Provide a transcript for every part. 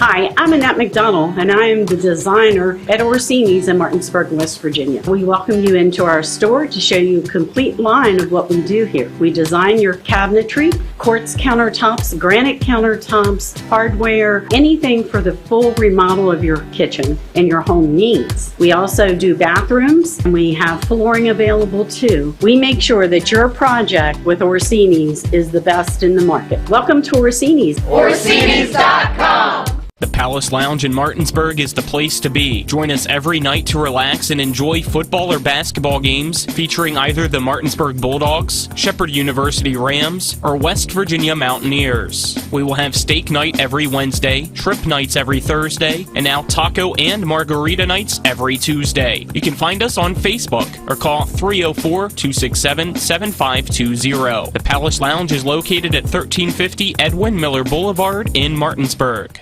Hi, I'm Annette McDonald, and I am the designer at Orsini's in Martinsburg, West Virginia. We welcome you into our store to show you a complete line of what we do here. We design your cabinetry, quartz countertops, granite countertops, hardware, anything for the full remodel of your kitchen and your home needs. We also do bathrooms, and we have flooring available too. We make sure that your project with Orsini's is the best in the market. Welcome to Orsini's. Orsini's.com. The Palace Lounge in Martinsburg is the place to be. Join us every night to relax and enjoy football or basketball games featuring either the Martinsburg Bulldogs, Shepherd University Rams, or West Virginia Mountaineers. We will have steak night every Wednesday, trip nights every Thursday, and now taco and margarita nights every Tuesday. You can find us on Facebook or call 304-267-7520. The Palace Lounge is located at 1350 Edwin Miller Boulevard in Martinsburg.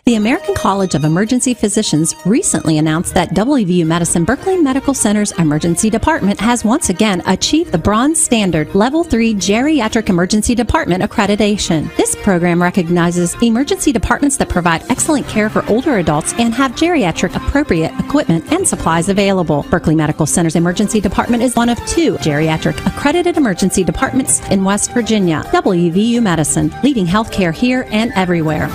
The American College of Emergency Physicians recently announced that WVU Medicine Berkeley Medical Center's Emergency Department has once again achieved the Bronze Standard Level 3 Geriatric Emergency Department accreditation. This program recognizes emergency departments that provide excellent care for older adults and have geriatric appropriate equipment and supplies available. Berkeley Medical Center's Emergency Department is one of 2 geriatric accredited emergency departments in West Virginia. WVU Medicine, leading healthcare here and everywhere.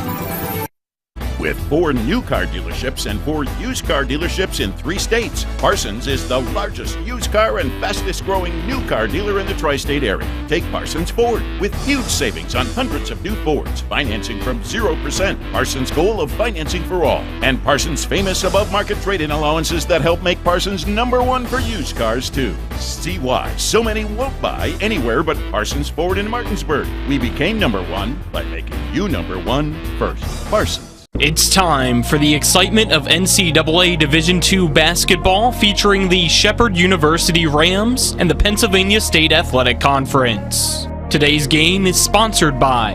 With 4 new car dealerships and 4 used car dealerships in 3 states, Parsons is the largest used car and fastest growing new car dealer in the tri-state area. Take Parsons Ford with huge savings on hundreds of new Fords, financing from 0%, Parsons' goal of financing for all, and Parsons' famous above-market trade-in allowances that help make Parsons #1 for used cars too. See why so many won't buy anywhere but Parsons Ford in Martinsburg. We became #1 by making you #1 first. Parsons. It's time for the excitement of NCAA Division II basketball featuring the Shepherd University Rams and the Pennsylvania State Athletic Conference. Today's game is sponsored by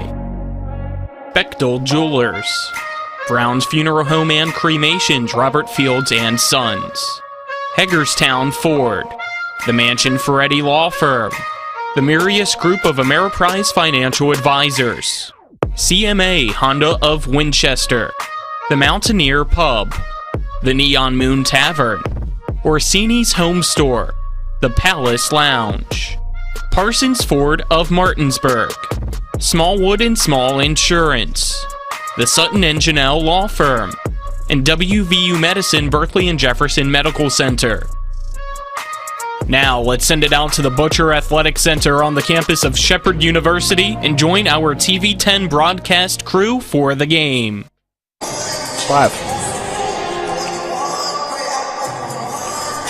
Bechtel Jewelers, Brown's Funeral Home and Cremations, Robert Fields and Sons, Hagerstown Ford, the Mansion Ferretti Law Firm, the Mirius Group of Ameriprise Financial Advisors, CMA Honda of Winchester, the Mountaineer Pub, the Neon Moon Tavern, Orsini's Home Store, the Palace Lounge, Parsons Ford of Martinsburg, Smallwood and Small Insurance, the Sutton and Janelle Law Firm, and WVU Medicine Berkeley and Jefferson Medical Center. Now, let's send it out to the Butcher Athletic Center on the campus of Shepherd University and join our TV10 broadcast crew for the game. 5.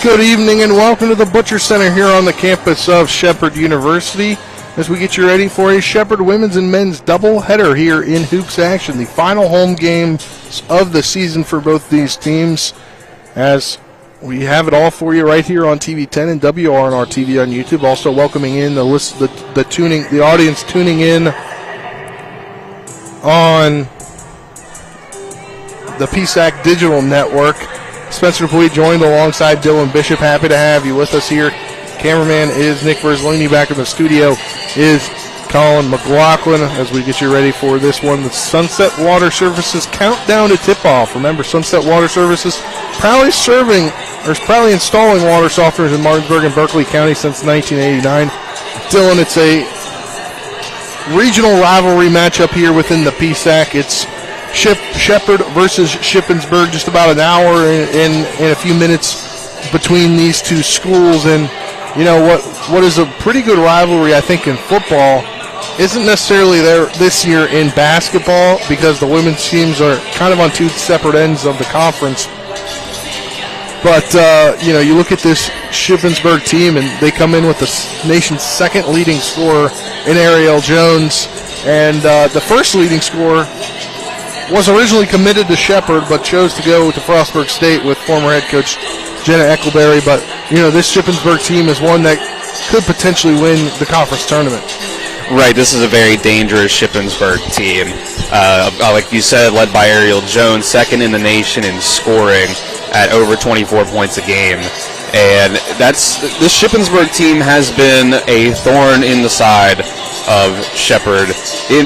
Good evening and welcome to the Butcher Center here on the campus of Shepherd University as we get you ready for a Shepherd women's and men's doubleheader here in hoops action. The final home games of the season for both these teams, as we have it all for you right here on TV10 and WRNR TV on YouTube. Also welcoming in the audience tuning in on the PSAC Digital Network. Spencer Puig joined alongside Dylan Bishop. Happy to have you with us here. Cameraman is Nick Verzolini. Back in the studio is Colin McLaughlin as we get you ready for this one. The Sunset Water Services countdown to tip-off. Remember, Sunset Water Services proudly installing water softeners in Martinsburg and Berkeley County since 1989. Dylan, it's a regional rivalry matchup here within the PSAC. It's Shepherd versus Shippensburg, just about an hour and a few minutes between these two schools. And you know what is a pretty good rivalry, I think, in football isn't necessarily there this year in basketball because the women's teams are kind of on 2 separate ends of the conference. But, you look at this Shippensburg team, and they come in with the nation's 2nd leading scorer in Ariel Jones. And the first leading scorer was originally committed to Shepherd, but chose to go to Frostburg State with former head coach Jenna Eckleberry. But, this Shippensburg team is one that could potentially win the conference tournament. Right, this is a very dangerous Shippensburg team. Like you said, led by Ariel Jones, 2nd in the nation in scoring at over 24 points a game. And this Shippensburg team has been a thorn in the side of Shepherd,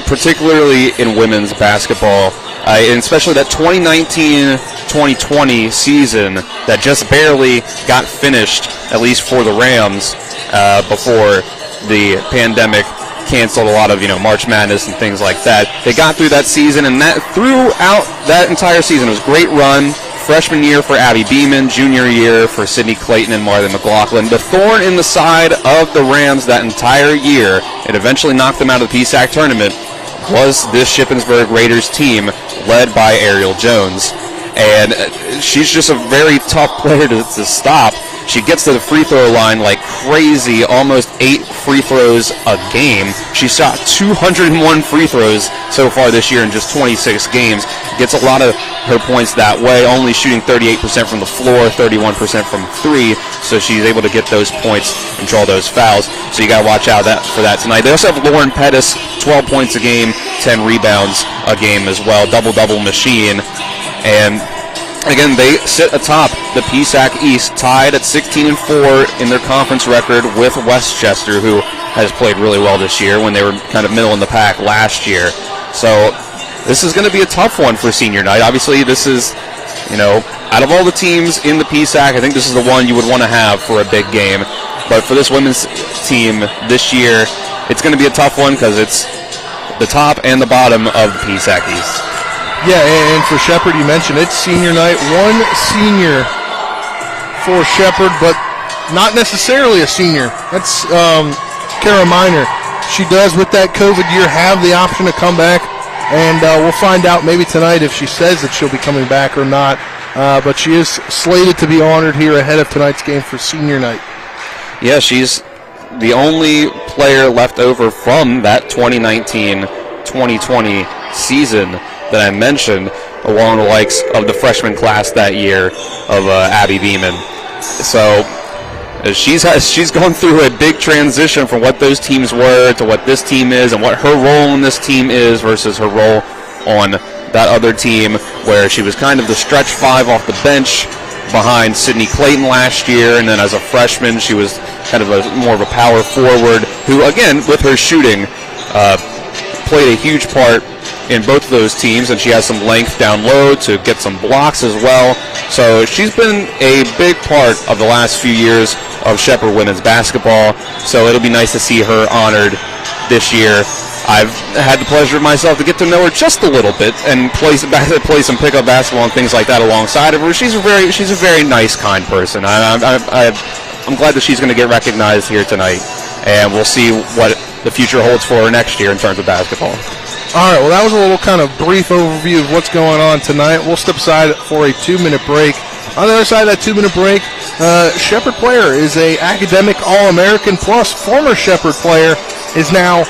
particularly in women's basketball. and especially that 2019-2020 season that just barely got finished, at least for the Rams, before the pandemic canceled a lot of March Madness and things like that. They got through that season, and that throughout that entire season it was a great run. Freshman year for Abby Beeman, junior year for Sydney Clayton and Martha McLaughlin. The thorn in the side of the Rams that entire year, it eventually knocked them out of the PSAC tournament, was this Shippensburg Raiders team led by Ariel Jones. And she's just a very tough player to stop. She gets to the free throw line like crazy, almost 8 free throws a game. She shot 201 free throws so far this year in just 26 games. Gets a lot of her points that way, only shooting 38% from the floor, 31% from 3, so she's able to get those points and draw those fouls. So you got to watch out for that tonight. They also have Lauren Pettis, 12 points a game, 10 rebounds a game as well, double-double machine. And again, they sit atop the PSAC East, tied at 16-4 in their conference record with Westchester, who has played really well this year when they were kind of middle in the pack last year. So this is going to be a tough one for senior night. Obviously, this is, out of all the teams in the PSAC, I think this is the one you would want to have for a big game. But for this women's team this year, it's going to be a tough one because it's the top and the bottom of the PSAC East. Yeah, and for Shepherd, you mentioned it's senior night. One senior for Shepherd, but not necessarily a senior. That's Kara Miner. She does, with that COVID year, have the option to come back, and we'll find out maybe tonight if she says that she'll be coming back or not. But she is slated to be honored here ahead of tonight's game for senior night. Yeah, she's the only player left over from that 2019-2020 season that I mentioned, along the likes of the freshman class that year of Abby Beeman. So she's gone through a big transition from what those teams were to what this team is, and what her role in this team is versus her role on that other team, where she was kind of the stretch 5 off the bench behind Sydney Clayton last year, and then as a freshman she was kind of more of a power forward who, again, with her shooting, played a huge part in both of those teams, and she has some length down low to get some blocks as well. So she's been a big part of the last few years of Shepherd women's basketball, so it'll be nice to see her honored this year. I've had the pleasure of myself to get to know her just a little bit and play some pickup basketball and things like that alongside of her. She's a very nice, kind person. I'm glad that she's going to get recognized here tonight, and we'll see what the future holds for her next year in terms of basketball. All right, well, that was a little kind of brief overview of what's going on tonight. We'll step aside for a 2-minute break. On the other side of that 2-minute break, Shepherd player is a academic All-American, plus former Shepherd player is now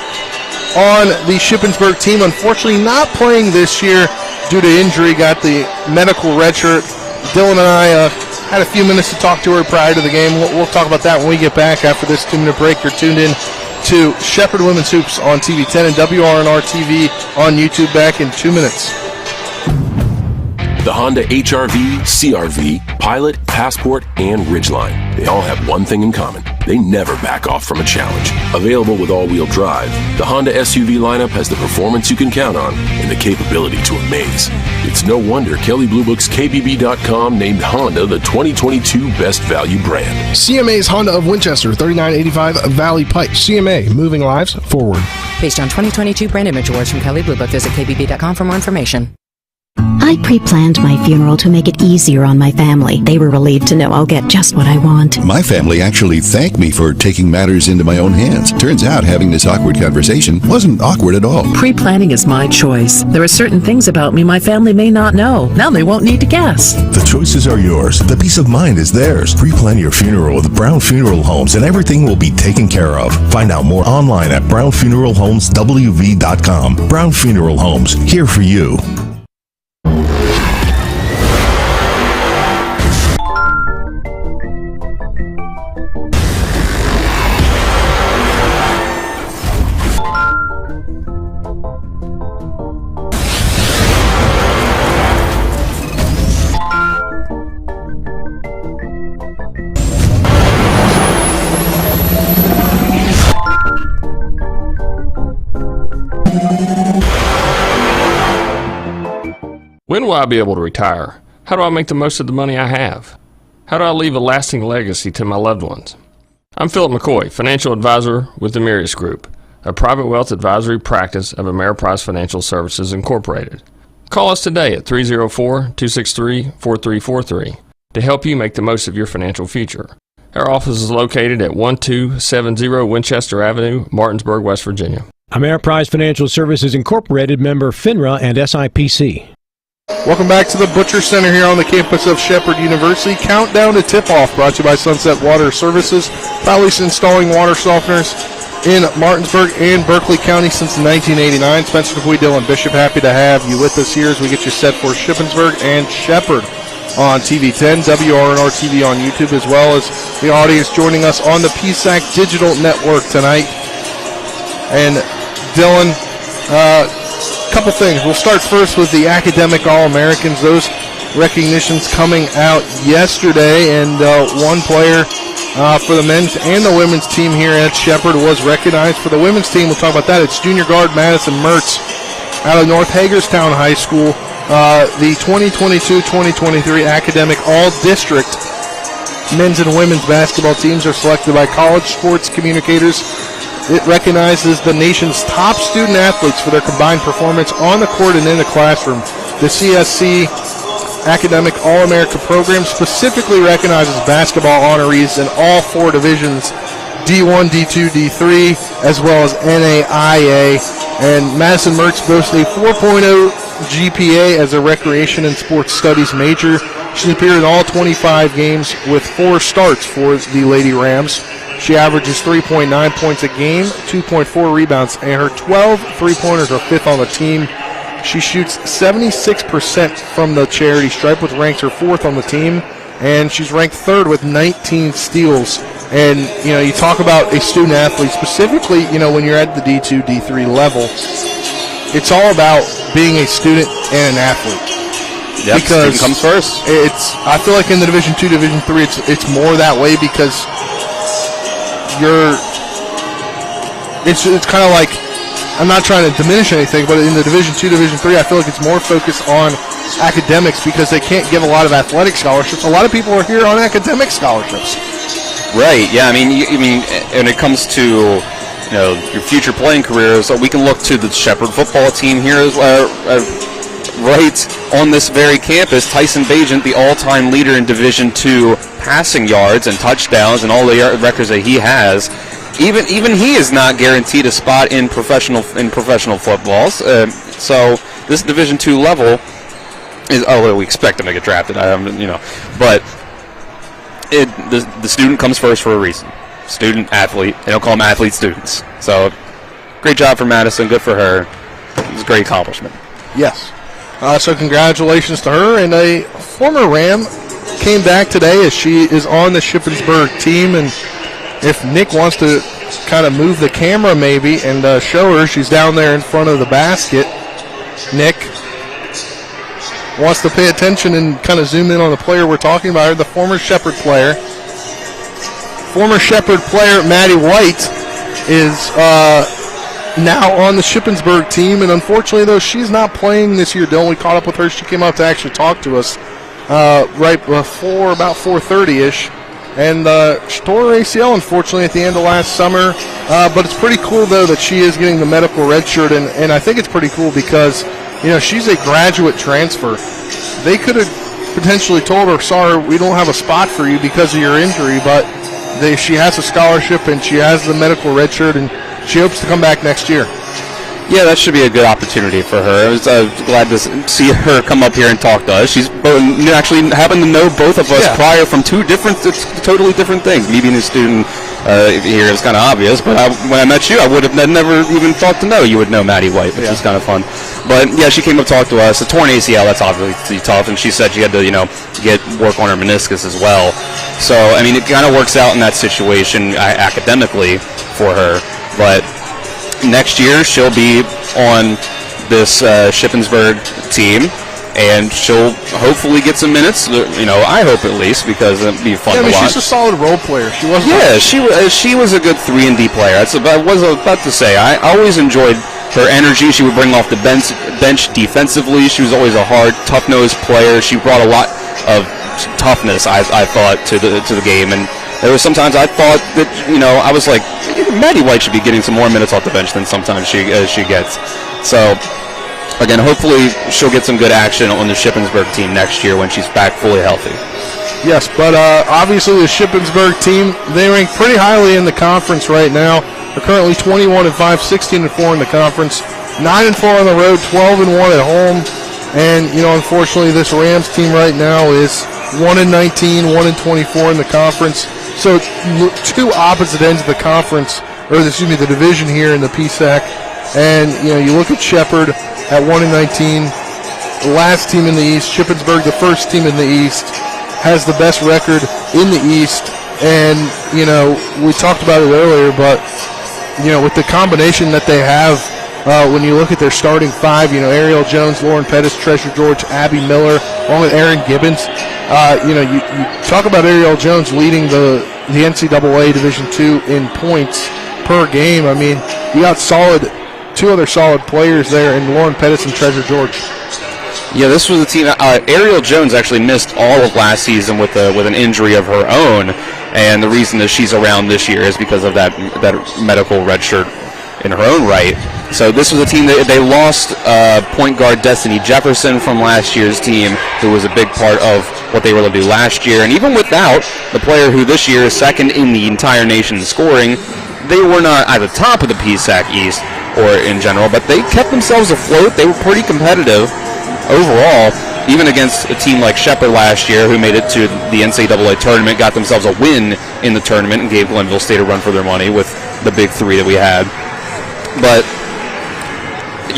on the Shippensburg team. Unfortunately, not playing this year due to injury, got the medical red shirt. Dylan and I had a few minutes to talk to her prior to the game. We'll talk about that when we get back after this 2-minute break. You're tuned in to Shepherd Women's Hoops on TV 10 and WRNR TV on YouTube. Back in 2 minutes. The Honda HR-V, CR-V, Pilot, Passport, and Ridgeline. They all have one thing in common. They never back off from a challenge. Available with all-wheel drive, the Honda SUV lineup has the performance you can count on and the capability to amaze. It's no wonder Kelley Blue Book's KBB.com named Honda the 2022 Best Value brand. CMA's Honda of Winchester, 3985 Valley Pike. CMA, moving lives forward. Based on 2022 brand image awards from Kelley Blue Book, visit KBB.com for more information. I pre-planned my funeral to make it easier on my family. They were relieved to know I'll get just what I want. My family actually thanked me for taking matters into my own hands. Turns out having this awkward conversation wasn't awkward at all. Pre-planning is my choice. There are certain things about me my family may not know. Now they won't need to guess. The choices are yours. The peace of mind is theirs. Pre-plan your funeral with Brown Funeral Homes and everything will be taken care of. Find out more online at brownfuneralhomeswv.com. Brown Funeral Homes, here for you. When will I be able to retire? How do I make the most of the money I have? How do I leave a lasting legacy to my loved ones? I'm Philip McCoy, financial advisor with the Mirius Group, a private wealth advisory practice of Ameriprise Financial Services Incorporated. Call us today at 304-263-4343 to help you make the most of your financial future. Our office is located at 1270 Winchester Avenue, Martinsburg, West Virginia. Ameriprise Financial Services Incorporated, member FINRA and SIPC. Welcome back to the Butcher Center here on the campus of Shepherd University. Countdown to tip-off brought to you by Sunset Water Services, proudly installing water softeners in Martinsburg and Berkeley County since 1989. Spencer Dupuy, Dylan Bishop, happy to have you with us here as we get you set for Shippensburg and Shepherd on TV10, WRNR TV on YouTube, as well as the audience joining us on the PSAC Digital Network tonight. And Dylan, couple things. We'll start first with the academic All-Americans. Those recognitions coming out yesterday, and one player for the men's and the women's team here at Shepherd was recognized. For the women's team, we'll talk about that. It's junior guard Madison Mertz out of North Hagerstown High School. The 2022-2023 academic All-District men's and women's basketball teams are selected by College Sports Communicators. It recognizes the nation's top student athletes for their combined performance on the court and in the classroom. The CSC Academic All-America program specifically recognizes basketball honorees in all four divisions, D1, D2, D3, as well as NAIA. And Madison Mertz boasts a 4.0 GPA as a recreation and sports studies major. She's appeared in all 25 games with 4 starts for the Lady Rams. She averages 3.9 points a game, 2.4 rebounds, and her 12 three-pointers are 5th on the team. She shoots 76% from the charity stripe, which ranks her 4th on the team, and she's ranked 3rd with 19 steals. And, you talk about a student athlete, specifically, when you're at the D2, D3 level, it's all about being a student and an athlete. Yep, because student comes first. I feel like in the Division 2, Division 3, it's more that way because it's kind of like, I'm not trying to diminish anything, but in the Division 2, Division 3, I feel like it's more focused on academics because they can't give a lot of athletic scholarships. A lot of people are here on academic scholarships. Right, yeah, I mean, when it comes to your future playing careers, so we can look to the Shepherd football team here as right on this very campus. Tyson Bagent, the all-time leader in Division II passing yards and touchdowns and all the records that he has. Even he is not guaranteed a spot in professional footballs. So this Division II level is, we expect him to get drafted. But the student comes first for a reason. Student, athlete. They don't call them athlete students. So great job for Madison. Good for her. It was a great accomplishment. Yes. So congratulations to her. And a former Ram came back today as she is on the Shippensburg team. And if Nick wants to kind of move the camera maybe and show her, she's down there in front of the basket. Nick wants to pay attention and kind of zoom in on the player we're talking about, the former Shepherd player. Former Shepherd player Maddie White is now on the Shippensburg team, and unfortunately, though, she's not playing this year. Dylan, we caught up with her. She came out to actually talk to us right before about 4:30-ish, and she tore her ACL, unfortunately, at the end of last summer. But it's pretty cool, though, that she is getting the medical red shirt, and I think it's pretty cool because, she's a graduate transfer. They could have potentially told her, sorry, we don't have a spot for you because of your injury, but she has a scholarship and she has the medical red shirt, and she hopes to come back next year. Yeah, that should be a good opportunity for her. I was glad to see her come up here and talk to us. She's actually happened to know both of us prior from totally different things. Me being a student here is kind of obvious, but when I met you, I would have never even thought to know you would know Maddie White, which is kind of fun. But yeah, she came up to talk to us. A torn ACL, that's obviously tough, and she said she had to, get work on her meniscus as well. So, I mean, it kind of works out in that situation academically for her, but next year she'll be on this Shippensburg team, and she'll hopefully get some minutes. I hope at least, because it'd be fun to watch. She's a solid role player. She was a good 3-and-D player. I was about to say, I always enjoyed her energy she would bring off the bench defensively. She was always a hard, tough-nosed player. She brought a lot of toughness, I thought, to the game. And there was sometimes I thought that, I was like, Maddie White should be getting some more minutes off the bench than sometimes she gets. So, again, hopefully she'll get some good action on the Shippensburg team next year when she's back fully healthy. Yes, but obviously the Shippensburg team, they rank pretty highly in the conference right now. They're currently 21-5, 16-4 in the conference, 9-4 on the road, 12-1 at home. And, unfortunately, this Rams team right now is 1-19, 1-24 in the conference. So two opposite ends of the conference, the division here in the PSAC. And, you look at Shepherd at 1-19, the last team in the East. Shippensburg, the first team in the East, has the best record in the East. And, we talked about it earlier, but, with the combination that they have, when you look at their starting five, Ariel Jones, Lauren Pettis, Treasure George, Abby Miller, along with Aaron Gibbons. You talk about Ariel Jones leading the NCAA Division II in points per game. I mean, you got two other solid players there in Lauren Pettis and Treasure George. Yeah, this was a team. Ariel Jones actually missed all of last season with an injury of her own, and the reason that she's around this year is because of that medical red shirt in her own right. So this was a team that they lost point guard Destiny Jefferson from last year's team, who was a big part of what they were able to do last year. And even without the player who this year is second in the entire nation in scoring, they were not at the top of the PSAC East or in general, but they kept themselves afloat. They were pretty competitive overall, even against a team like Shepherd last year, who made it to the NCAA tournament, got themselves a win in the tournament, and gave Glenville State a run for their money with the big three that we had. But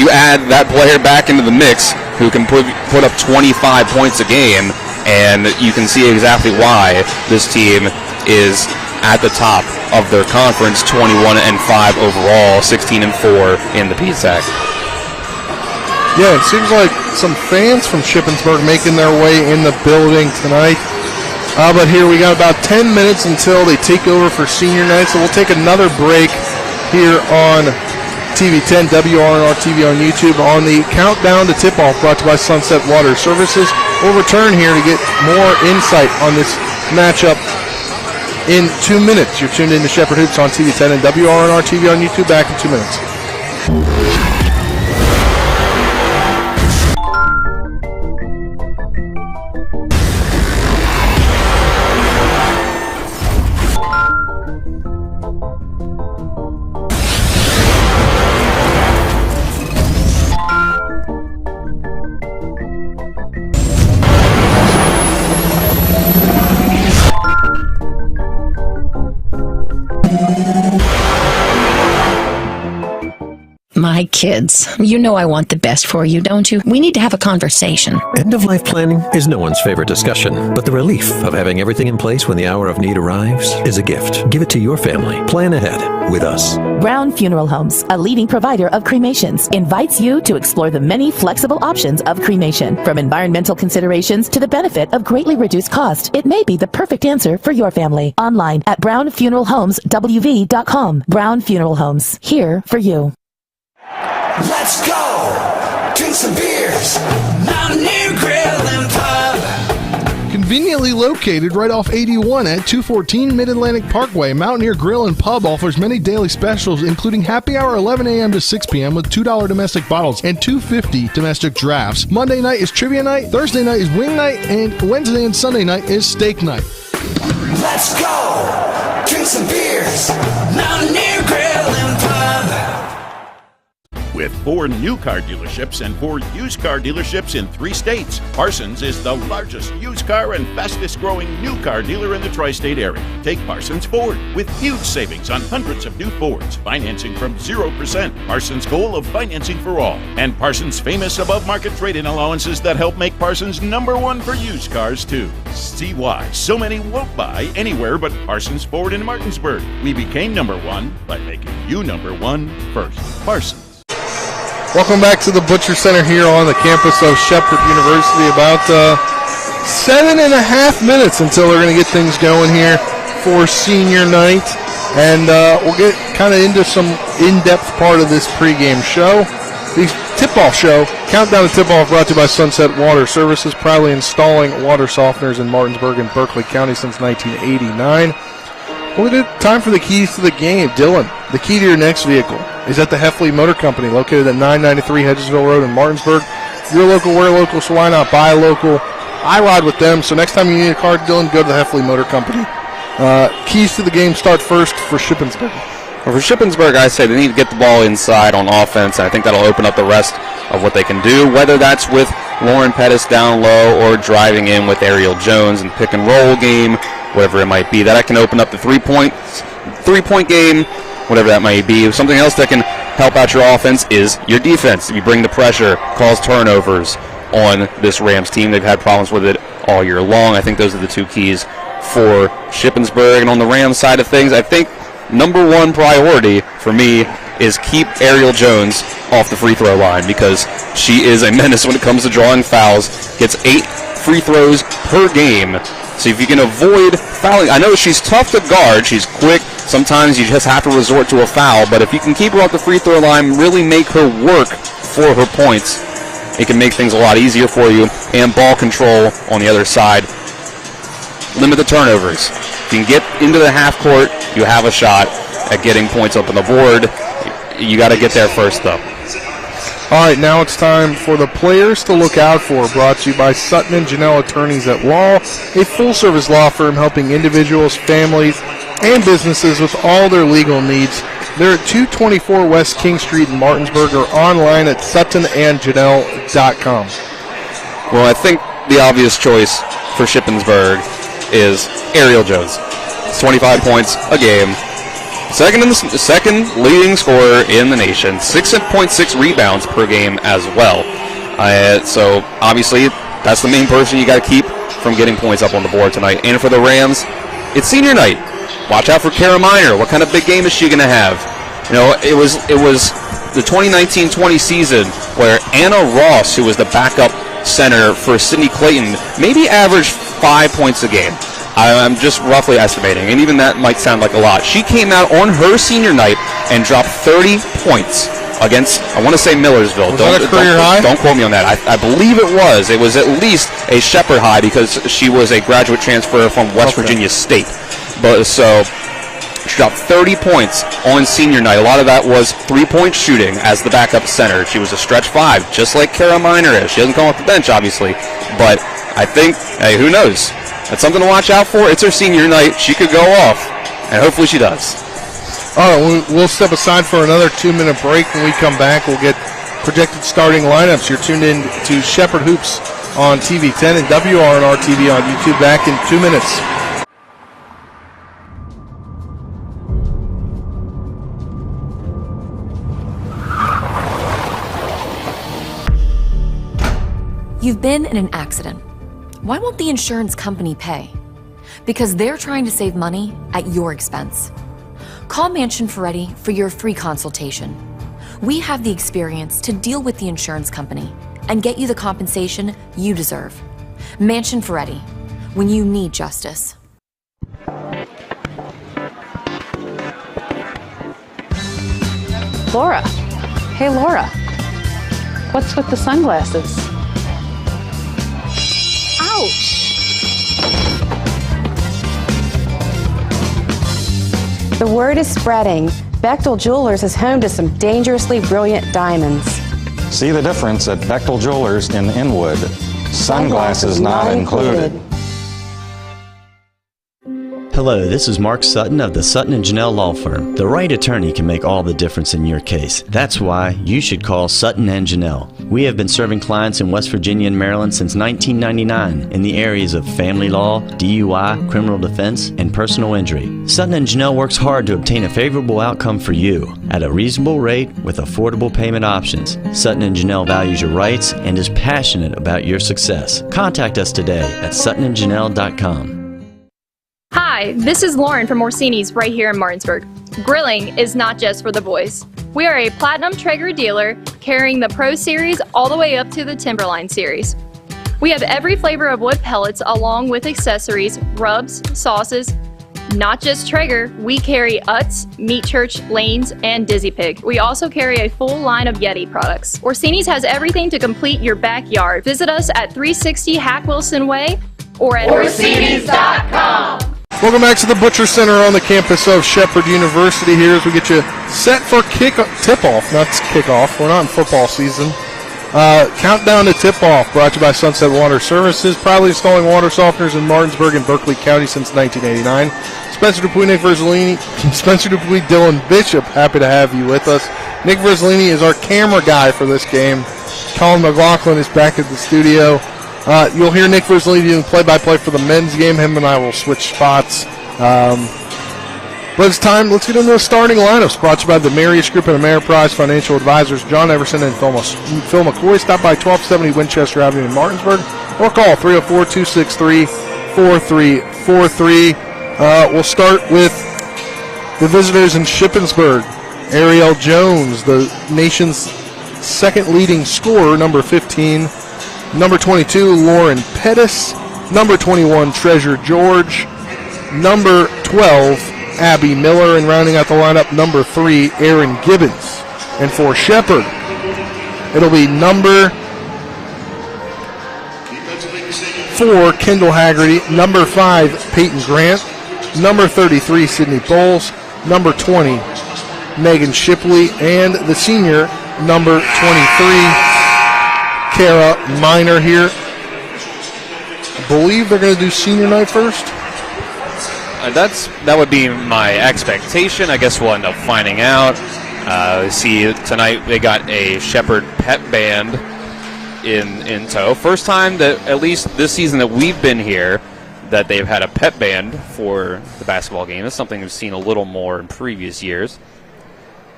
you add that player back into the mix who can put up 25 points a game, and you can see exactly why this team is at the top of their conference, 21-5 overall, 16-4 in the PSAC. Yeah, it seems like some fans from Shippensburg making their way in the building tonight. But here we got about 10 minutes until they take over for senior night, so we'll take another break here on TV 10, WRNR TV on YouTube on the countdown to tip-off brought to you by Sunset Water Services. We'll return here to get more insight on this matchup in 2 minutes. You're tuned in to Shepherd Hoops on TV 10 and WRNR TV on YouTube. Back in 2 minutes. My kids, you know I want the best for you, don't you? We need to have a conversation. End-of-life planning is no one's favorite discussion, but the relief of having everything in place when the hour of need arrives is a gift. Give it to your family. Plan ahead with us. Brown Funeral Homes, a leading provider of cremations, invites you to explore the many flexible options of cremation. From environmental considerations to the benefit of greatly reduced cost, it may be the perfect answer for your family. Online at brownfuneralhomeswv.com. Brown Funeral Homes, here for you. Let's go! Drink some beers! Mountaineer Grill and Pub! Conveniently located right off 81 at 214 Mid-Atlantic Parkway, Mountaineer Grill and Pub offers many daily specials, including happy hour 11 a.m. to 6 p.m. with $2 domestic bottles and $2.50 domestic drafts. Monday night is trivia night, Thursday night is wing night, and Wednesday and Sunday night is steak night. Let's go! Drink some beers! Mountaineer Grill and Pub! With 4 new car dealerships and 4 used car dealerships in 3 states, Parsons is the largest used car and fastest growing new car dealer in the tri-state area. Take Parsons Ford with huge savings on hundreds of new Fords, financing from 0%, Parsons' goal of financing for all, and Parsons' famous above-market trade-in allowances that help make Parsons #1 for used cars too. See why so many won't buy anywhere but Parsons Ford in Martinsburg. We became #1 by making you #1 first. Parsons. Welcome back to the Butcher Center here on the campus of Shepherd University. About 7.5 minutes until they're going to get things going here for senior night. And we'll get kind of into some in-depth part of this pregame show. The tip-off show, Countdown to Tip-Off, brought to you by Sunset Water Services, proudly installing water softeners in Martinsburg and Berkeley County since 1989. Well, it's time for the keys to the game. Dylan, the key to your next vehicle is at the Heffley Motor Company, located at 993 Hedgesville Road in Martinsburg. You're local, we're local, so why not buy local? I ride with them, so next time you need a car, Dylan, go to the Heffley Motor Company. Keys to the game start first for Shippensburg. Well, for Shippensburg, I say they need to get the ball inside on offense, and I think that'll open up the rest of what they can do, whether that's with Lauren Pettis down low or driving in with Ariel Jones and pick and roll game, whatever it might be. That can open up the three-point game, whatever that might be. Something else that can help out your offense is your defense. If you bring the pressure, cause turnovers on this Rams team. They've had problems with it all year long. I think those are the two keys for Shippensburg. And on the Rams side of things, I think number one priority for me is keep Ariel Jones off the free throw line, because she is a menace when it comes to drawing fouls. Gets 8 free throws per game. So if you can avoid fouling, I know she's tough to guard. She's quick. Sometimes you just have to resort to a foul. But if you can keep her off the free throw line, really make her work for her points, it can make things a lot easier for you. And ball control on the other side. Limit the turnovers. If you can get into the half court, you have a shot at getting points up on the board. You got to get there first, though. All right, now it's time for the players to look out for, brought to you by Sutton and Janelle Attorneys at Law, a full-service law firm helping individuals, families, and businesses with all their legal needs. They're at 224 West King Street in Martinsburg, or online at suttonandjanelle.com. Well, I think the obvious choice for Shippensburg is Ariel Jones. 25 points a game. Second leading scorer in the nation. 6.6 rebounds per game as well. So obviously that's the main person you got to keep from getting points up on the board tonight. And for the Rams, it's senior night. Watch out for Kara Miner. What kind of big game is she going to have? You know, it was the 2019-20 season where Anna Ross, who was the backup center for Sydney Clayton, maybe averaged 5 points a game. I'm just roughly estimating, and even that might sound like a lot. She came out on her senior night and dropped 30 points against, I want to say Millersville. Was that a career high? Don't quote me on that. I believe it was. It was at least a Shepherd high, because she was a graduate transfer from West Virginia State. But so she dropped 30 points on senior night. A lot of that was three-point shooting as the backup center. She was a stretch five, just like Kara Miner is. She doesn't come off the bench, obviously, but I think, hey, who knows? That's something to watch out for. It's her senior night. She could go off, and hopefully she does. All right, we'll step aside for another 2-minute break. When we come back, we'll get projected starting lineups. You're tuned in to Shepherd Hoops on TV 10 and WRNR TV on YouTube. Back in 2 minutes. You've been in an accident. Why won't the insurance company pay? Because they're trying to save money at your expense. Call Mansion Ferretti for your free consultation. We have the experience to deal with the insurance company and get you the compensation you deserve. Mansion Ferretti, when you need justice. Laura. Hey, Laura. What's with the sunglasses? Ouch! The word is spreading. Bechtel Jewelers is home to some dangerously brilliant diamonds. See the difference at Bechtel Jewelers in Inwood. Sunglasses not included. Hello, this is Mark Sutton of the Sutton & Janelle Law Firm. The right attorney can make all the difference in your case. That's why you should call Sutton & Janelle. We have been serving clients in West Virginia and Maryland since 1999 in the areas of family law, DUI, criminal defense, and personal injury. Sutton & Janelle works hard to obtain a favorable outcome for you at a reasonable rate with affordable payment options. Sutton & Janelle values your rights and is passionate about your success. Contact us today at suttonandjanelle.com. Hi, this is Lauren from Orsini's right here in Martinsburg. Grilling is not just for the boys. We are a Platinum Traeger dealer carrying the Pro Series all the way up to the Timberline Series. We have every flavor of wood pellets along with accessories, rubs, sauces, Not just Traeger, we carry Utz, Meat Church, Lanes, and Dizzy Pig. We also carry a full line of Yeti products. Orsini's has everything to complete your backyard. Visit us at 360 Hack Wilson Way or at Orsinis.com. Welcome back to the Butcher Center on the campus of Shepherd University here as we get you set for tip-off, not kickoff. We're not in football season. Countdown to tip-off brought to you by Sunset Water Services, proudly installing water softeners in Martinsburg and Berkeley County since 1989. Spencer Dupuy, Nick Verzolini, Spencer Dupuy, Dylan Bishop, happy to have you with us. Nick Verzolini is our camera guy for this game. Colin McLaughlin is back at the studio. You'll hear Nick Verzolini doing play-by-play for the men's game. Him and I will switch spots. But it's time. Let's get into the starting lineups. Brought to you by the Marius Group and Ameriprise Financial Advisors, John Everson and Phil McCoy. Stop by 1270 Winchester Avenue in Martinsburg or call 304-263-4343. We'll start with the visitors in Shippensburg. Ariel Jones, the nation's second leading scorer, number 15. Number 22, Lauren Pettis. Number 21, Treasure George. Number 12, Abby Miller. And rounding out the lineup, number 3, Aaron Gibbons. And for Shepherd, it'll be number 4, Kendall Haggerty. Number 5, Peyton Grant. Number 33, Sydney Bowles. Number 20, Megan Shipley. And the senior, number 23, Kara Miner here. I believe they're going to do senior night first. That would be my expectation. I guess we'll end up finding out. See, tonight they got a Shepherd pep band in tow. First time that, at least this season that we've been here, that they've had a pep band for the basketball game. That's something we've seen a little more in previous years.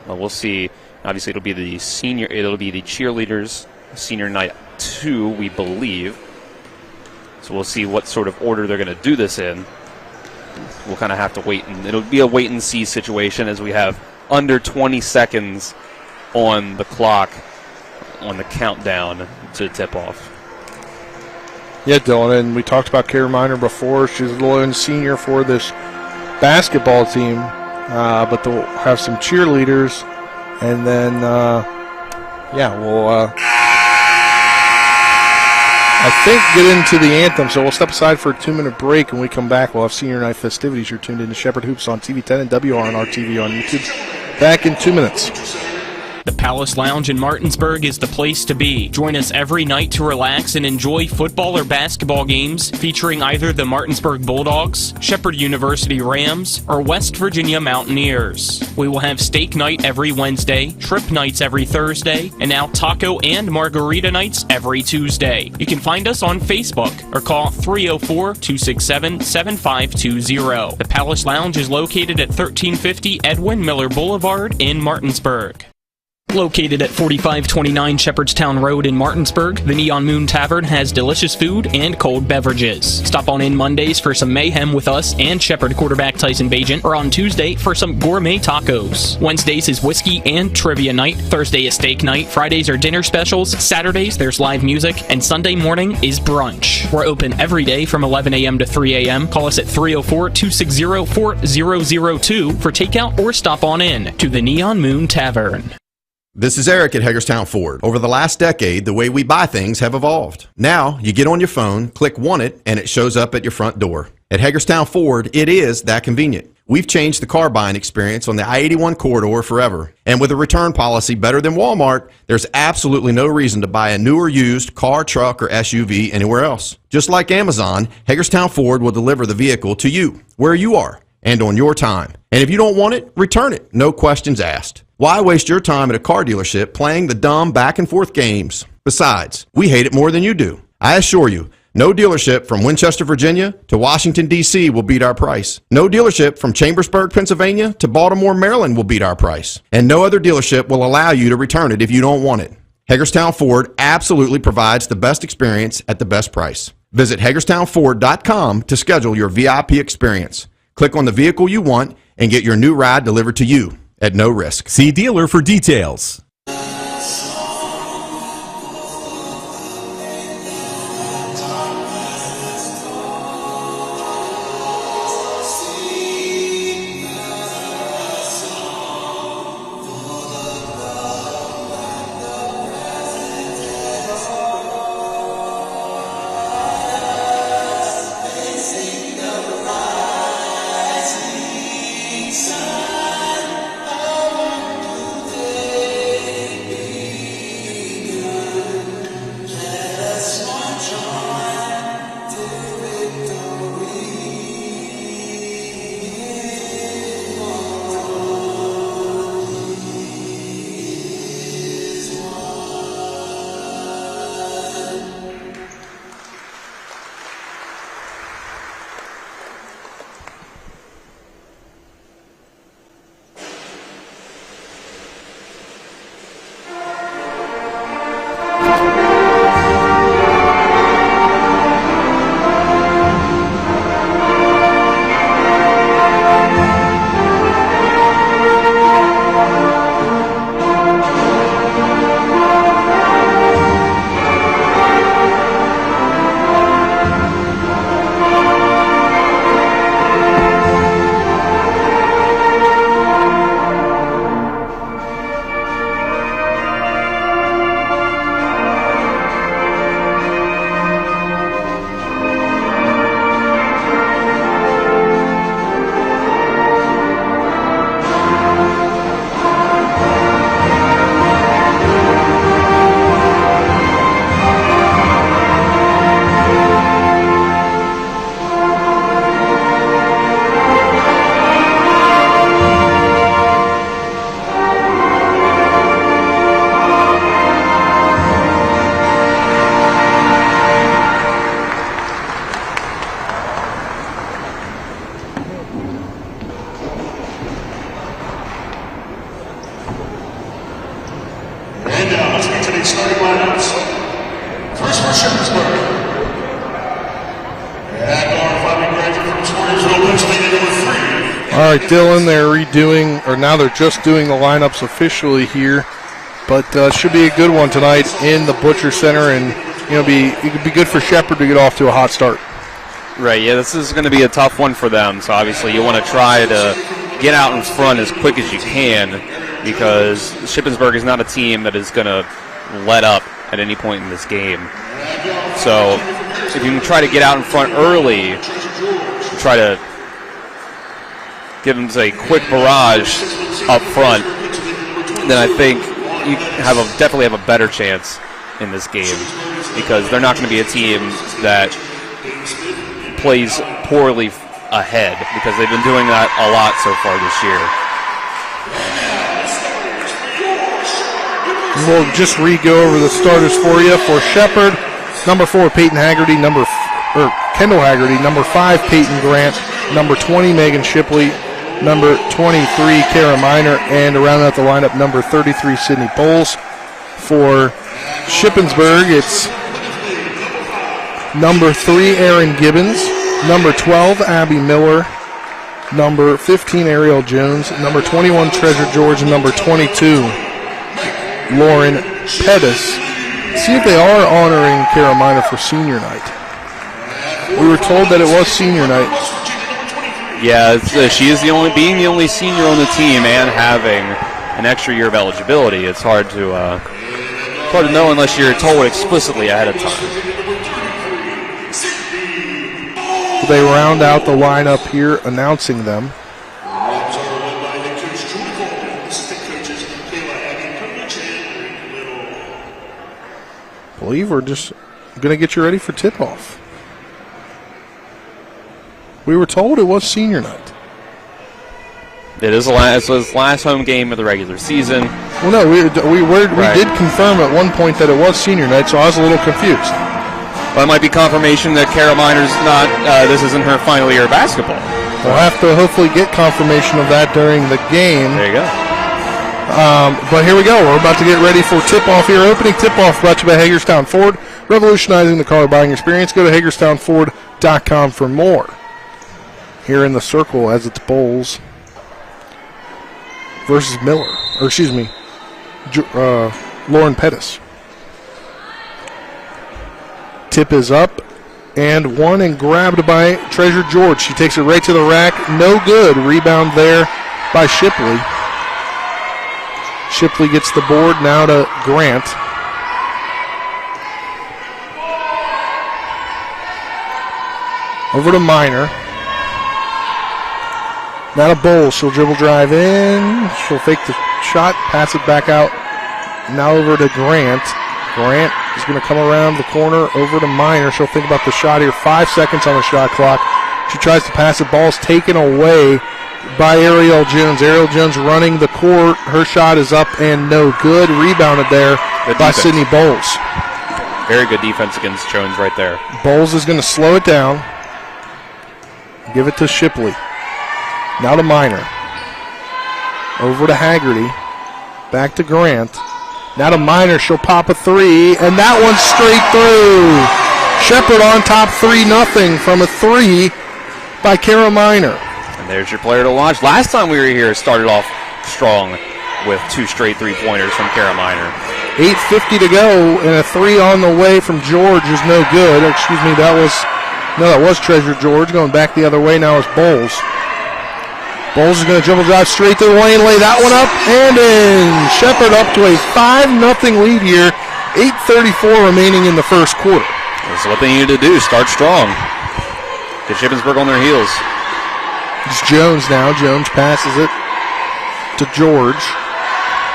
Well, we'll see. Obviously, it'll be the cheerleaders. Senior night 2, we believe. So we'll see what sort of order they're going to do this in. We'll kind of have to wait, and it'll be a wait-and-see situation as we have under 20 seconds on the clock on the countdown to tip-off. Yeah, Dylan, and we talked about Kara Miner before. She's a little senior for this basketball team, but they'll have some cheerleaders, and then, we'll... I think get into the anthem, so we'll step aside for a 2-minute break. When we come back, we'll have senior night festivities. You're tuned in to Shepherd Hoops on TV 10 and WRNR TV on YouTube. Back in 2 minutes. The Palace Lounge in Martinsburg is the place to be. Join us every night to relax and enjoy football or basketball games featuring either the Martinsburg Bulldogs, Shepherd University Rams, or West Virginia Mountaineers. We will have steak night every Wednesday, trip nights every Thursday, and now taco and margarita nights every Tuesday. You can find us on Facebook or call 304-267-7520. The Palace Lounge is located at 1350 Edwin Miller Boulevard in Martinsburg. Located at 4529 Shepherdstown Road in Martinsburg, the Neon Moon Tavern has delicious food and cold beverages. Stop on in Mondays for some mayhem with us and Shepherd quarterback Tyson Bagent, or on Tuesday for some gourmet tacos. Wednesdays is whiskey and trivia night, Thursday is steak night, Fridays are dinner specials, Saturdays there's live music, and Sunday morning is brunch. We're open every day from 11 a.m. to 3 a.m. Call us at 304-260-4002 for takeout or stop on in to the Neon Moon Tavern. This is Eric at Hagerstown Ford. Over the last decade, the way we buy things have evolved. Now, you get on your phone, click Want It, and it shows up at your front door. At Hagerstown Ford, it is that convenient. We've changed the car buying experience on the I-81 corridor forever. And with a return policy better than Walmart, there's absolutely no reason to buy a new or used car, truck, or SUV anywhere else. Just like Amazon, Hagerstown Ford will deliver the vehicle to you, where you are, and on your time. And if you don't want it, return it. No questions asked. Why waste your time at a car dealership playing the dumb back-and-forth games? Besides, we hate it more than you do. I assure you, no dealership from Winchester, Virginia to Washington, D.C. will beat our price. No dealership from Chambersburg, Pennsylvania to Baltimore, Maryland will beat our price. And no other dealership will allow you to return it if you don't want it. Hagerstown Ford absolutely provides the best experience at the best price. Visit HagerstownFord.com to schedule your VIP experience. Click on the vehicle you want and get your new ride delivered to you at no risk. See dealer for details. right, Dylan, they're redoing, or now they're just doing the lineups officially here, but should be a good one tonight in the Butcher Center, and it could be good for Shepherd to get off to a hot start. Right, yeah, this is going to be a tough one for them, so obviously you want to try to get out in front as quick as you can, because Shippensburg is not a team that is going to let up at any point in this game. So if you can try to get out in front early, try to give them a quick barrage up front, then I think you definitely have a better chance in this game, because they're not going to be a team that plays poorly ahead, because they've been doing that a lot so far this year. We'll just re-go over the starters for you. For Shepherd, number 4, Peyton Haggerty, Kendall Haggerty, number 5, Peyton Grant, number 20, Megan Shipley, number 23, Kara Miner, and to round out the lineup, number 33, Sydney Bowles. For Shippensburg, it's number 3, Aaron Gibbons, number 12, Abby Miller, number 15, Ariel Jones, number 21, Treasure George, and number 22, Lauren Pettis. See if they are honoring Kara Miner for senior night. We were told that it was senior night. Yeah, she is being the only senior on the team and having an extra year of eligibility. It's hard to know unless you're told explicitly ahead of time. They round out the lineup here, announcing them. I believe we're just going to get you ready for tip-off. We were told it was senior night. It is the last home game of the regular season. Well, no, we did confirm at one point that it was senior night, so I was a little confused. Well, that might be confirmation that Kara Miner's not, this isn't her final year of basketball. We'll have to hopefully get confirmation of that during the game. There you go. But here we go. We're about to get ready for tip-off here. Opening tip-off brought to you by Hagerstown Ford, revolutionizing the car buying experience. Go to HagerstownFord.com for more. Here in the circle as it's Bowles versus Miller. Or excuse me, Lauren Pettis. Tip is up and won and grabbed by Treasure George. She takes it right to the rack. No good. Rebound there by Shipley. Shipley gets the board now to Grant. Over to Miner. Now to Bowles. She'll dribble drive in. She'll fake the shot, pass it back out. Now over to Grant. Grant is going to come around the corner over to Miner. She'll think about the shot here. 5 seconds on the shot clock. She tries to pass it. Ball's taken away by Ariel Jones. Ariel Jones running the court. Her shot is up and no good. Rebounded there by Sydney Bowles. Very good defense against Jones right there. Bowles is going to slow it down. Give it to Shipley. Now to Miner. Over to Haggerty. Back to Grant. Now to Miner. She'll pop a three, and that one's straight through. Shepherd on top 3-0 from a three by Kara Miner. And there's your player to watch. Last time we were here, it started off strong with 2 straight three-pointers from Kara Miner. 8:50 to go, and a three on the way from George is no good. Excuse me, that was Treasure George. Going back the other way now is Bowles. Bowles is going to dribble drive straight to the lane, lay that one up, and in. Shepherd up to a 5-0 lead here. 8:34 remaining in the first quarter. This is what they needed to do, start strong. Get Shippensburg on their heels. It's Jones now. Jones passes it to George.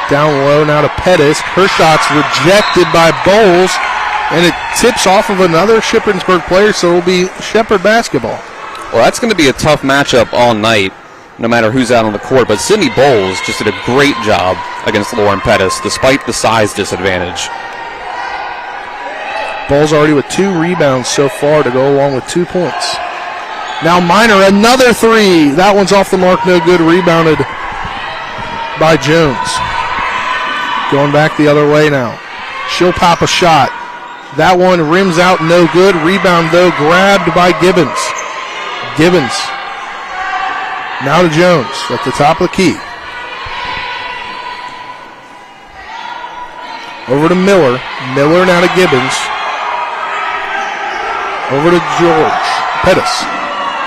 Down low now to Pettis. Her shot's rejected by Bowles, and it tips off of another Shippensburg player, so it'll be Shepherd basketball. Well, that's going to be a tough matchup all night, no matter who's out on the court. But Sydney Bowles just did a great job against Lauren Pettis, despite the size disadvantage. Bowles already with 2 rebounds so far to go along with 2 points. Now Miner, another three. That one's off the mark, no good. Rebounded by Jones. Going back the other way now. She'll pop a shot. That one rims out, no good. Rebound, though, grabbed by Gibbons. Gibbons Now to Jones at the top of the key. Over to Miller. Miller now to Gibbons. Over to George. Pettis.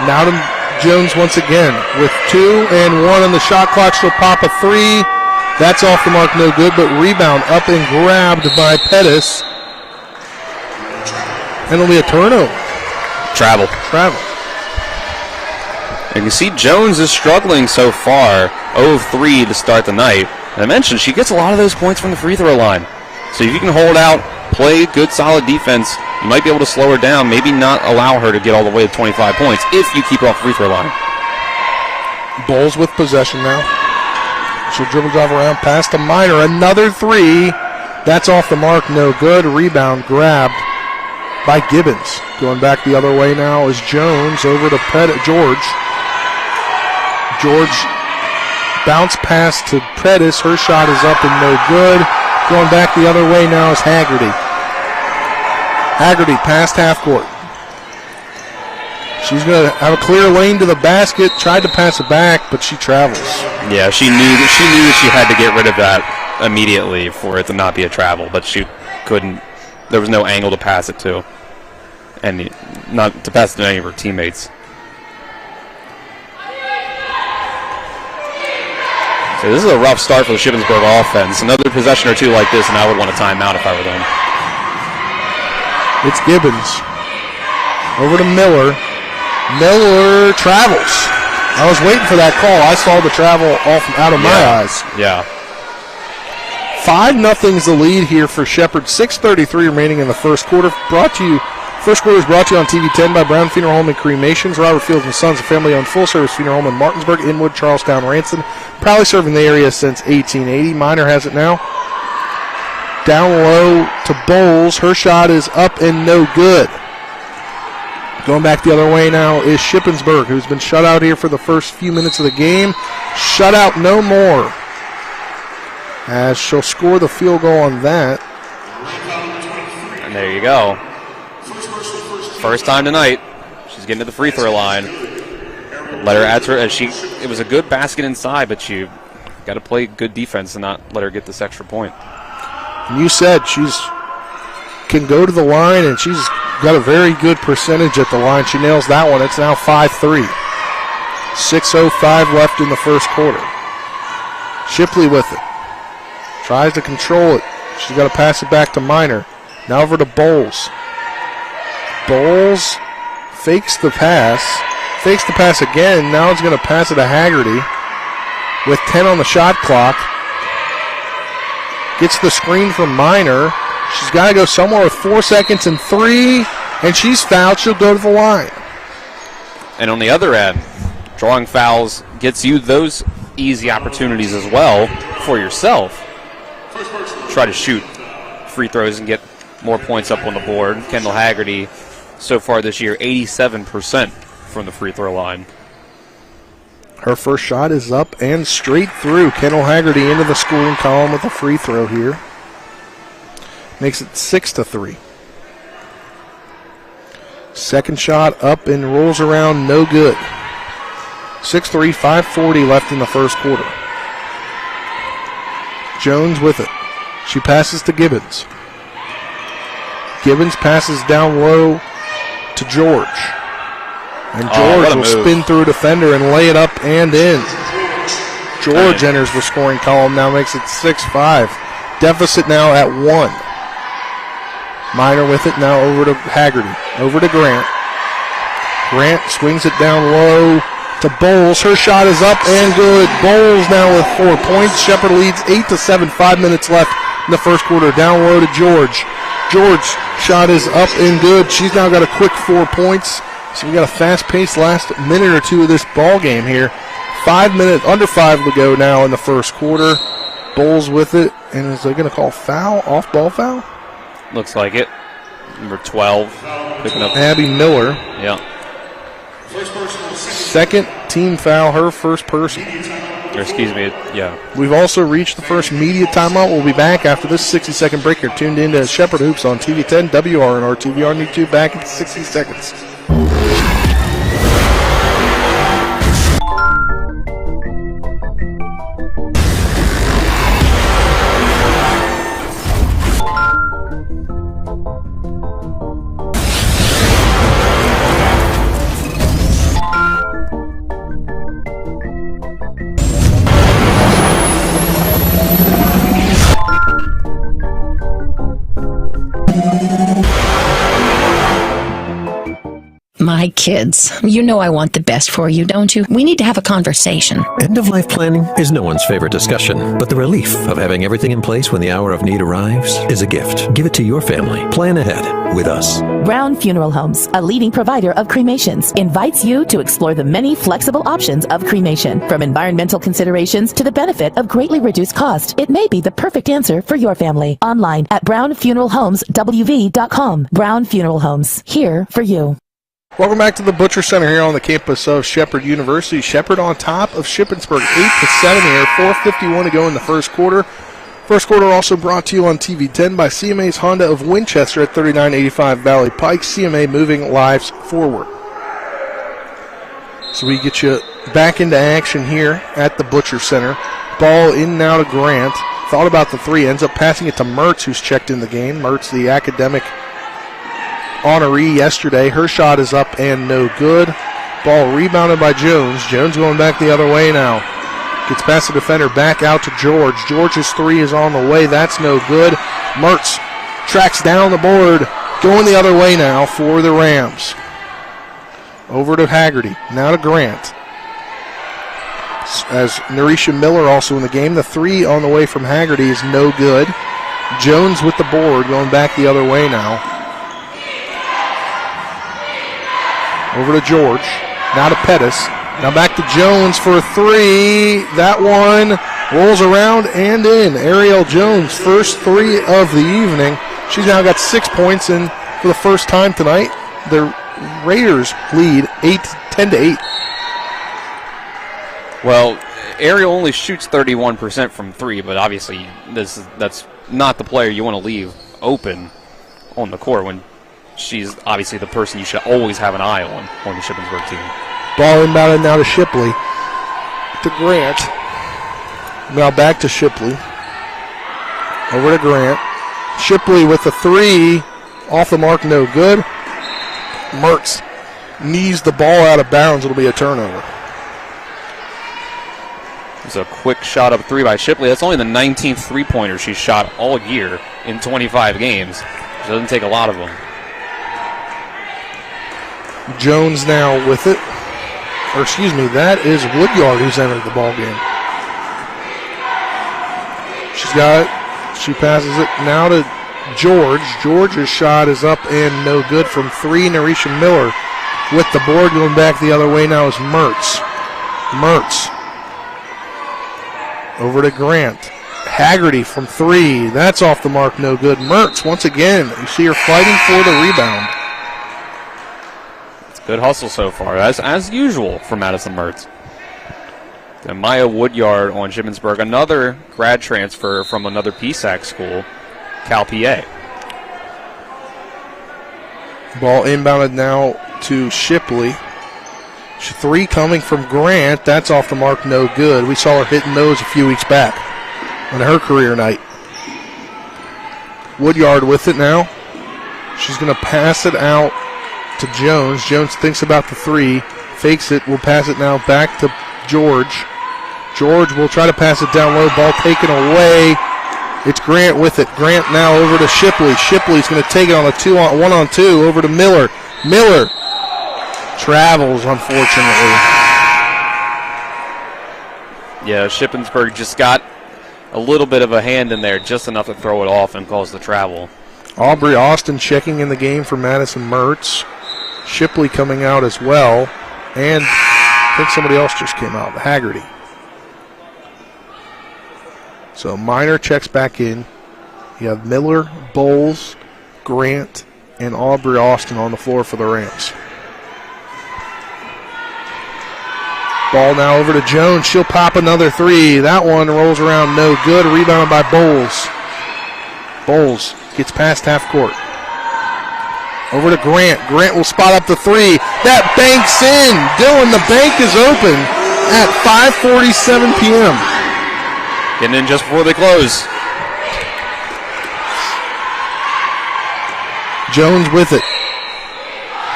Now to Jones once again with 2 and 1 on the shot clock. She'll pop a 3. That's off the mark, no good, but rebound up and grabbed by Pettis. And it'll be a turnover. Travel. You can see Jones is struggling so far. 0 of 3 to start the night. And I mentioned she gets a lot of those points from the free throw line. So if you can hold out, play good, solid defense, you might be able to slow her down, maybe not allow her to get all the way to 25 points if you keep her off the free throw line. Bulls with possession now. She'll dribble drive around, pass to Minor. Another 3. That's off the mark, no good. Rebound grabbed by Gibbons. Going back the other way now is Jones over to George. George bounce pass to Pettis. Her shot is up and no good. Going back the other way now is Haggerty. Haggerty past half court. She's going to have a clear lane to the basket. Tried to pass it back, but she travels. Yeah, she knew that she had to get rid of that immediately for it to not be a travel, but she couldn't. There was no angle to pass it to, and not to pass it to any of her teammates. So this is a rough start for the Shippensburg offense. Another possession or two like this, and I would want a timeout if I were them. It's Gibbons. Over to Miller. Miller travels. I was waiting for that call. I saw the travel out of my eyes. Yeah. 5-0's the lead here for Shepherd. 6:33 remaining in the first quarter. First quarter is brought to you on TV 10 by Brown Funeral Home and Cremations. Robert Fields and Sons, a family-owned full-service funeral home in Martinsburg, Inwood, Charlestown, Ranson. Proudly serving the area since 1880. Minor has it now. Down low to Bowles. Her shot is up and no good. Going back the other way now is Shippensburg, who's been shut out here for the first few minutes of the game. Shut out no more, as she'll score the field goal on that. And there you go. First time tonight, she's getting to the free throw line. Let her answer as it was a good basket inside, but you got to play good defense and not let her get this extra point. And you said she's can go to the line, and she's got a very good percentage at the line. She nails that one. It's now 5-3. 6:05 left in the first quarter. Shipley with it. Tries to control it. She's got to pass it back to Minor. Now over to Bowles. Bowles fakes the pass. Fakes the pass again. Now it's going to pass it to Haggerty with 10 on the shot clock. Gets the screen from Minor. She's got to go somewhere with 4 seconds and 3, and she's fouled. She'll go to the line. And on the other end, drawing fouls gets you those easy opportunities as well for yourself. Try to shoot free throws and get more points up on the board. Kendall Haggerty, so far this year, 87% from the free throw line. Her first shot is up and straight through. Kendall Haggerty into the scoring column with a free throw here. Makes it 6-3. Second shot up and rolls around, no good. 6-3, 5:40 left in the first quarter. Jones with it. She passes to Gibbons. Gibbons passes down low to George. And George will spin through a defender and lay it up and in. George enters the scoring column, now makes it 6-5. Deficit now at 1. Minor with it, now over to Haggerty. Over to Grant. Grant swings it down low to Bowles. Her shot is up and good. Bowles now with 4 points. Shepherd leads 8-7. 5 minutes left in the first quarter. Down low to George. George shot is up and good. She's now got a quick 4 points. So we got a fast-paced last minute or two of this ball game here. 5 minutes, under 5 to go now in the first quarter. Bowles with it, and is they going to call foul, off-ball foul? Looks like it. Number 12 picking up. Abby Miller. Yeah. Second team foul, her first person. Or excuse me, yeah. We've also reached the first media timeout. We'll be back after this 60-second break. You're tuned in to Shepherd Hoops on TV 10, WRNR TV on YouTube. Back in 60 seconds. My kids. You know I want the best for you, don't you? We need to have a conversation. End-of-life planning is no one's favorite discussion, but the relief of having everything in place when the hour of need arrives is a gift. Give it to your family. Plan ahead with us. Brown Funeral Homes, a leading provider of cremations, invites you to explore the many flexible options of cremation. From environmental considerations to the benefit of greatly reduced cost, it may be the perfect answer for your family. Online at brownfuneralhomeswv.com. Brown Funeral Homes, here for you. Welcome back to the Butcher Center here on the campus of Shepherd University. Shepherd on top of Shippensburg, 8-7 here, 4:51 to go in the first quarter. First quarter also brought to you on TV10 by CMA's Honda of Winchester at 3985 Valley Pike. CMA, moving lives forward. So we get you back into action here at the Butcher Center. Ball in and out of Grant. Thought about the three, ends up passing it to Mertz, who's checked in the game. Mertz, the academic honoree yesterday. Her shot is up and no good. Ball rebounded by Jones. Jones going back the other way now. Gets past the defender, back out to George. George's three is on the way. That's no good. Mertz tracks down the board. Going the other way now for the Rams. Over to Haggerty. Now to Grant. As Narisha Miller also in the game. The three on the way from Haggerty is no good. Jones with the board, going back the other way now. Over to George. Now to Pettis. Now back to Jones for a three. That one rolls around and in. Ariel Jones, first three of the evening. She's now got 6 points, and for the first time tonight, the Raiders lead 10-8. Well, Ariel only shoots 31% from three, but obviously that's not the player you want to leave open on the court when she's obviously the person you should always have an eye on the Shippensburg team. Ball inbounded now to Shipley. To Grant. Now back to Shipley. Over to Grant. Shipley with the three. Off the mark, no good. Mertz knees the ball out of bounds. It'll be a turnover. It's a quick shot up three by Shipley. That's only the 19th three-pointer she's shot all year in 25 games. She doesn't take a lot of them. Jones now with it. Or excuse me, that is Woodyard who's entered the ball game. She's got it. She passes it now to George. George's shot is up and no good from three. Narisha Miller with the board, going back the other way now is Mertz. Mertz over to Grant. Haggerty from three. That's off the mark, no good. Mertz once again. You see her fighting for the rebound. Good hustle so far, as usual for Madison Mertz. And Maya Woodyard on Shippensburg, another grad transfer from another PSAC school, Cal PA. Ball inbounded now to Shipley. Three coming from Grant. That's off the mark, no good. We saw her hitting those a few weeks back on her career night. Woodyard with it now. She's going to pass it out to Jones. Jones thinks about the three, fakes it, will pass it now back to George. George will try to pass it down low, ball taken away. It's Grant with it. Grant now over to Shipley. Shipley's going to take it on a 1-on-2 over to Miller. Miller travels, unfortunately. Yeah, Shippensburg just got a little bit of a hand in there, just enough to throw it off and cause the travel. Aubrey Austin checking in the game for Madison Mertz. Shipley coming out as well. And I think somebody else just came out, Haggerty. So Minor checks back in. You have Miller, Bowles, Grant, and Aubrey Austin on the floor for the Rams. Ball now over to Jones. She'll pop another three. That one rolls around, no good. Rebounded by Bowles. Bowles gets past half court. Over to Grant. Grant will spot up the three. That banks in. Dylan, the bank is open at 5:47 p.m. Getting in just before they close. Jones with it.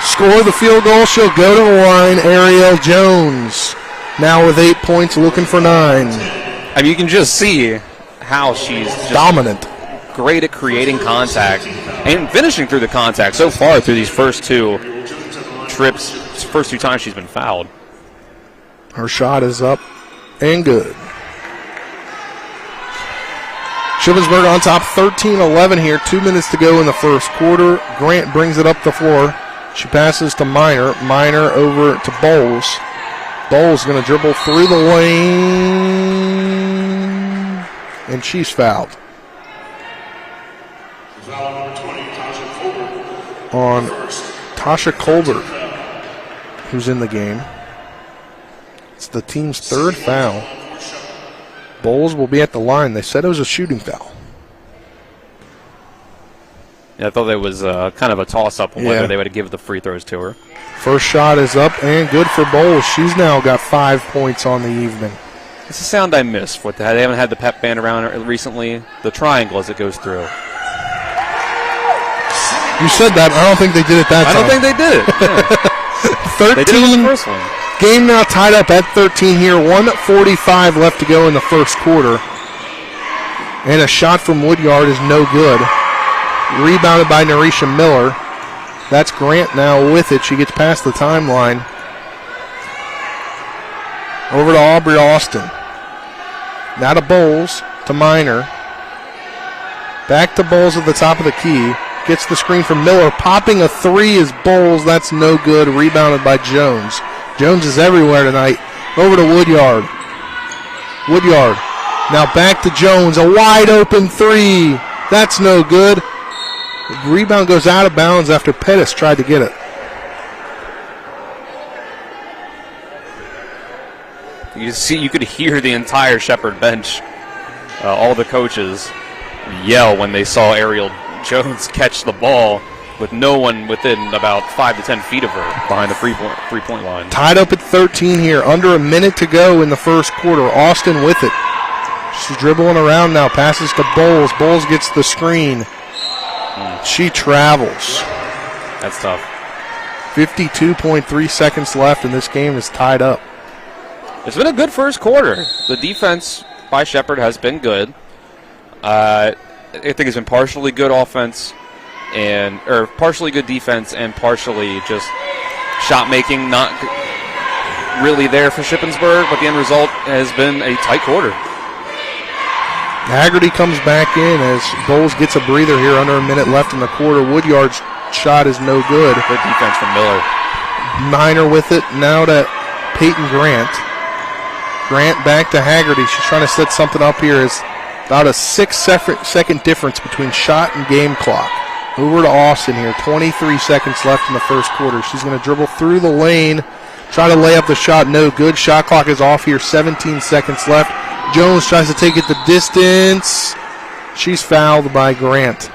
Score the field goal. She'll go to the line. Ariel Jones now with 8 points, looking for 9. I mean, you can just see how she's just dominant. Great at creating contact and finishing through the contact so far through these first two trips. It's the first 2 times she's been fouled. Her shot is up and good. Shippensburg on top 13-11 here. 2 minutes to go in the first quarter. Grant brings it up the floor. She passes to Minor. Minor over to Bowles. Bowles going to dribble through the lane. And she's fouled. On Tasha Colbert, who's in the game. It's the team's 3rd foul. Bowles will be at the line. They said it was a shooting foul. Yeah, I thought it was kind of a toss-up on whether they would give the free throws to her. First shot is up and good for Bowles. She's now got 5 points on the evening. It's a sound I miss. They haven't had the pep band around recently. The triangle as it goes through. You said that. I don't think they did it that time. I don't think they did it. Yeah. 13. They did it on the first one. Game now tied up at 13 here. 1:45 left to go in the first quarter. And a shot from Woodyard is no good. Rebounded by Narisha Miller. That's Grant now with it. She gets past the timeline. Over to Aubrey Austin. Now to Bowles, to Minor. Back to Bowles at the top of the key. Gets the screen from Miller. Popping a 3 is Bowles. That's no good. Rebounded by Jones. Jones is everywhere tonight. Over to Woodyard. Woodyard. Now back to Jones. A wide open 3. That's no good. The rebound goes out of bounds after Pettis tried to get it. You could hear the entire Shepherd bench, all the coaches, yell when they saw Ariel Jones catch the ball with no one within about 5 to 10 feet of her behind the three-point line. Tied up at 13 here. Under a minute to go in the first quarter. Austin with it. She's dribbling around now. Passes to Bowles. Bowles gets the screen. She travels. That's tough. 52.3 seconds left, and this game is tied up. It's been a good first quarter. The defense by Shepherd has been good. I think it's been partially good offense, or partially good defense, and partially just shot making not really there for Shippensburg. But the end result has been a tight quarter. Haggerty comes back in as Bowles gets a breather here. Under a minute left in the quarter. Woodyard's shot is no good. Good defense from Miller. Minor with it. Now to Peyton Grant. Grant back to Haggerty. She's trying to set something up here. It's about a 6-second difference between shot and game clock. Over to Austin here. 23 seconds left in the first quarter. She's going to dribble through the lane. Try to lay up the shot. No good. Shot clock is off here. 17 seconds left. Jones tries to take it the distance. She's fouled by Grant.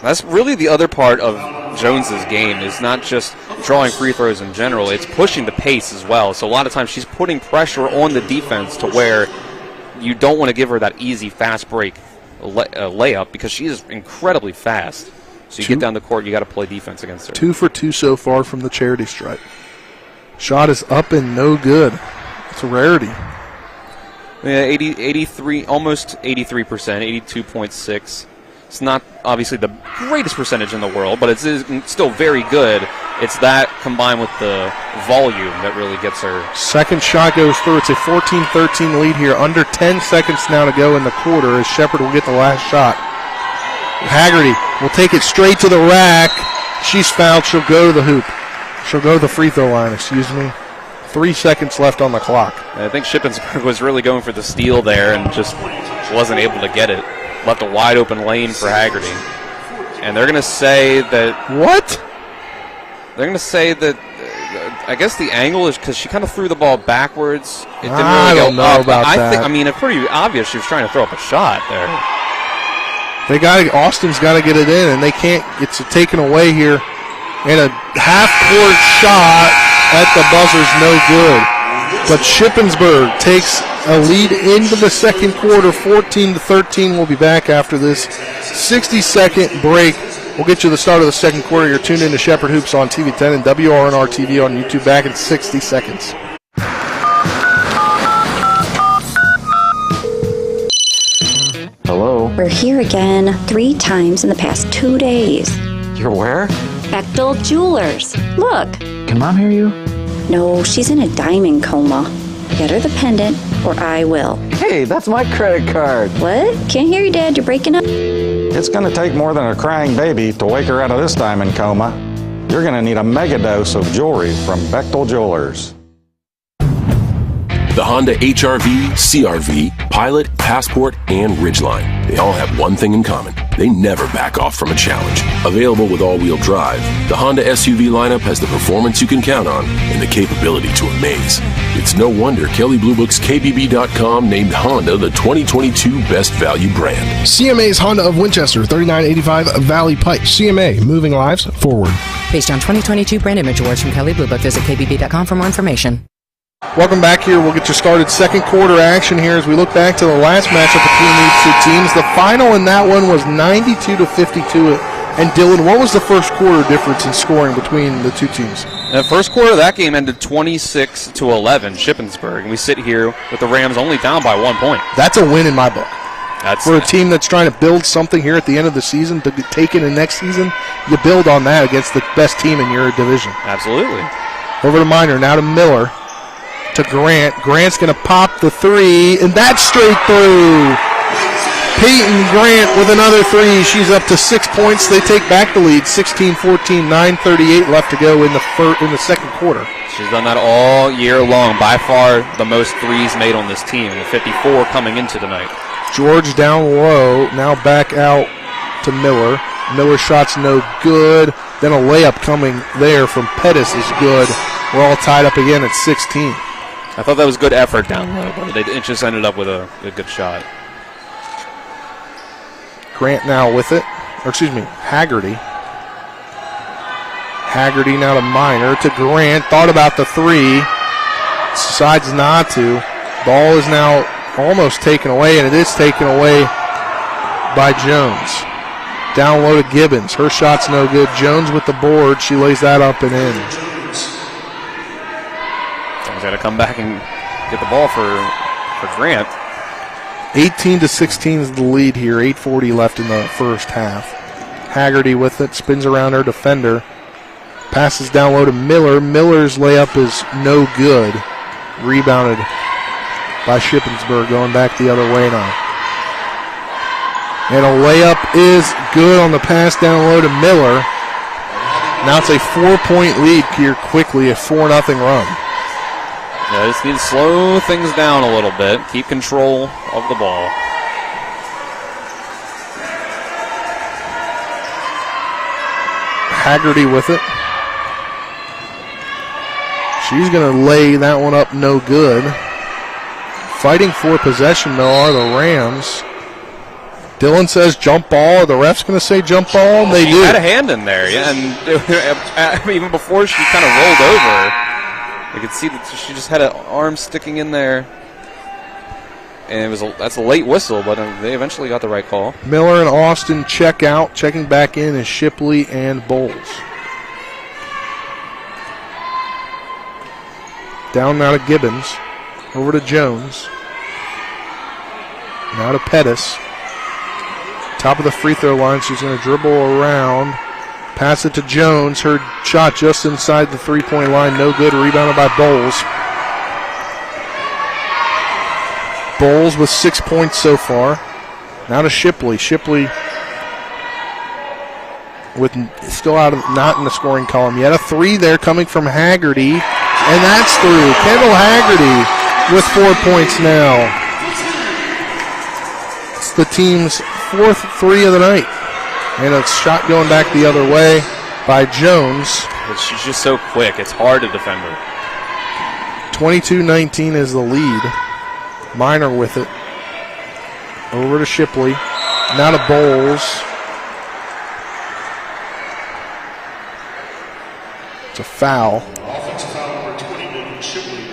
That's really the other part of Jones's game, is not just drawing free throws in general. It's pushing the pace as well. So a lot of times she's putting pressure on the defense to where you don't want to give her that easy fast break layup, because she is incredibly fast. So you get down the court, you got to play defense against her. 2 for 2 so far from the charity stripe. Shot is up and no good. It's a rarity. Yeah, 83, almost 83%, 82.6. It's not obviously the greatest percentage in the world, but it's still very good. It's that combined with the volume that really gets her. Second shot goes through. It's a 14-13 lead here. Under 10 seconds now to go in the quarter as Shepherd will get the last shot. Haggerty will take it straight to the rack. She's fouled. She'll go to the hoop. She'll go to the free throw line, 3 seconds left on the clock. I think Shippensburg was really going for the steal there and just wasn't able to get it. Left a wide open lane for Haggerty. And they're going to say that... What? They're going to say that, I guess the angle is because she kind of threw the ball backwards. It didn't I really don't go know up. about that. It's pretty obvious she was trying to throw up a shot there. Austin's got to get it in, and they can't. It's taken away here. And a half-court shot at the buzzer's no good. But Shippensburg takes a lead into the second quarter, 14-13. We'll be back after this 60-second break. We'll get you the start of the second quarter. You're tuned in to Shepherd Hoops on TV 10 and WRNR TV on YouTube. Back in 60 seconds. Hello? We're here again 3 times in the past 2 days. You're where? Bechtel Jewelers. Look. Can Mom hear you? No, she's in a diamond coma. Get her the pendant, or I will. Hey, that's my credit card. What? Can't hear you, Dad. You're breaking up. It's going to take more than a crying baby to wake her out of this diamond coma. You're going to need a mega dose of jewelry from Bechtel Jewelers. The Honda HR-V, CR-V, Pilot, Passport, and Ridgeline. They all have one thing in common. They never back off from a challenge. Available with all-wheel drive, the Honda SUV lineup has the performance you can count on and the capability to amaze. It's no wonder Kelley Blue Book's KBB.com named Honda the 2022 Best Value brand. CMA's Honda of Winchester, 3985 Valley Pike. CMA, moving lives forward. Based on 2022 brand image awards from Kelley Blue Book, visit KBB.com for more information. Welcome back here. We'll get you started. Second quarter action here as we look back to the last matchup between these two teams. The final in that one was 92-52. And Dylan, what was the first quarter difference in scoring between the two teams? The first quarter of that game ended 26-11, Shippensburg. And we sit here with the Rams only down by 1 point. That's a win in my book. For a team that's trying to build something here at the end of the season to be taken in next season, you build on that against the best team in your division. Absolutely. Over to Minor, now to Miller. To Grant. Grant's going to pop the three, and that's straight through. Peyton Grant with another three. She's up to 6 points. They take back the lead, 16-14, 9:38 left to go in the second quarter. She's done that all year long. By far the most threes made on this team, with 54 coming into tonight. George down low, now back out to Miller. Miller shot's no good. Then a layup coming there from Pettis is good. We're all tied up again at 16. I thought that was good effort down low, but it just ended up with a good shot. Grant now with it. Haggerty. Haggerty now to Minor. To Grant. Thought about the three. Decides not to. Ball is now almost taken away, and it is taken away by Jones. Down low to Gibbons. Her shot's no good. Jones with the board. She lays that up and in. Got to come back and get the ball for Grant. 18-16 is the lead here. 8:40 left in the first half. Haggerty with it. Spins around her defender. Passes down low to Miller. Miller's layup is no good. Rebounded by Shippensburg, going back the other way now. And a layup is good on the pass down low to Miller. Now it's a 4-point lead here quickly, a 4-0 run. Yeah, just need to slow things down a little bit. Keep control of the ball. Haggerty with it. She's going to lay that one up no good. Fighting for possession, though, are the Rams. Dylan says jump ball. The ref's going to say jump ball, and they do. She had a hand in there, yeah, and even before she kind of rolled over, you could see that she just had an arm sticking in there, and that's a late whistle, but they eventually got the right call. Miller and Austin check out. Checking back in is Shipley and Bowles. Down now to Gibbons. Over to Jones. Now to Pettis. Top of the free throw line. She's going to dribble around. Pass it to Jones. Her shot just inside the three-point line. No good. Rebounded by Bowles. Bowles with 6 points so far. Now to Shipley. Shipley with still not in the scoring column yet. A three there coming from Haggerty. And that's through. Kendall Haggerty with 4 points now. It's the team's fourth three of the night. And a shot going back the other way by Jones. But she's just so quick. It's hard to defend her. 22-19 is the lead. Minor with it. Over to Shipley. Now to Bowles. It's a foul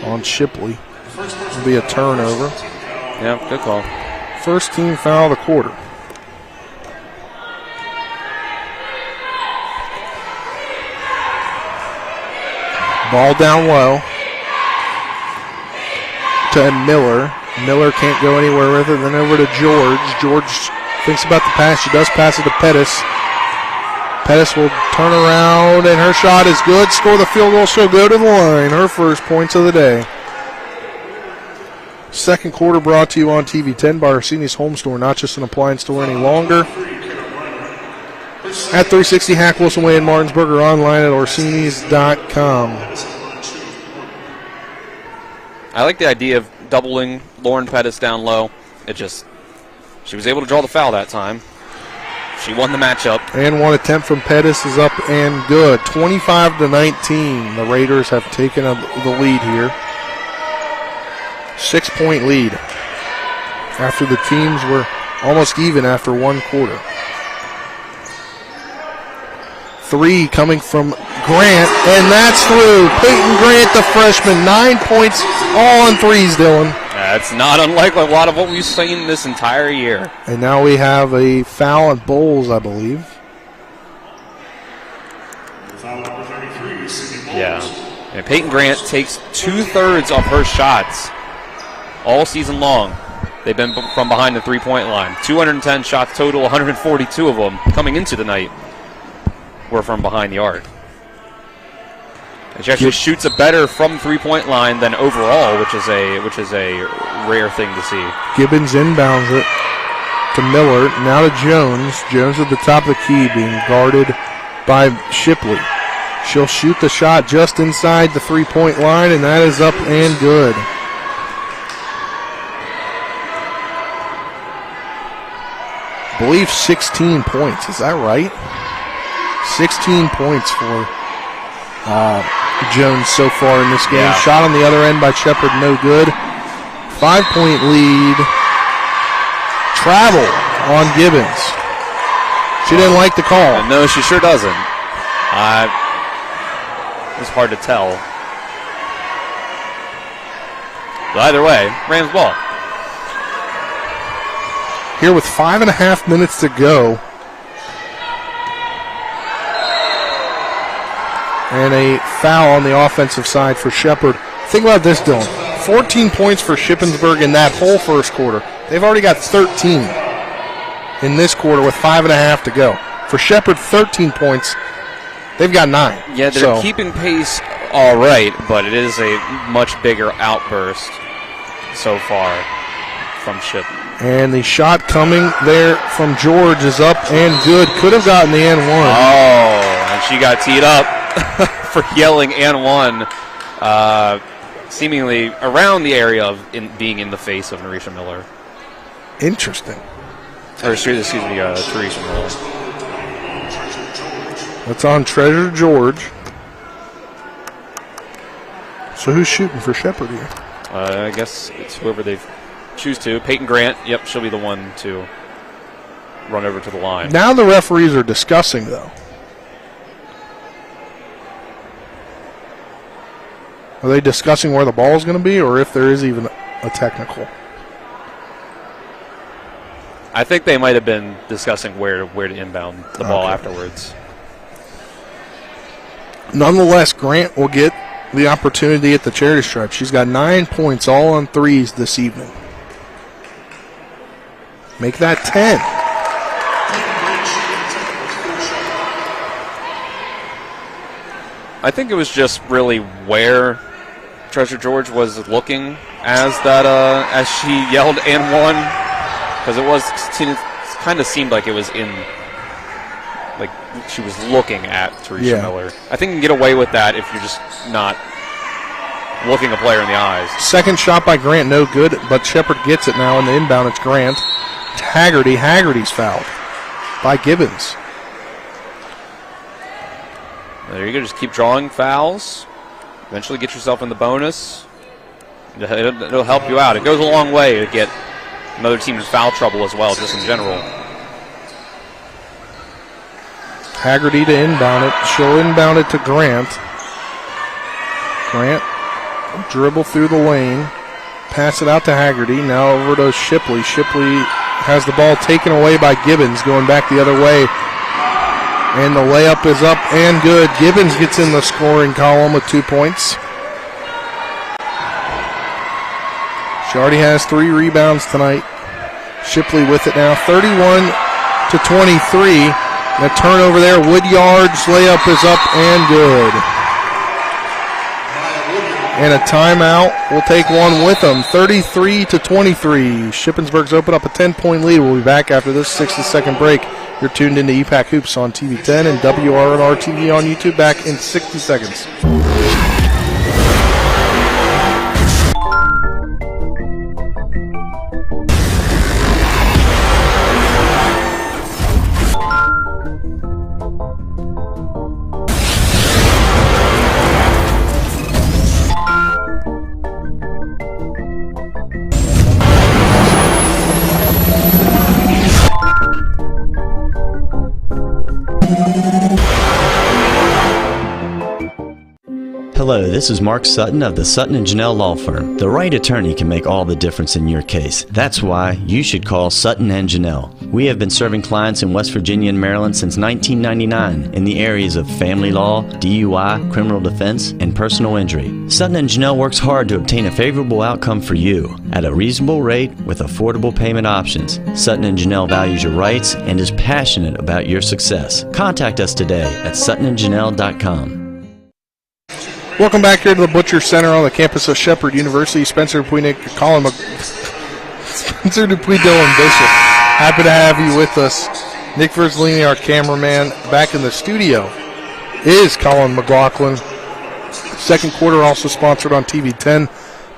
on Shipley. It'll be a turnover. Yeah, good call. First team foul of the quarter. Ball down low to Miller. Miller can't go anywhere with it. Then over to George. George thinks about the pass. She does pass it to Pettis. Pettis will turn around, and her shot is good. Score the field goal. She'll go to the line. Her first points of the day. Second quarter brought to you on TV 10 by Orsini's Home Store, not just an appliance store any longer. At 360 Hack Wilson Way in Martinsburg or online at Orsini's.com. I like the idea of doubling Lauren Pettis down low. She was able to draw the foul that time. She won the matchup. And one attempt from Pettis is up and good. 25-19. The Raiders have taken the lead here. 6-point lead after the teams were almost even after one quarter. Three coming from Grant, and that's through. Peyton Grant, the freshman, 9 points, all on threes, Dylan. That's not unlike a lot of what we've seen this entire year. And now we have a foul at Bowles, I believe. Yeah. And Peyton Grant takes 2/3 of her shots all season long. They've been from behind the three-point line. 210 shots total, 142 of them coming into the night were from behind the arc. And she actually shoots a better from three-point line than overall, which is a rare thing to see. Gibbons inbounds it to Miller, now to Jones. Jones at the top of the key, being guarded by Shipley. She'll shoot the shot just inside the three-point line, and that is up and good. I believe 16 points. Is that right? 16 points for Jones so far in this game. Yeah. Shot on the other end by Shepard, no good. 5-point lead. Travel on Gibbons. She didn't like the call. No, she sure doesn't. It's hard to tell. But either way, Rams ball. Here with 5.5 minutes to go. And a foul on the offensive side for Shepard. Think about this, Dylan. 14 points for Shippensburg in that whole first quarter. They've already got 13 in this quarter with 5.5 to go. For Shepard, 13 points. They've got 9. Yeah, they're keeping pace all right, but it is a much bigger outburst so far from Ship. And the shot coming there from George is up and good. Could have gotten the and one. Oh, and she got teed up for yelling and one, seemingly around the area of being in the face of Narisha Miller. Interesting. Or excuse me, Teresa Miller. That's on Treasure George. So who's shooting for Shepard here? I guess it's whoever they choose to. Peyton Grant, yep, she'll be the one to run over to the line. Now the referees are discussing, though. Are they discussing where the ball is going to be, or if there is even a technical? I think they might have been discussing where to inbound the ball afterwards. Nonetheless, Grant will get the opportunity at the charity stripe. She's got 9 points, all on threes this evening. Make that 10. I think it was just really where Treasure George was looking as that as she yelled and won, because it kind of seemed like it was in, like she was looking at Teresa Miller. I think you can get away with that if you're just not looking a player in the eyes. Second shot by Grant, no good, but Shepard gets it now in the inbound. It's Grant. It's Haggerty. Haggerty's fouled by Gibbons. There you go. Just keep drawing fouls. Eventually get yourself in the bonus. It'll help you out. It goes a long way to get another team in foul trouble as well, just in general. Haggerty to inbound it. She'll inbound it to Grant. Grant dribble through the lane. Pass it out to Haggerty. Now over to Shipley. Shipley has the ball taken away by Gibbons, going back the other way. And the layup is up and good. Gibbons gets in the scoring column with 2 points. She already has 3 rebounds tonight. Shipley with it now. 31-23. A turnover there. Woodyard's layup is up and good. And a timeout. We'll take one with them. 33-23. Shippensburg's open up a 10-point lead. We'll be back after this 60-second break. You're tuned into EPAC Hoops on TV 10 and WRNR TV on YouTube. Back in 60 seconds. Hello, this is Mark Sutton of the Sutton & Janelle Law Firm. The right attorney can make all the difference in your case. That's why you should call Sutton & Janelle. We have been serving clients in West Virginia and Maryland since 1999 in the areas of family law, DUI, criminal defense, and personal injury. Sutton & Janelle works hard to obtain a favorable outcome for you at a reasonable rate with affordable payment options. Sutton & Janelle values your rights and is passionate about your success. Contact us today at suttonandjanelle.com. Welcome back here to the Butcher Center on the campus of Shepherd University. Spencer Dupuy, Dylan Bishop. Happy to have you with us. Nick Verzolini, our cameraman, back in the studio is Colin McLaughlin. Second quarter also sponsored on TV 10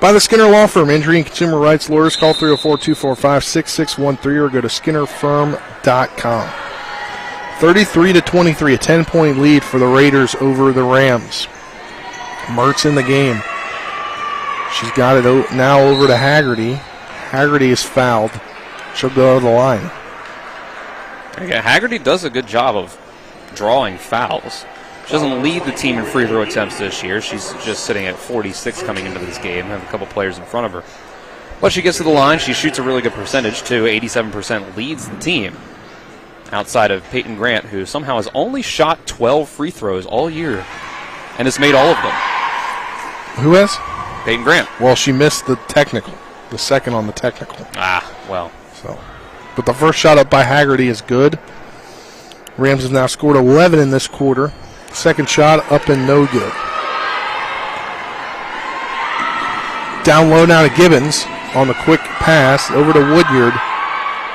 by the Skinner Law Firm. Injury and consumer rights lawyers. Call 304-245-6613 or go to skinnerfirm.com. 33-23, a 10-point lead for the Raiders over the Rams. Mertz in the game. She's got it now over to Haggerty. Haggerty is fouled. She'll go to the line. Yeah, Haggerty does a good job of drawing fouls. She doesn't lead the team in free throw attempts this year. She's just sitting at 46 coming into this game. Have a couple players in front of her. But she gets to the line. She shoots a really good percentage, too. 87% leads the team. Outside of Peyton Grant, who somehow has only shot 12 free throws all year and has made all of them. Who has? Peyton Grant. Well, she missed the technical, the second on the technical. Well. But the first shot up by Haggerty is good. Rams have now scored 11 in this quarter. Second shot up and no good. Down low now to Gibbons on the quick pass over to Woodyard.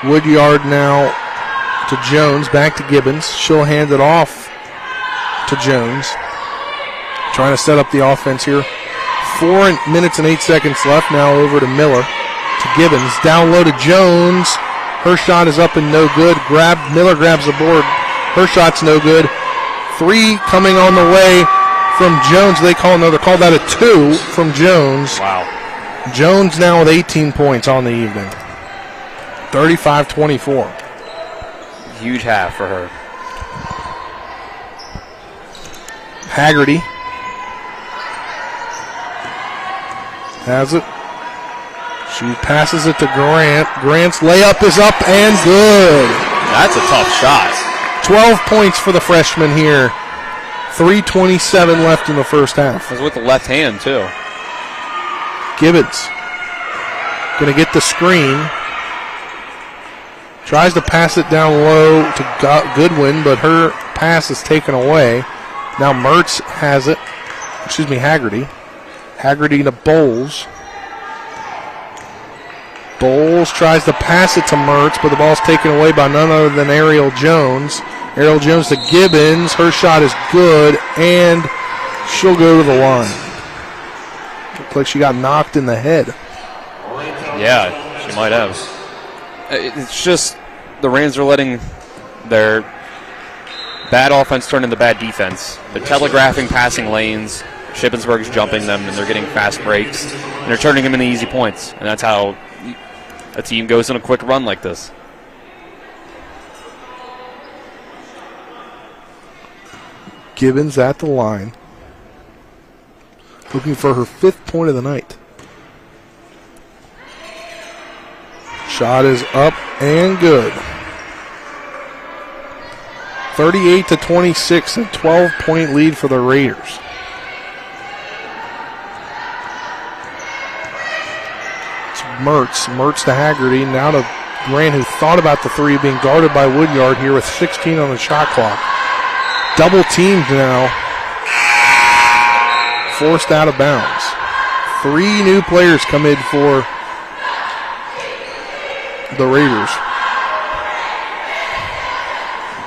Woodyard now to Jones, back to Gibbons. She'll hand it off to Jones. Trying to set up the offense here. 4 minutes and 8 seconds left. Now over to Miller. To Gibbons. Down low to Jones. Her shot is up and no good. Miller grabs the board. Her shot's no good. 3 coming on the way from Jones. They call that a 2 from Jones. Wow. Jones now with 18 points on the evening. 35-24. Huge half for her. Haggerty has it. She passes it to Grant. Grant's layup is up and good. That's a tough shot. 12 points for the freshman here. 3:27 left in the first half. It was with the left hand, too. Gibbons going to get the screen. Tries to pass it down low to Goodwin, but her pass is taken away. Now Mertz has it. Haggerty. Haggerty to Bowles. Bowles tries to pass it to Mertz, but the ball's taken away by none other than Ariel Jones. Ariel Jones to Gibbons. Her shot is good, and she'll go to the line. Looks like she got knocked in the head. Yeah, she might have. It's just the Rams are letting their bad offense turn into bad defense. They're telegraphing passing lanes. Shippensburg's jumping them, and they're getting fast breaks. And they're turning them into easy points. And that's how a team goes on a quick run like this. Gibbons at the line. Looking for her 5th point of the night. Shot is up and good. 38-26, a 12-point lead for the Raiders. Mertz to Haggerty, now to Grant, who thought about the three, being guarded by Woodyard here with 16 on the shot clock. Double teamed now. Forced out of bounds. 3 new players come in for the Raiders.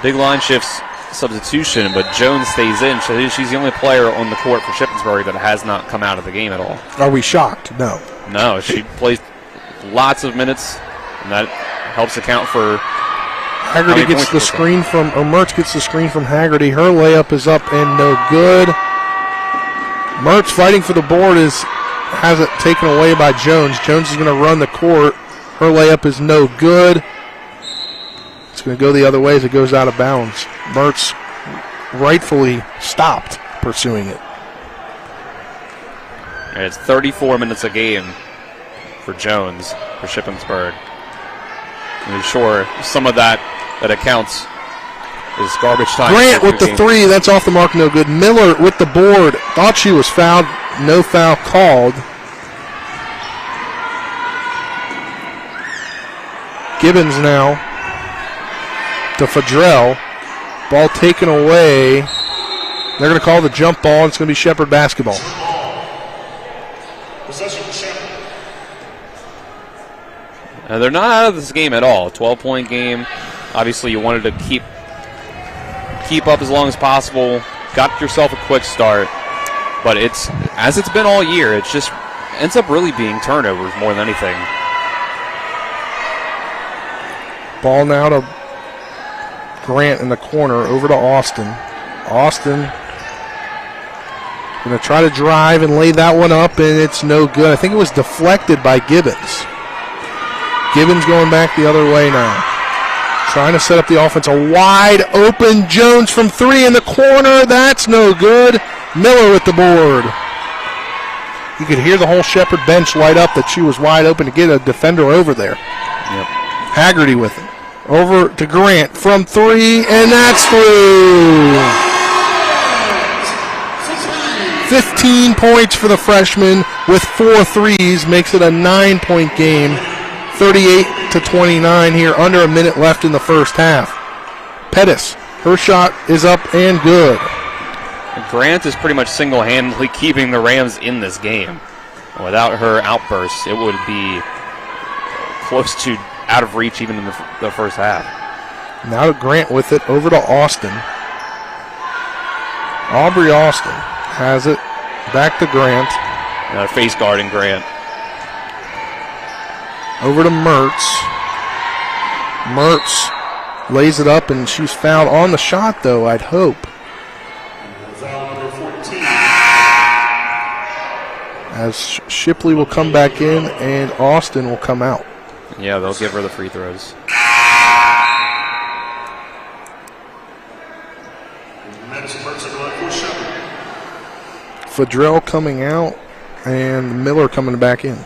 Big line shifts substitution, but Jones stays in. She's the only player on the court for Shippensburg that has not come out of the game at all. Are we shocked? No. No, she plays lots of minutes, and that helps account for Haggerty gets the screen from, or Mertz gets the screen from Haggerty. Her layup is up and no good. Mertz fighting for the board has it taken away by Jones. Jones is going to run the court. Her layup is no good. It's going to go the other way as it goes out of bounds. Mertz rightfully stopped pursuing it. And it's 34 minutes a game for Jones for Shippensburg. I'm sure some of that accounts is garbage time. Grant with the three, that's off the mark, no good. Miller with the board, thought she was fouled, no foul called. Gibbons now to Fadrell. Ball taken away. They're going to call the jump ball, and it's going to be Shepherd basketball. They're not out of this game at all. 12-point game. Obviously, you wanted to keep up as long as possible. Got yourself a quick start. But it's, as it's been all year, it just ends up really being turnovers more than anything. Ball now to Grant in the corner, over to Austin. Austin going to try to drive and lay that one up, and it's no good. I think it was deflected by Gibbons. Gibbons going back the other way now. Trying to set up the offense. A wide open Jones from three in the corner. That's no good. Miller with the board. You could hear the whole Shepherd bench light up that she was wide open to get a defender over there. Yep. Haggerty with it. Over to Grant from three, and that's through. 15 points for the freshman with 4 threes. Makes it a 9-point game. 38-29 here, under a minute left in the first half. Pettis, her shot is up and good. Grant is pretty much single-handedly keeping the Rams in this game. Without her outbursts, it would be close to out of reach even in the first half. Now to Grant with it, over to Austin. Aubrey Austin has it, back to Grant. Face guarding Grant. Over to Mertz. Mertz lays it up, and she's fouled on the shot, though, I'd hope. As Shipley will come back in, and Austin will come out. Yeah, they'll give her the free throws. Fadrell coming out, and Miller coming back in.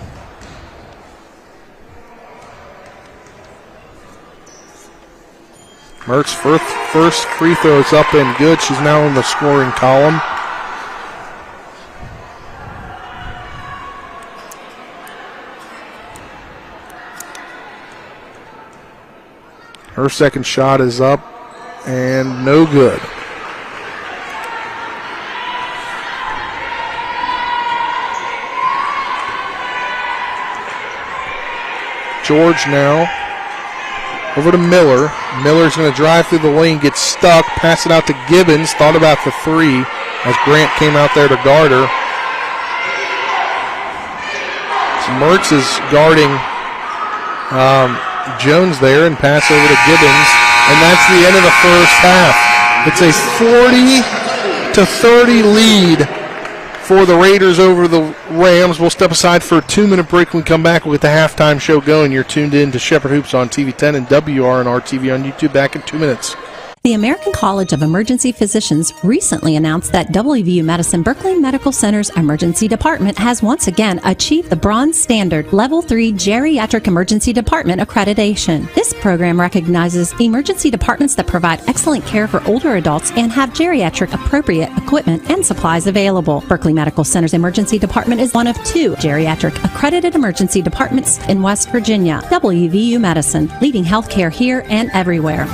Mertz first free throw is up and good. She's now in the scoring column. Her second shot is up and no good. George now over to Miller. Miller's going to drive through the lane, get stuck, pass it out to Gibbons. Thought about the three as Grant came out there to guard her. So Mertz is guarding Jones there, and pass over to Gibbons, and that's the end of the first half. It's a 40-30 lead for the Raiders over the Rams. We'll step aside for a 2-minute break. When we come back, we'll get the halftime show going. You're tuned in to Shepherd Hoops on TV 10 and WRNR TV on YouTube. Back in 2 minutes. The American College of Emergency Physicians recently announced that WVU Medicine Berkeley Medical Center's Emergency Department has once again achieved the Bronze Standard Level 3 Geriatric Emergency Department accreditation. This program recognizes emergency departments that provide excellent care for older adults and have geriatric appropriate equipment and supplies available. Berkeley Medical Center's Emergency Department is one of 2 geriatric accredited emergency departments in West Virginia. WVU Medicine, leading healthcare here and everywhere.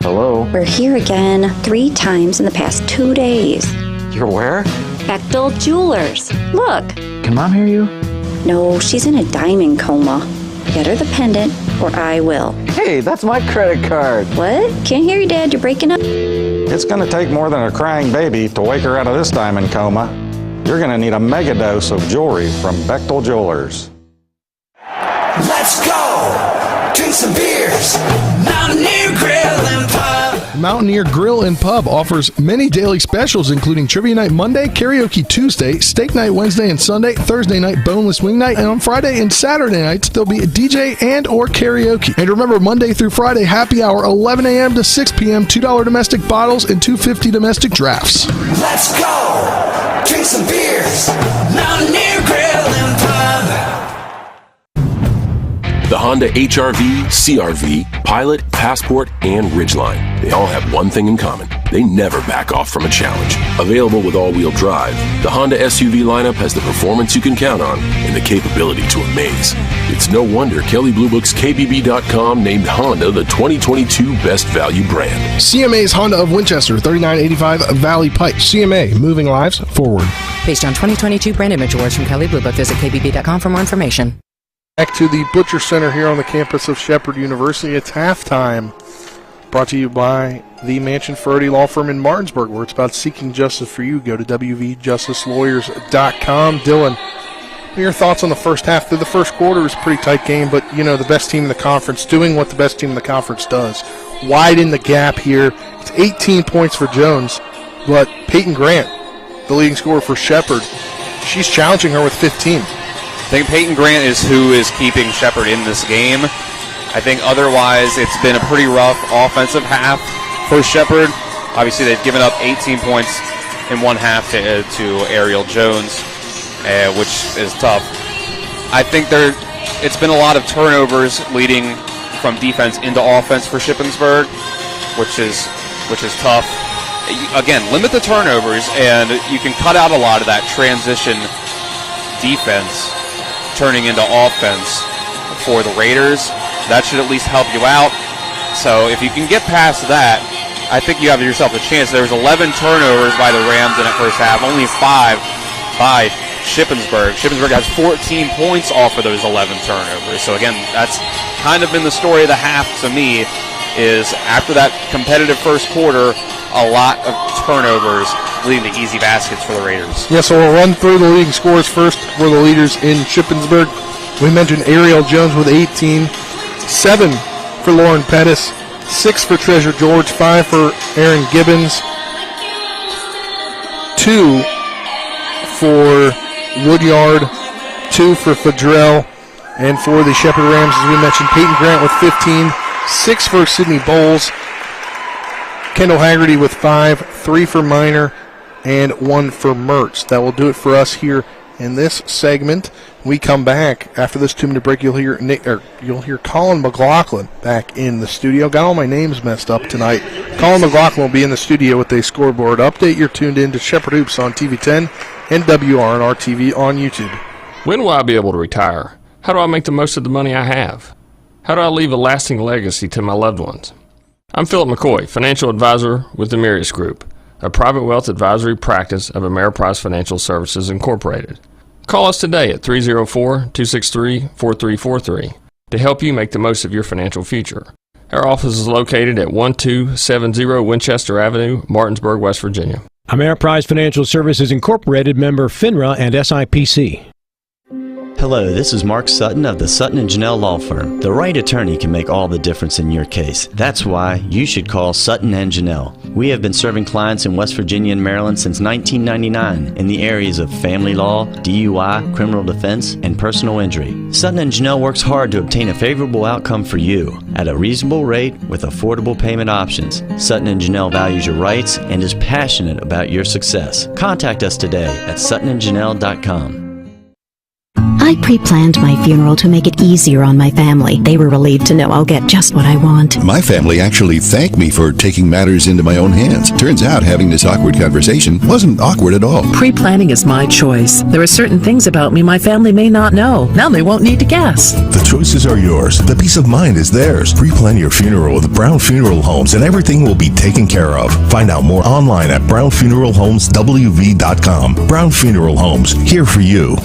Hello? We're here again 3 times in the past 2 days. You're where? Bechtel Jewelers. Look. Can Mom hear you? No, she's in a diamond coma. Get her the pendant, or I will. Hey, that's my credit card. What? Can't hear you, Dad. You're breaking up. It's going to take more than a crying baby to wake her out of this diamond coma. You're going to need a mega dose of jewelry from Bechtel Jewelers. Let's go! Drink some beers. Mountaineer Grill and Pub. Mountaineer Grill and Pub offers many daily specials, including Trivia Night Monday, Karaoke Tuesday, Steak Night Wednesday and Sunday, Thursday night Boneless Wing Night, and on Friday and Saturday nights, there'll be a DJ and or karaoke. And remember, Monday through Friday, happy hour, 11 a.m. to 6 p.m., $2 domestic bottles and $2.50 domestic drafts. Let's go! Drink some beers. Mountaineer Grill and Pub. The Honda HR-V, CR-V, Pilot, Passport, and Ridgeline. They all have one thing in common. They never back off from a challenge. Available with all-wheel drive, the Honda SUV lineup has the performance you can count on and the capability to amaze. It's no wonder Kelley Blue Book's KBB.com named Honda the 2022 Best Value brand. CMA's Honda of Winchester, 3985 Valley Pike. CMA, moving lives forward. Based on 2022 brand image awards from Kelley Blue Book, visit KBB.com for more information. Back to the Butcher Center here on the campus of Shepherd University. It's halftime. Brought to you by the Mansion Ferretti Law Firm in Martinsburg, where it's about seeking justice for you. Go to wvjusticelawyers.com. Dylan, what are your thoughts on the first half? Through the first quarter, it was a pretty tight game, but, you know, the best team in the conference doing what the best team in the conference does. Widen the gap here. It's 18 points for Jones, but Peyton Grant, the leading scorer for Shepherd, she's challenging her with 15. I think Peyton Grant is who is keeping Shepherd in this game. I think otherwise it's been a pretty rough offensive half for Shepherd. Obviously they've given up 18 points in one half to Ariel Jones, which is tough. I think it's been a lot of turnovers leading from defense into offense for Shippensburg, which is tough. Again, limit the turnovers and you can cut out a lot of that transition defense turning into offense for the Raiders. That should at least help you out. So if you can get past that, I think you have yourself a chance. There was 11 turnovers by the Rams in that first half, only 5 by Shippensburg. Shippensburg has 14 points off of those 11 turnovers. So again, that's kind of been the story of the half to me, is after that competitive first quarter, a lot of turnovers leading to easy baskets for the Raiders. Yeah, so we'll run through the leading scores first for the leaders in Shippensburg. We mentioned Ariel Jones with 18, 7 for Lauren Pettis, 6 for Treasure George, 5 for Aaron Gibbons, 2 for Woodyard, 2 for Fadrell, and for the Shepherd Rams, as we mentioned, Peyton Grant with 15, 6 for Sydney Bowles, Kendall Haggerty with 5, 3 for Minor, and 1 for Mertz. That will do it for us here in this segment. We come back after this 2-minute break. You'll hear Colin McLaughlin back in the studio. Got all my names messed up tonight. Colin McLaughlin will be in the studio with a scoreboard update. You're tuned in to Shepherd Hoops on TV10 and WRNR TV on YouTube. When will I be able to retire? How do I make the most of the money I have? How do I leave a lasting legacy to my loved ones? I'm Philip McCoy, financial advisor with the Mirius Group, a private wealth advisory practice of Ameriprise Financial Services Incorporated. Call us today at 304-263-4343 to help you make the most of your financial future. Our office is located at 1270 Winchester Avenue, Martinsburg, West Virginia. Ameriprise Financial Services Incorporated, member FINRA and SIPC. Hello, this is Mark Sutton of the Sutton & Janelle Law Firm. The right attorney can make all the difference in your case. That's why you should call Sutton & Janelle. We have been serving clients in West Virginia and Maryland since 1999 in the areas of family law, DUI, criminal defense, and personal injury. Sutton & Janelle works hard to obtain a favorable outcome for you at a reasonable rate with affordable payment options. Sutton & Janelle values your rights and is passionate about your success. Contact us today at suttonandjanelle.com. I pre-planned my funeral to make it easier on my family. They were relieved to know I'll get just what I want. My family actually thanked me for taking matters into my own hands. Turns out having this awkward conversation wasn't awkward at all. Pre-planning is my choice. There are certain things about me my family may not know. Now they won't need to guess. The choices are yours. The peace of mind is theirs. Pre-plan your funeral with Brown Funeral Homes and everything will be taken care of. Find out more online at brownfuneralhomeswv.com. Brown Funeral Homes, here for you.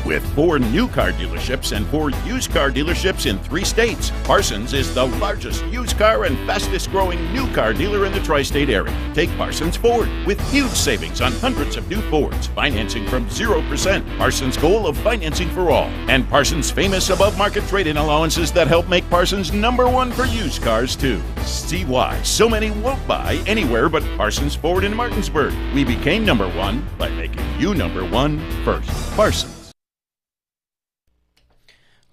With 4 new car dealerships and 4 used car dealerships in 3 states, Parsons is the largest used car and fastest growing new car dealer in the tri-state area. Take Parsons Ford with huge savings on hundreds of new Fords, financing from 0%. Parsons' goal of financing for all. And Parsons' famous above-market trade-in allowances that help make Parsons #1 for used cars, too. See why so many won't buy anywhere but Parsons Ford in Martinsburg. We became #1 by making you #1 first. Parsons.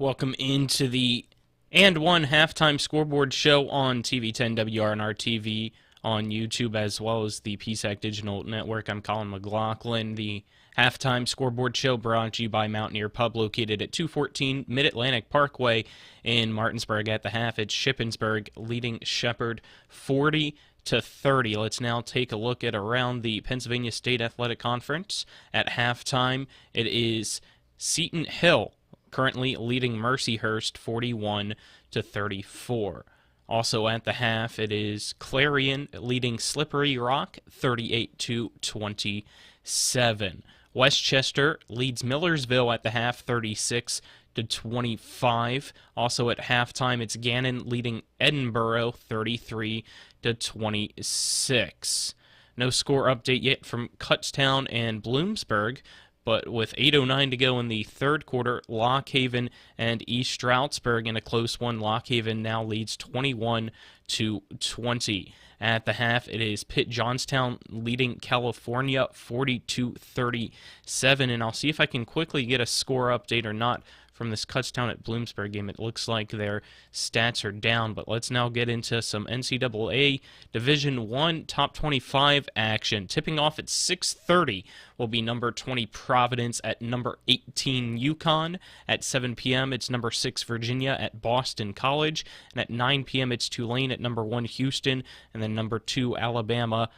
Welcome into the And One Halftime Scoreboard Show on TV10 WRNR TV on YouTube as well as the PSAC Digital Network. I'm Colin McLaughlin. The Halftime Scoreboard Show brought to you by Mountaineer Pub located at 214 Mid-Atlantic Parkway in Martinsburg. At the half, it's Shippensburg leading Shepherd 40-30. Let's now take a look at around the Pennsylvania State Athletic Conference. At halftime, it is Seton Hill currently leading Mercyhurst 41-34. Also at the half, it is Clarion leading Slippery Rock 38-27. Westchester leads Millersville at the half 36-25. Also at halftime, it's Gannon leading Edinburgh 33-26. No score update yet from Kutztown and Bloomsburg. But with 8:09 to go in the third quarter, Lock Haven and East Stroudsburg in a close one. Lock Haven now leads 21-20. At the half, it is Pitt Johnstown leading California 42-37. And I'll see if I can quickly get a score update or not from this Kutztown at Bloomsburg game. It looks like their stats are down, but let's now get into some NCAA Division I Top 25 action. Tipping off at 6:30 will be number 20 Providence at number 18 UConn. At 7 p.m. it's number 6 Virginia at Boston College, and at 9 p.m. it's Tulane at number 1 Houston, and then number 2 Alabama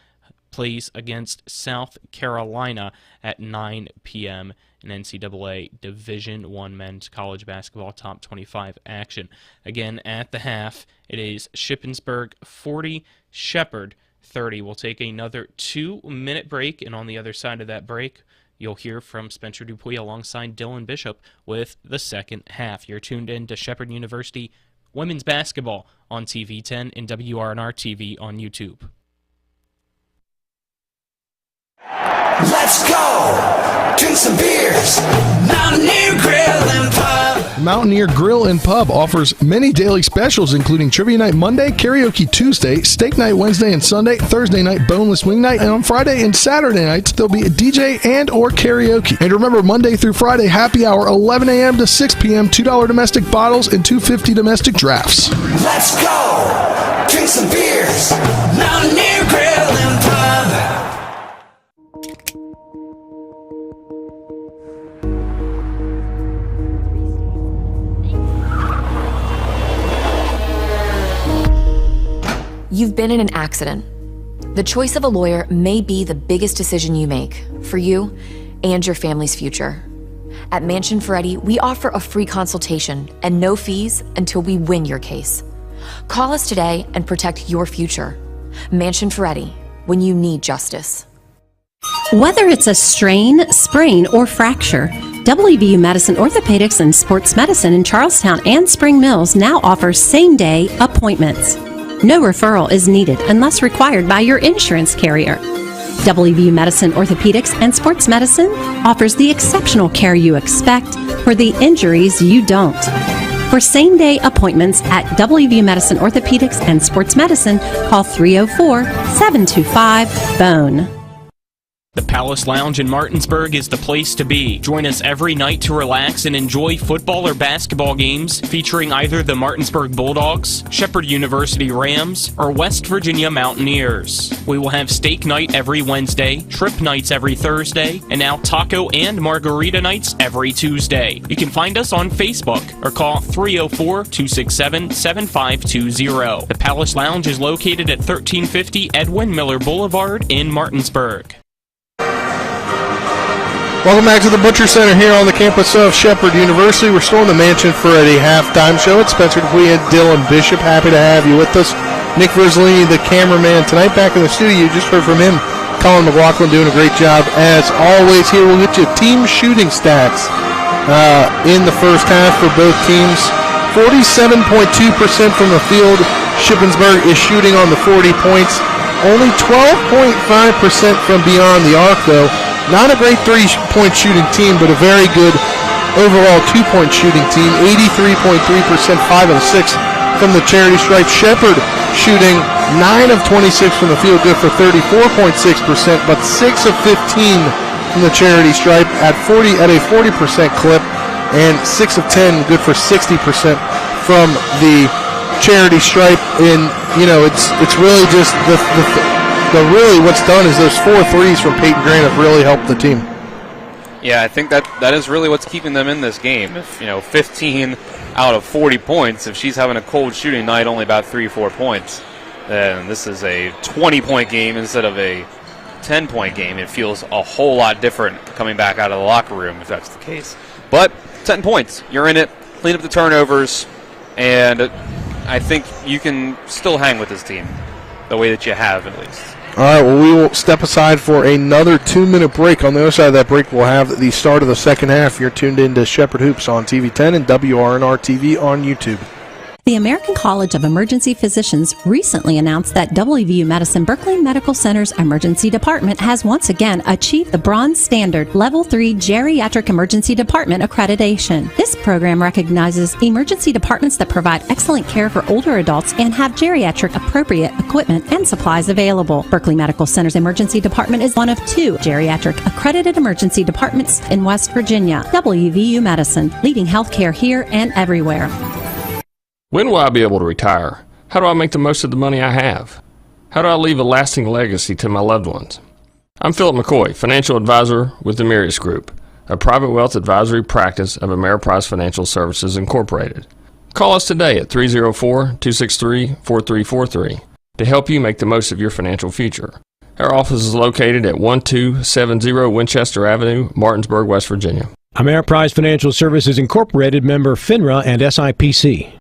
plays against South Carolina at 9 p.m. in NCAA Division I Men's College Basketball Top 25 action. Again, at the half, it is Shippensburg 40, Shepherd 30. We'll take another 2-minute break, and on the other side of that break, you'll hear from Spencer Dupuy alongside Dylan Bishop with the second half. You're tuned in to Shepherd University Women's Basketball on TV10 and WRNR TV on YouTube. Let's go! Drink some beers! Mountaineer Grill and Pub! Mountaineer Grill and Pub offers many daily specials including Trivia Night Monday, Karaoke Tuesday, Steak Night Wednesday and Sunday, Thursday night Boneless Wing Night, and on Friday and Saturday nights there'll be a DJ and or karaoke. And remember, Monday through Friday, happy hour 11 a.m. to 6 p.m., $2 domestic bottles and $2.50 domestic drafts. Let's go! Drink some beers! Mountaineer Grill and Pub! You've been in an accident. The choice of a lawyer may be the biggest decision you make for you and your family's future. At Mansion Ferretti, we offer a free consultation and no fees until we win your case. Call us today and protect your future. Mansion Ferretti, when you need justice. Whether it's a strain, sprain, or fracture, WVU Medicine Orthopedics and Sports Medicine in Charlestown and Spring Mills now offers same-day appointments. No referral is needed unless required by your insurance carrier. WVU Medicine Orthopedics and Sports Medicine offers the exceptional care you expect for the injuries you don't. For same-day appointments at WVU Medicine Orthopedics and Sports Medicine, call 304-725-BONE. The Palace Lounge in Martinsburg is the place to be. Join us every night to relax and enjoy football or basketball games featuring either the Martinsburg Bulldogs, Shepherd University Rams, or West Virginia Mountaineers. We will have steak night every Wednesday, trip nights every Thursday, and now taco and margarita nights every Tuesday. You can find us on Facebook or call 304-267-7520. The Palace Lounge is located at 1350 Edwin Miller Boulevard in Martinsburg. Welcome back to the Butcher Center here on the campus of Shepherd University. We're still in the Mansion for a halftime show. It's Spencer Dupuy and Dylan Bishop. Happy to have you with us. Nick Verzolini, the cameraman, tonight back in the studio. You just heard from him. Colin McLaughlin doing a great job as always here. We'll get you team shooting stats in the first half for both teams. 47.2% from the field. Shippensburg is shooting on the 40 points. Only 12.5% from beyond the arc, though. Not a great three-point shooting team, but a very good overall two-point shooting team. 83.3%, 5 of 6 from the charity stripe. Shepherd shooting 9 of 26 from the field, good for 34.6%, but 6 of 15 from the charity stripe at a 40% clip, and 6 of 10, good for 60% from the charity stripe. And it's really just really what's done is those 4 threes from Peyton Grant have really helped the team. Yeah, I think that is really what's keeping them in this game. If 15 out of 40 points, if she's having a cold shooting night, only about 3-4 points, then this is a 20-point game instead of a 10-point game. It feels a whole lot different coming back out of the locker room if that's the case. But 10 points, you're in it, clean up the turnovers, and I think you can still hang with this team the way that you have at least. All right, well, we will step aside for another 2-minute break. On the other side of that break, we'll have the start of the second half. You're tuned in to Shepherd Hoops on TV10 and WRNR TV on YouTube. The American College of Emergency Physicians recently announced that WVU Medicine Berkeley Medical Center's Emergency Department has once again achieved the Bronze Standard Level 3 Geriatric Emergency Department accreditation. This program recognizes emergency departments that provide excellent care for older adults and have geriatric appropriate equipment and supplies available. Berkeley Medical Center's Emergency Department is one of 2 geriatric accredited emergency departments in West Virginia. WVU Medicine, leading healthcare here and everywhere. When will I be able to retire? How do I make the most of the money I have? How do I leave a lasting legacy to my loved ones? I'm Philip McCoy, financial advisor with the Mirius Group, a private wealth advisory practice of Ameriprise Financial Services Incorporated. Call us today at 304-263-4343 to help you make the most of your financial future. Our office is located at 1270 Winchester Avenue, Martinsburg, West Virginia. Ameriprise Financial Services Incorporated, member FINRA and SIPC.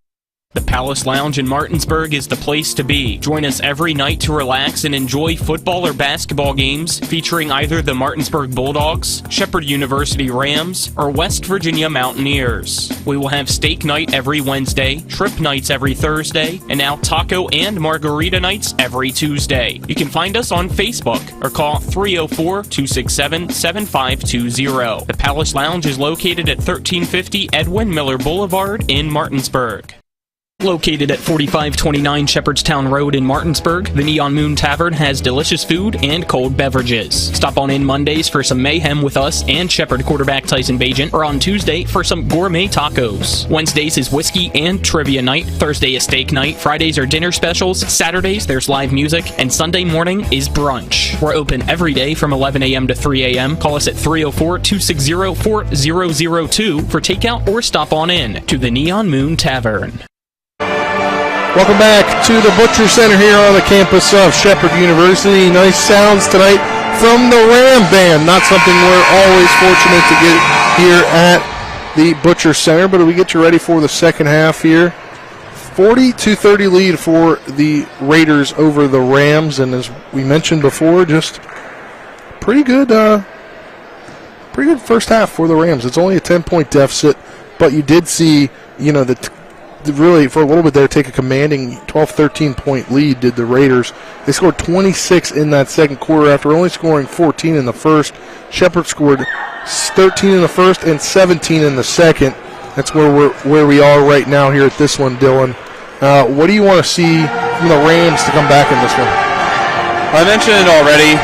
The Palace Lounge in Martinsburg is the place to be. Join us every night to relax and enjoy football or basketball games featuring either the Martinsburg Bulldogs, Shepherd University Rams, or West Virginia Mountaineers. We will have steak night every Wednesday, trip nights every Thursday, and now taco and margarita nights every Tuesday. You can find us on Facebook or call 304-267-7520. The Palace Lounge is located at 1350 Edwin Miller Boulevard in Martinsburg. Located at 4529 Shepherdstown Road in Martinsburg, the Neon Moon Tavern has delicious food and cold beverages. Stop on in Mondays for some mayhem with us and Shepherd quarterback Tyson Bajan, or on Tuesday for some gourmet tacos. Wednesdays is whiskey and trivia night, Thursday is steak night, Fridays are dinner specials, Saturdays there's live music, and Sunday morning is brunch. We're open every day from 11 a.m. to 3 a.m. Call us at 304-260-4002 for takeout or stop on in to the Neon Moon Tavern. Welcome back to the Butcher Center here on the campus of Shepherd University. Nice sounds tonight from the Ram Band. Not something we're always fortunate to get here at the Butcher Center, but we get you ready for the second half here. 40-30 lead for the Raiders over the Rams, and as we mentioned before, just pretty good first half for the Rams. It's only a 10-point deficit, but you did see, the really, for a little bit there, take a commanding 12-13 point lead, did the Raiders. They scored 26 in that second quarter after only scoring 14 in the first. Shepherd scored 13 in the first and 17 in the second. That's where we are right now here at this one, Dylan. What do you want to see from the Rams to come back in this one? I mentioned it already,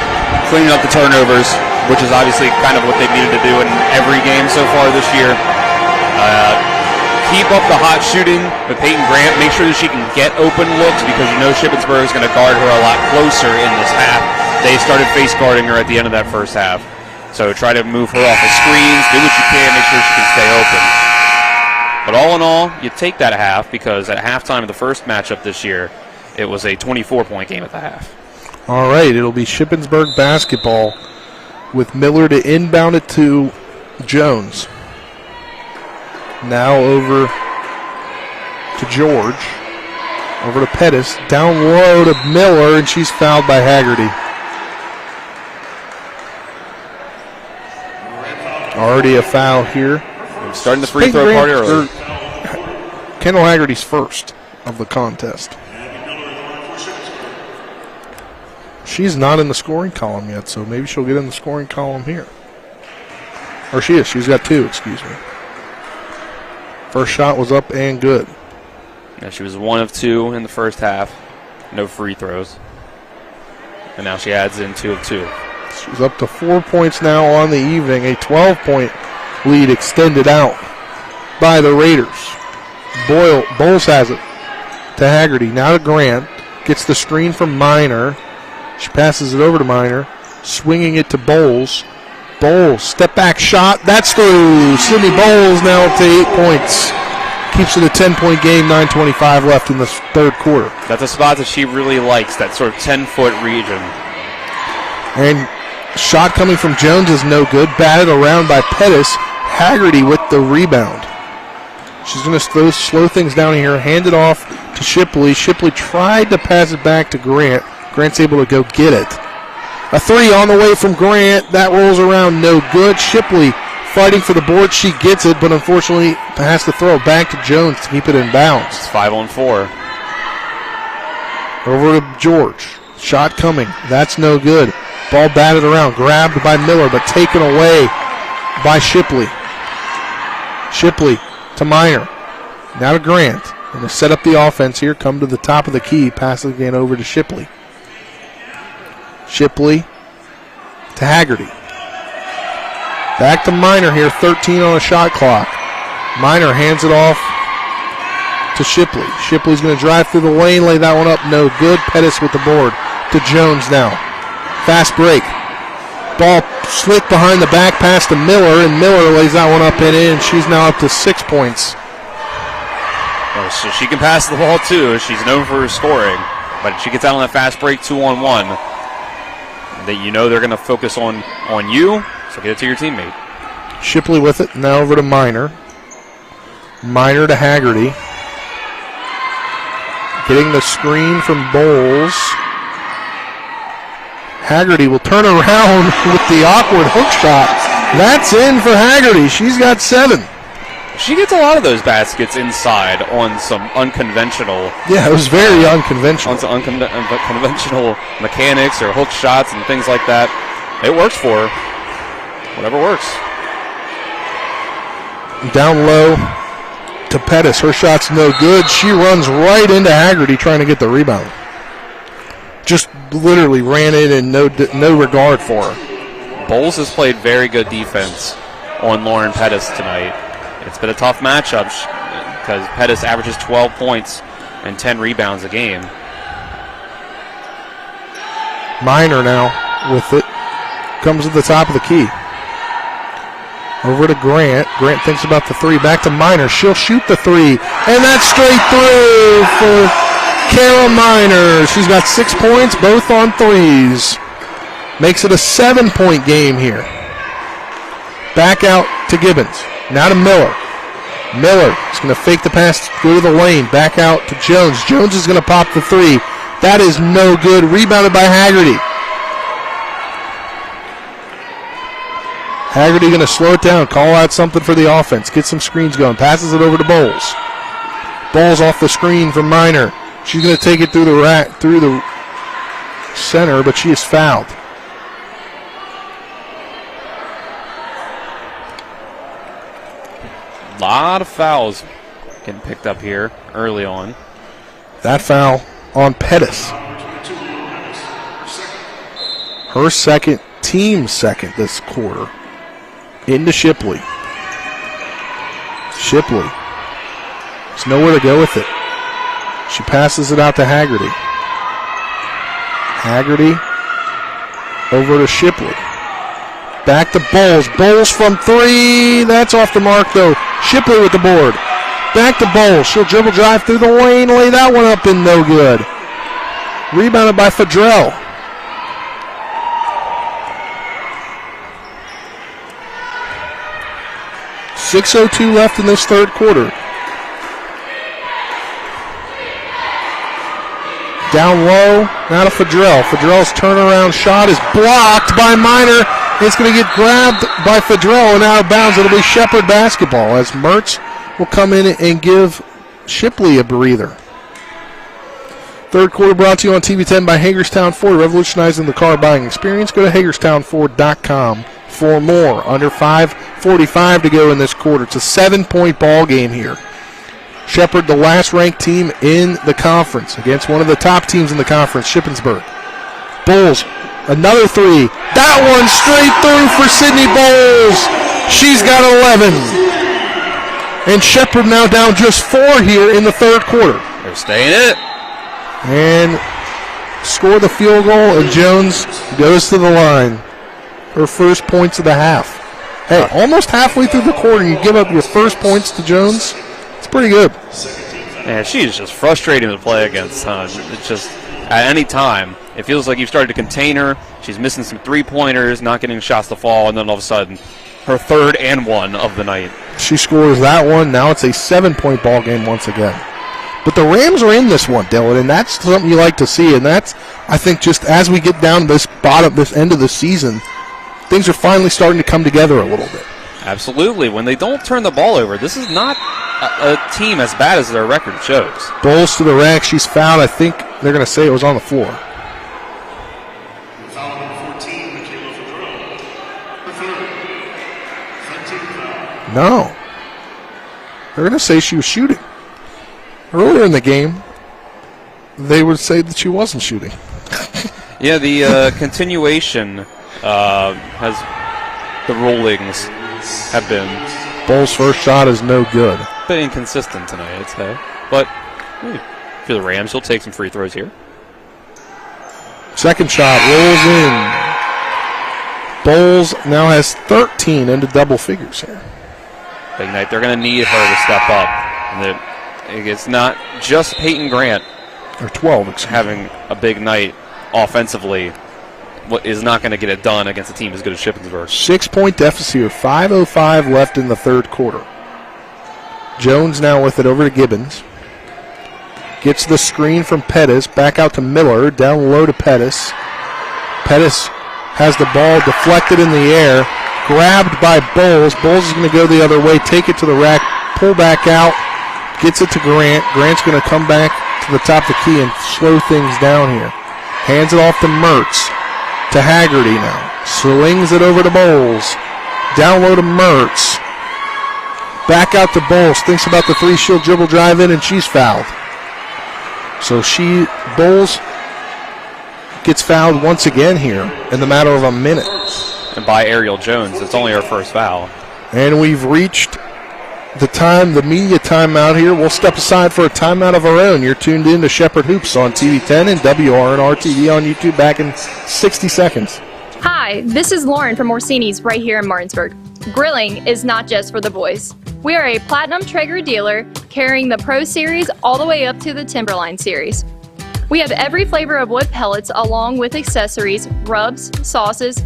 cleaning up the turnovers, which is obviously kind of what they've needed to do in every game so far this year. Keep up the hot shooting with Peyton Grant. Make sure that she can get open looks because you know Shippensburg is going to guard her a lot closer in this half. They started face guarding her at the end of that first half. So try to move her off the screens, do what you can, make sure she can stay open. But all in all, you take that half because at halftime of the first matchup this year, it was a 24-point game at the half. All right, it'll be Shippensburg basketball with Miller to inbound it to Jones. Now over to George. Over to Pettis. Down low to Miller, and she's fouled by Haggerty. Already a foul here. Starting the free throw party early. Kendall Haggerty's first of the contest. She's not in the scoring column yet, so maybe she'll get in the scoring column here. Or she is. She's got 2, excuse me. First shot was up and good. Yeah, she was 1 of 2 in the first half. No free throws. And now she adds in 2 of 2. She's up to 4 points now on the evening. A 12-point lead extended out by the Raiders. Bowles has it to Haggerty. Now to Grant. Gets the screen from Minor. She passes it over to Minor. Swinging it to Bowles. Bowles, step back shot. That's through. Sydney Bowles now up to 8 points. Keeps it a 10-point game, 9:25 left in the third quarter. That's a spot that she really likes, that sort of 10-foot region. And shot coming from Jones is no good. Batted around by Pettis. Haggerty with the rebound. She's going to slow things down here. Hand it off to Shipley. Shipley tried to pass it back to Grant. Grant's able to go get it. A 3 on the way from Grant. That rolls around, no good. Shipley fighting for the board. She gets it, but unfortunately has to throw it back to Jones to keep it in bounds. It's 5-on-4. Over to George. Shot coming. That's no good. Ball batted around. Grabbed by Miller, but taken away by Shipley. Shipley to Minor. Now to Grant. And to set up the offense here, come to the top of the key. Pass it again over to Shipley. Shipley to Haggerty. Back to Minor here, 13 on the shot clock. Minor hands it off to Shipley. Shipley's going to drive through the lane, lay that one up, no good. Pettis with the board to Jones now. Fast break. Ball slick behind the back pass to Miller, and Miller lays that one up and in. She's now up to 6 points. Oh, so she can pass the ball too. She's known for her scoring, but she gets out on that fast break 2-on-1. That you know they're going to focus on you, so get it to your teammate. Shipley with it. Now over to Minor. Minor to Haggerty. Getting the screen from Bowles. Haggerty will turn around with the awkward hook shot. That's in for Haggerty. She's got 7. She gets a lot of those baskets inside on some unconventional. Yeah, it was very unconventional. On some unconventional mechanics or hook shots and things like that. It works for her. Whatever works. Down low to Pettis. Her shot's no good. She runs right into Haggerty trying to get the rebound. Just literally ran in and no regard for her. Bowles has played very good defense on Lauren Pettis tonight. It's been a tough matchup because Pettis averages 12 points and 10 rebounds a game. Minor now with it. Comes to the top of the key. Over to Grant. Grant thinks about the 3. Back to Minor. She'll shoot the 3. And that's straight through for Kara Minor. She's got 6 points, both on 3s. Makes it a 7-point game here. Back out to Gibbons. Now to Miller. Miller is going to fake the pass, go to the lane. Back out to Jones. Jones is going to pop the 3. That is no good. Rebounded by Haggerty. Haggerty going to slow it down, call out something for the offense, get some screens going. Passes it over to Bowles. Ball's off the screen from Miner. She's going to take it through the center, but she is fouled. A lot of fouls getting picked up here early on. That foul on Pettis. Her second, team second this quarter. Into Shipley. Shipley. There's nowhere to go with it. She passes it out to Haggerty. Haggerty over to Shipley. Back to Bowles. Bowles from three. That's off the mark, though. Shipley with the board. Back to Bowles. She'll dribble drive through the lane. Lay that one up and no good. Rebounded by Fadrell. .6:02 left in this third quarter. Down low, now to Fadrell. Fadrell's turnaround shot is blocked by Miner. It's going to get grabbed by Fadrell and out of bounds. It'll be Shepherd basketball as Mertz will come in and give Shipley a breather. Third quarter brought to you on TV 10 by Hagerstown Ford, revolutionizing the car buying experience. Go to HagerstownFord.com for more. Under 5:45 to go in this quarter. It's a 7-point ball game here. Shepherd, the last ranked team in the conference, against one of the top teams in the conference, Shippensburg. Bowles, another three. That one straight through for Sydney Bowles. She's got 11. And Shepherd now down just 4 here in the third quarter. They're staying it. And score the field goal, and Jones goes to the line. Her first points of the half. Hey, almost halfway through the quarter, you give up your first points to Jones. It's pretty good. Man, she's just frustrating to play against, huh? It's just, at any time, it feels like you've started to contain her. She's missing some three-pointers, not getting shots to fall, and then all of a sudden, her third and one of the night. She scores that one. Now it's a 7-point ball game once again. But the Rams are in this one, Dylan, and that's something you like to see. And that's, I think, just as we get down to this end of the season, things are finally starting to come together a little bit. Absolutely. When they don't turn the ball over, this is not a team as bad as their record shows. Bowles to the rack. She's fouled. I think they're going to say it was on the floor. No. They're going to say she was shooting. Earlier in the game, they would say that she wasn't shooting. Yeah, the continuation has the rulings have been. Bowles' first shot is no good. A bit inconsistent tonight, I'd say. But for the Rams, he'll take some free throws here. Second shot rolls in. Bowles now has 13 into double figures here. Big night. They're going to need her to step up. And it's not just Peyton Grant. Or 12, having a big night offensively. What is not going to get it done against a team as good as Shippensburg. 6-point deficit here. 5:05 left in the third quarter. Jones now with it over to Gibbons. Gets the screen from Pettis. Back out to Miller. Down low to Pettis. Pettis has the ball deflected in the air. Grabbed by Bowles. Bowles is going to go the other way. Take it to the rack. Pull back out. Gets it to Grant. Grant's going to come back to the top of the key and slow things down here. Hands it off to Mertz. To Haggerty now. Slings it over to Bowles. Down low to Mertz. Back out to Bowles. Thinks about the three. She'll dribble drive in, and she's fouled. So Bowles gets fouled once again here in the matter of a minute. And by Ariel Jones. It's only her first foul. And we've reached the media timeout here. We'll step aside for a timeout of our own. You're tuned in to Shepherd Hoops on TV 10 and WRNR TV on YouTube back in 60 seconds. Hi, this is Lauren from Orsini's right here in Martinsburg. Grilling is not just for the boys. We are a Platinum Traeger dealer carrying the Pro Series all the way up to the Timberline Series. We have every flavor of wood pellets along with accessories, rubs, sauces.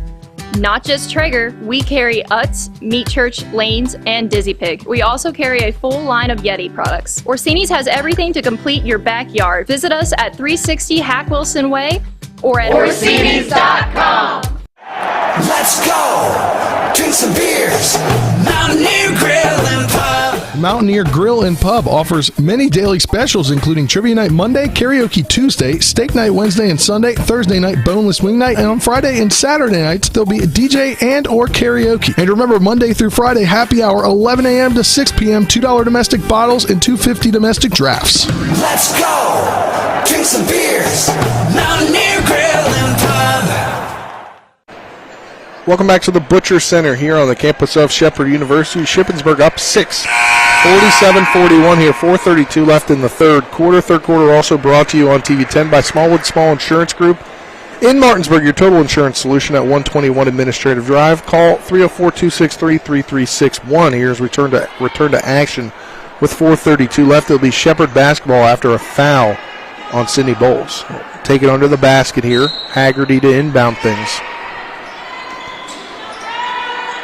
Not just Traeger, we carry Utz, Meat Church, Lanes, and Dizzy Pig. We also carry a full line of Yeti products. Orsini's has everything to complete your backyard. Visit us at 360 Hack Wilson Way or at Orsinis.com. Let's go! Drink some beers, Mountaineer Grill and Pub. Mountaineer Grill and Pub offers many daily specials, including Trivia Night Monday, Karaoke Tuesday, Steak Night Wednesday and Sunday, Thursday night Boneless Wing Night, and on Friday and Saturday nights, there'll be a DJ and or karaoke. And remember, Monday through Friday, happy hour, 11 a.m. to 6 p.m., $2 domestic bottles and $2.50 domestic drafts. Let's go! Drink some beers! Mountaineer Grill and Pub! Welcome back to the Butcher Center here on the campus of Shepherd University. Shippensburg up 6, 47-41 here, 4:32 left in the third quarter. Third quarter also brought to you on TV 10 by Smallwood Small Insurance Group in Martinsburg, your total insurance solution at 121 Administrative Drive. Call 304-263-3361. Here's return to action with 4:32 left. It'll be Shepherd basketball after a foul on Sydney Bowles. Take it under the basket here. Haggerty to inbound things.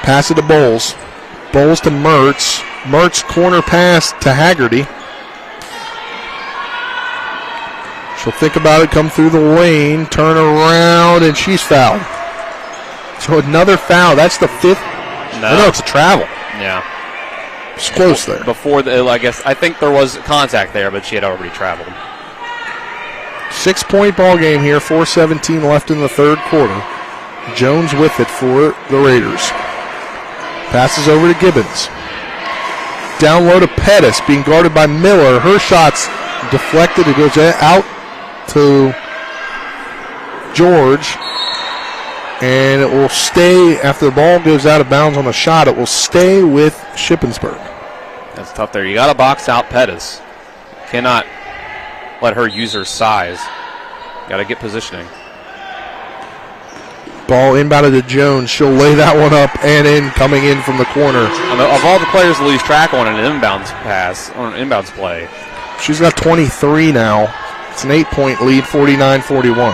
Pass it to Bowles. Bowles to Mertz. Mertz corner pass to Haggerty. She'll think about it, come through the lane, turn around, and she's fouled. So another foul. That's the fifth. No, it's a travel. Yeah. It's close there. I think there was contact there, but she had already traveled. 6-point ball game here, 4:17 left in the third quarter. Jones with it for the Raiders. Passes over to Gibbons. Down low to Pettis, being guarded by Miller. Her shot's deflected. It goes out to George. And it will stay, after the ball goes out of bounds on the shot, it will stay with Shippensburg. That's tough there. You got to box out Pettis. Cannot let her use her size. Got to get positioning. Ball inbounded to Jones. She'll lay that one up and in, coming in from the corner. Of all the players to lose track on an inbounds pass, on an inbounds play. She's got 23 now. It's an 8-point lead, 49-41.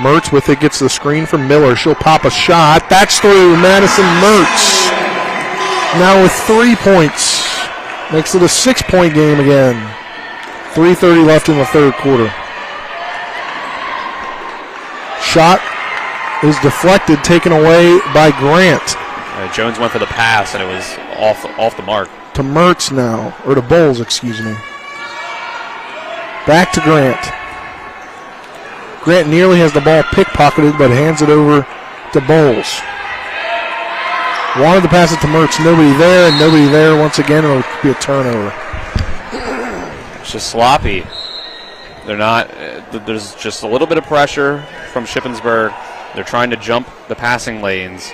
Mertz with it, gets the screen from Miller. She'll pop a shot. That's through. Madison Mertz now with 3 points. Makes it a 6-point game again. 3:30 left in the third quarter. Shot is deflected, taken away by Grant. Jones went for the pass, and it was off the mark. To Mertz now, or to Bowles, excuse me. Back to Grant. Grant nearly has the ball pickpocketed, but hands it over to Bowles. Wanted to pass it to Mertz. Nobody there, and nobody there. Once again, it'll be a turnover. It's just sloppy. They're not. There's just a little bit of pressure from Shippensburg. They're trying to jump the passing lanes.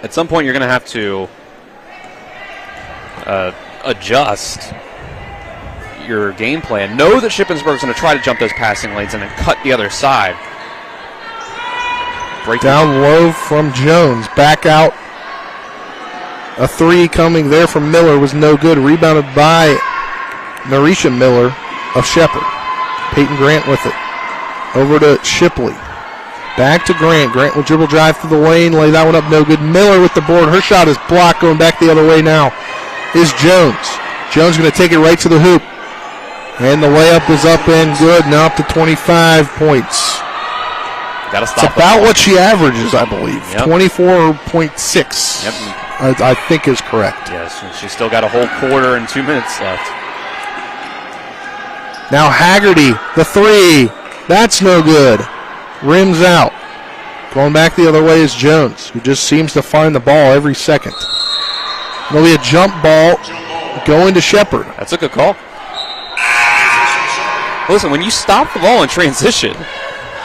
At some point, you're going to have to adjust your game plan. Know that Shippensburg's going to try to jump those passing lanes and then cut the other side. Down low from Jones. Back out. A three coming there from Miller was no good. Rebounded by Narisha Miller of Shepherd. Peyton Grant with it. Over to Shipley. Back to Grant. Grant will dribble drive through the lane. Lay that one up, no good. Miller with the board. Her shot is blocked. Going back the other way now is Jones. Jones going to take it right to the hoop. And the layup is up and good. Now up to 25 points. Got to stop. It's about what she averages, I believe. Yep. 24.6. Yep. I think is correct. Yes, and she's still got a whole quarter and 2 minutes left. Now Haggerty, the three. That's no good. Rims out. Going back the other way is Jones, who just seems to find the ball every second. There'll be a jump ball going to Shepherd. That's a good call. Listen, when you stop the ball in transition,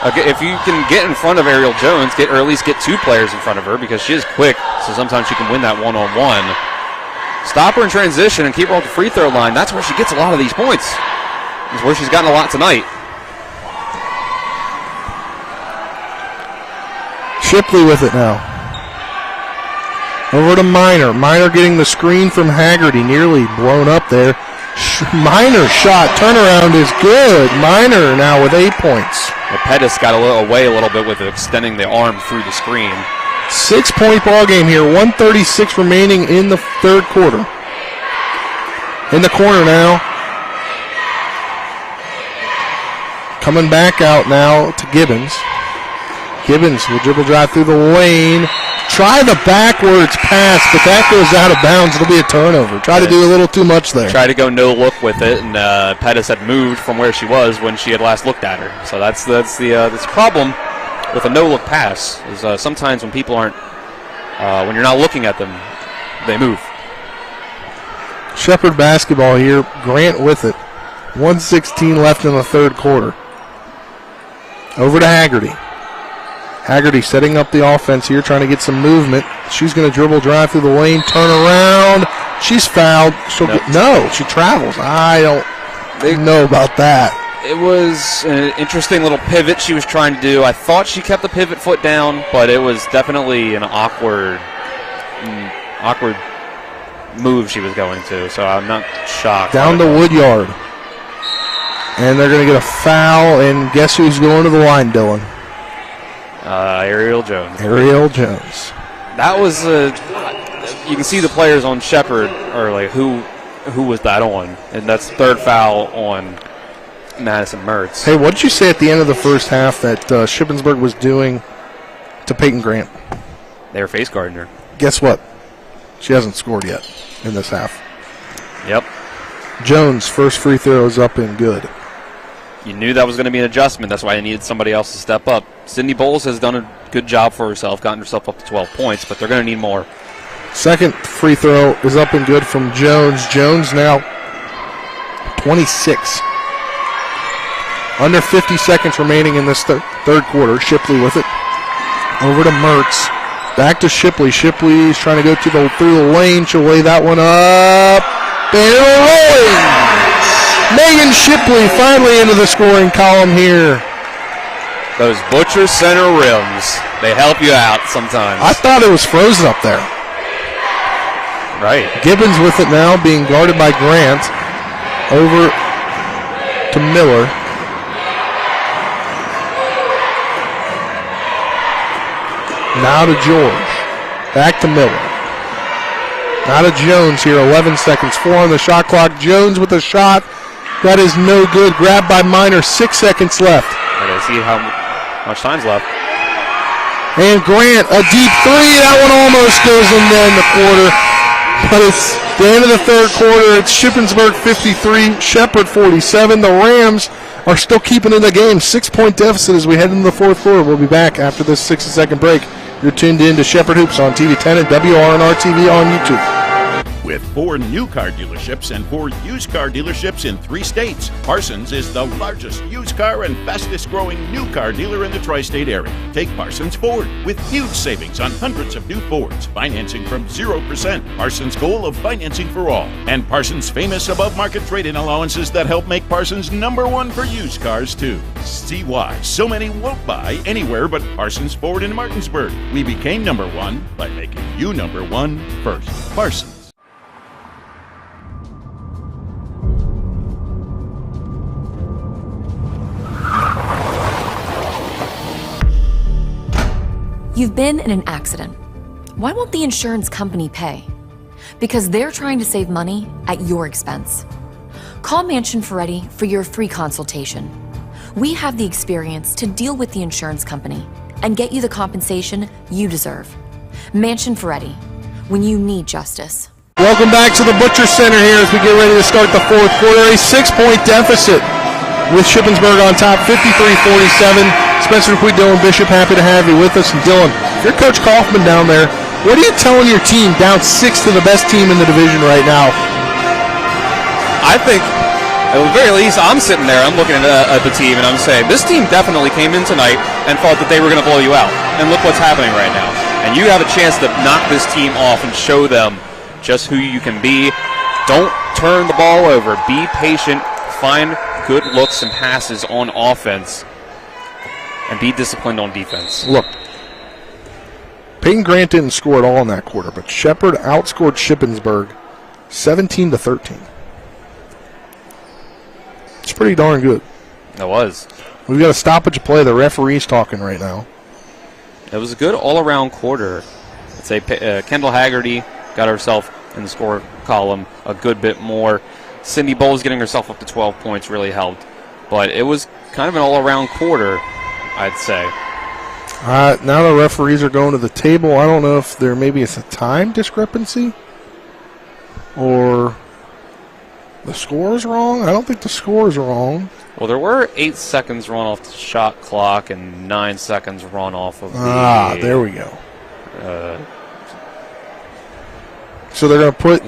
if you can get in front of Ariel Jones, or at least get two players in front of her, because she is quick, so sometimes she can win that one-on-one. Stop her in transition and keep her off the free throw line. That's where she gets a lot of these points. It's where she's gotten a lot tonight. Shipley with it now. Over to Minor. Minor getting the screen from Haggerty. Nearly blown up there. Minor shot. Turnaround is good. Minor now with 8 points. The Pettis got away a little bit with extending the arm through the screen. 6 point ball game here. 1:36 remaining in the third quarter. In the corner now. Coming back out now to Gibbons. Gibbons will dribble drive through the lane. Try the backwards pass, but that goes out of bounds. It'll be a turnover. Try to do a little too much there. Try to go no look with it, and Pettis had moved from where she was when she had last looked at her. So that's the problem with a no look pass. Is sometimes when people aren't when you're not looking at them, they move. Shepherd basketball here. Grant with it. 1:16 left in the third quarter. Over to Haggerty. Haggerty setting up the offense here, trying to get some movement. She's going to dribble, drive through the lane, turn around. She's fouled. No, she travels. I don't know about that. It was an interesting little pivot she was trying to do. I thought she kept the pivot foot down, but it was definitely an awkward move she was going to, so I'm not shocked. Down the Woodyard. And they're going to get a foul, and guess who's going to the line, Dylan? Ariel Jones. Ariel Jones. That was you can see the players on Shepherd are like, who was that on? And that's third foul on Madison Mertz. Hey, what did you say at the end of the first half that Shippensburg was doing to Peyton Grant? They were face guarding her. Guess what? She hasn't scored yet in this half. Yep. Jones' first free throw is up and good. You knew that was going to be an adjustment. That's why they needed somebody else to step up. Sydney Bowles has done a good job for herself, gotten herself up to 12 points, but they're going to need more. Second free throw is up and good from Jones. Jones now 26. Under 50 seconds remaining in this third quarter. Shipley with it. Over to Mertz. Back to Shipley. Shipley's trying to go through the lane. She'll lay that one up. And rolling. Megan Shipley finally into the scoring column here. Those Butcher Center rims, they help you out sometimes. I thought it was frozen up there. Right. Gibbons with it now, being guarded by Grant. Over to Miller. Now to George. Back to Miller. Now to Jones here, 11 seconds. 4 on the shot clock. Jones with a shot. That is no good. Grabbed by Miner. 6 seconds left. I gotta see how much time's left. And Grant, a deep three. That one almost goes in there in the quarter. But it's the end of the third quarter. It's Shippensburg 53, Shepherd 47. The Rams are still keeping in the game. 6-point deficit as we head into the fourth quarter. We'll be back after this 60-second break. You're tuned in to Shepherd Hoops on TV 10 and WRNR TV on YouTube. With 4 new car dealerships and 4 used car dealerships in 3 states, Parsons is the largest used car and fastest growing new car dealer in the tri-state area. Take Parsons Ford with huge savings on hundreds of new Fords, financing from 0%, Parsons' goal of financing for all, and Parsons' famous above-market trade-in allowances that help make Parsons #1 for used cars too. See why so many won't buy anywhere but Parsons Ford in Martinsburg. We became #1 by making you #1 first. Parsons. You've been in an accident. Why won't the insurance company pay? Because they're trying to save money at your expense. Call Mansion Ferretti for your free consultation. We have the experience to deal with the insurance company and get you the compensation you deserve. Mansion Ferretti, when you need justice. Welcome back to the Butcher Center here as we get ready to start the fourth quarter. A 6-point deficit with Shippensburg on top, 53-47. Spencer Dupuy, Dylan Bishop, happy to have you with us. And Dylan, if you're Coach Kaufman down there, what are you telling your team down 6 to the best team in the division right now? I think, at the very least, I'm sitting there, I'm looking at the team, and I'm saying, this team definitely came in tonight and thought that they were going to blow you out. And look what's happening right now. And you have a chance to knock this team off and show them just who you can be. Don't turn the ball over. Be patient. Find good looks and passes on offense. And be disciplined on defense. Look, Peyton Grant didn't score at all in that quarter, but Shepherd outscored Shippensburg 17-13. It's pretty darn good. It was. We've got a stoppage of play. The referee's talking right now. It was a good all-around quarter. I'd say Kendall Haggerty got herself in the score column a good bit more. Cindy Bowles getting herself up to 12 points really helped. But it was kind of an all-around quarter, I'd say. Now the referees are going to the table. I don't know if there maybe it's a time discrepancy or the score is wrong. I don't think the score is wrong. Well, there were 8 seconds run off the shot clock and 9 seconds run off of the... there we go. So they're going to put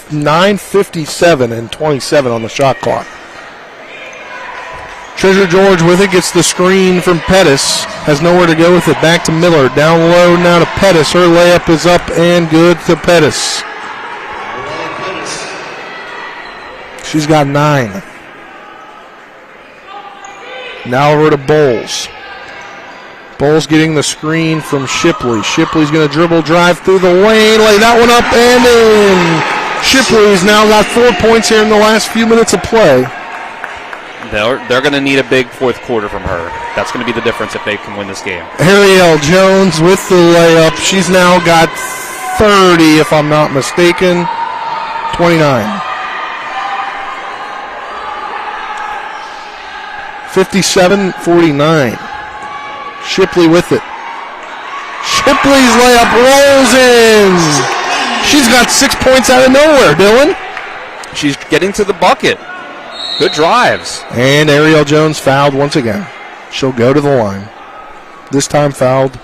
9:57 and 27 on the shot clock. Treasure George with it, gets the screen from Pettis. Has nowhere to go with it. Back to Miller. Down low now to Pettis. Her layup is up and good to Pettis. She's got 9. Now over to Bowles. Bowles getting the screen from Shipley. Shipley's going to dribble, drive through the lane, lay that one up and in. Shipley's now got 4 points here in the last few minutes of play. They're going to need a big fourth quarter from her. That's going to be the difference if they can win this game. Ariel Jones with the layup. She's now got 30, if I'm not mistaken. 29. 57-49. Shipley with it. Shipley's layup rolls in. She's got 6 points out of nowhere, Dylan. She's getting to the bucket. Good drives. And Ariel Jones fouled once again. She'll go to the line. This time fouled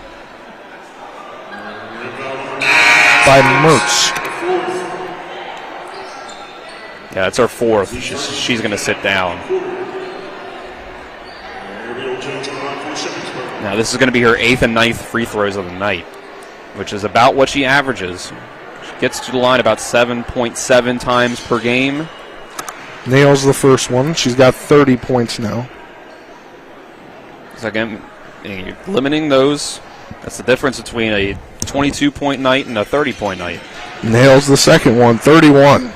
by Mertz. Yeah, that's her fourth. She's going to sit down. Now, this is going to be her 8th and 9th free throws of the night, which is about what she averages. She gets to the line about 7.7 times per game. Nails the first one. She's got 30 points now. So again, you're limiting those. That's the difference between a 22-point night and a 30-point night. Nails the second one. 31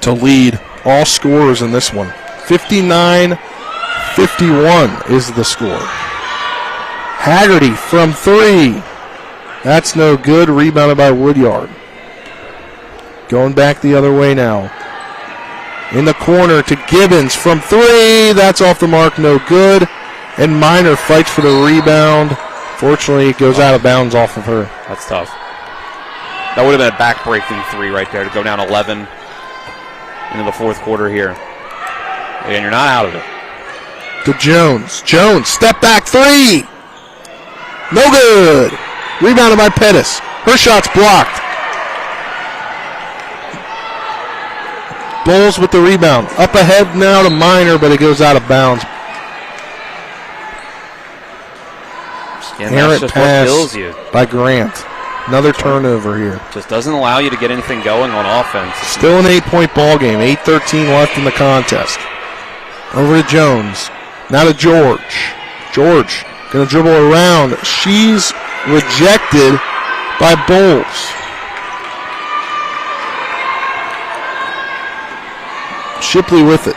to lead all scorers in this one. 59-51 is the score. Haggerty from 3. That's no good. Rebounded by Woodyard. Going back the other way now. In the corner to Gibbons from 3. That's off the mark. No good. And Miner fights for the rebound. Fortunately, it goes out of bounds off of her. That's tough. That would have been a back-breaking 3 right there to go down 11 into the fourth quarter here. And you're not out of it. To Jones. Jones, step back 3. No good. Rebounded by Pettis. Her shot's blocked. Bowles with the rebound. Up ahead now to Miner, but it goes out of bounds. Errant pass by Grant. Another turnover here. Just doesn't allow you to get anything going on offense. Still an 8-point ball game. 8:13 left in the contest. Over to Jones. Now to George. George going to dribble around. She's rejected by Bowles. Shipley with it.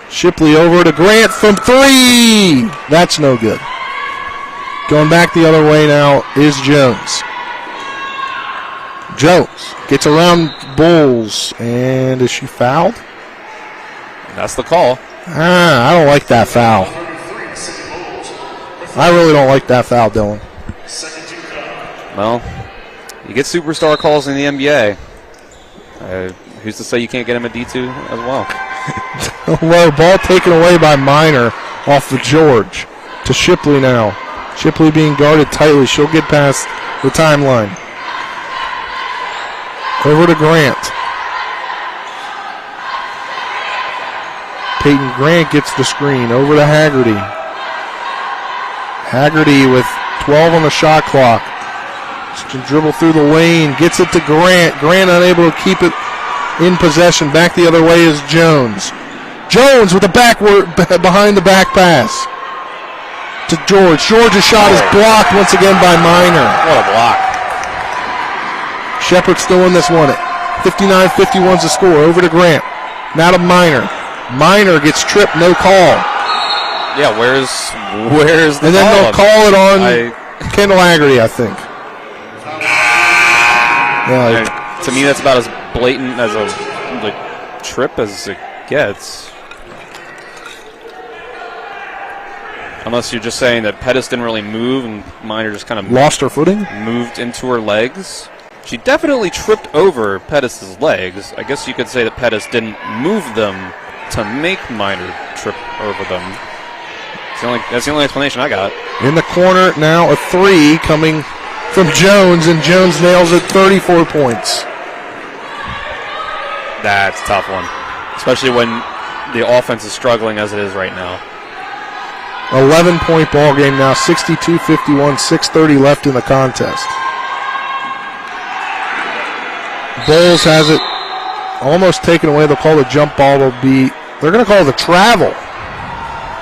Shipley over to Grant from 3. That's no good. Going back the other way now is Jones. Jones gets around Bowles, and is she fouled? That's the call. I don't like that foul. I really don't like that foul, Dylan. Well, you get superstar calls in the NBA. Who's to say you can't get him a D2 as well? Well, ball taken away by Miner off the George. To Shipley now. Shipley being guarded tightly. She'll get past the timeline. Over to Grant. Peyton Grant gets the screen. Over to Haggerty. Haggerty with 12 on the shot clock. She can dribble through the lane. Gets it to Grant. Grant unable to keep it in possession. Back the other way is Jones. Jones with the backward behind the back pass to George. George's shot is blocked once again by Miner. What a block. Shepard still in this one. 59-51's the score. Over to Grant. Now to Miner. Miner gets tripped, no call. Yeah, where's the And then call they'll call it on Kendall Haggerty, I think. Yeah, to me, that's about as blatant as a trip as it gets. Unless you're just saying that Pettis didn't really move and Minor just kind of lost her footing, moved into her legs. She definitely tripped over Pettis' legs. I guess you could say that Pettis didn't move them to make Minor trip over them. That's the only explanation I got. In the corner now, a three coming from Jones, and Jones nails it, 34 points. That's a tough one, especially when the offense is struggling as it is right now. 11-point ball game now, 62-51, 6:30 left in the contest. Bowles has it almost taken away. They'll call the jump ball. They're going to call the travel.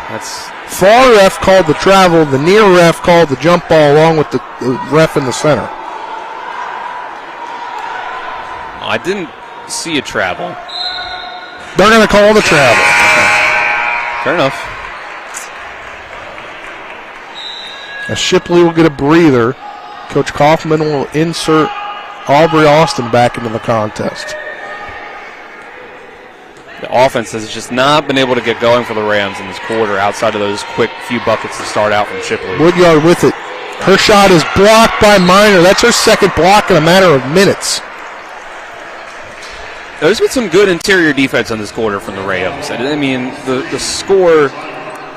That's far ref called the travel. The near ref called the jump ball along with the ref in the center. I didn't see a travel. They're going to call the travel. Fair enough. As Shipley will get a breather, Coach Kaufman will insert Aubrey Austin back into the contest. The offense has just not been able to get going for the Rams in this quarter outside of those quick few buckets to start out from Shipley. Woodyard with it. Her shot is blocked by Minor. That's her second block in a matter of minutes. There's been some good interior defense in this quarter from the Rams. I mean, the score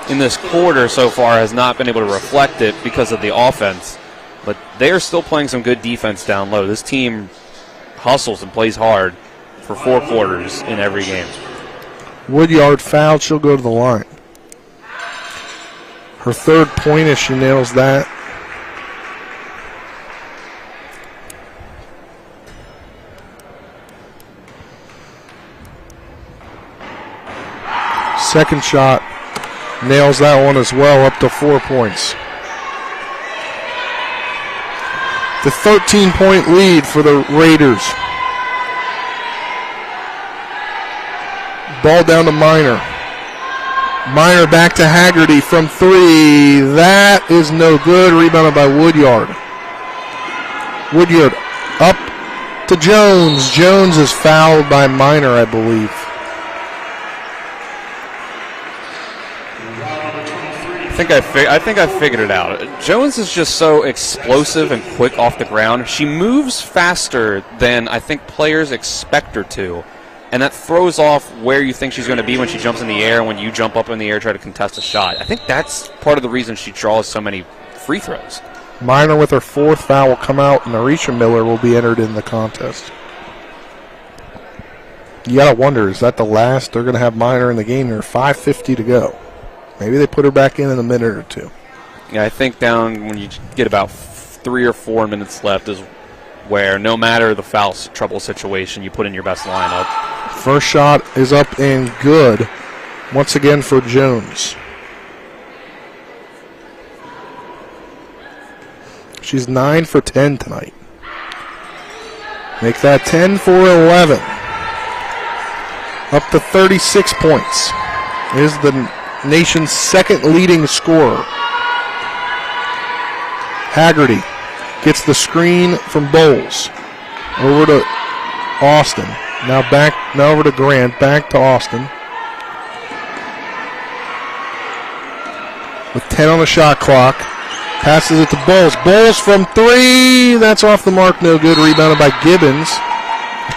in this quarter so far has not been able to reflect it because of the offense, but they are still playing some good defense down low. This team hustles and plays hard for 4 quarters in every game. Woodyard fouled. She'll go to the line. Her third point as she nails that. Second shot, nails that one as well, up to 4 points. The 13-point lead for the Raiders. Ball down to Minor. Minor back to Haggerty from 3. That is no good. Rebounded by Woodyard. Woodyard up to Jones. Jones is fouled by Minor, I believe. I think I figured it out. Jones is just so explosive and quick off the ground. She moves faster than I think players expect her to, and that throws off where you think she's going to be when she jumps in the air and when you jump up in the air try to contest a shot. I think that's part of the reason she draws so many free throws. Minor with her 4th foul will come out, and Arisha Miller will be entered in the contest. You got to wonder, is that the last? They're going to have Minor in the game. There's 5:50 to go. Maybe they put her back in a minute or two. Yeah, I think down when you get about 3 or 4 minutes left is where no matter the foul trouble situation, you put in your best lineup. First shot is up and good. Once again for Jones. She's 9 for 10 tonight. Make that 10 for 11. Up to 36 points. Is the nation's second leading scorer. Haggerty gets the screen from Bowles. Over to Austin. Now over to Grant. Back to Austin. With 10 on the shot clock. Passes it to Bowles. Bowles from 3. That's off the mark. No good. Rebounded by Gibbons.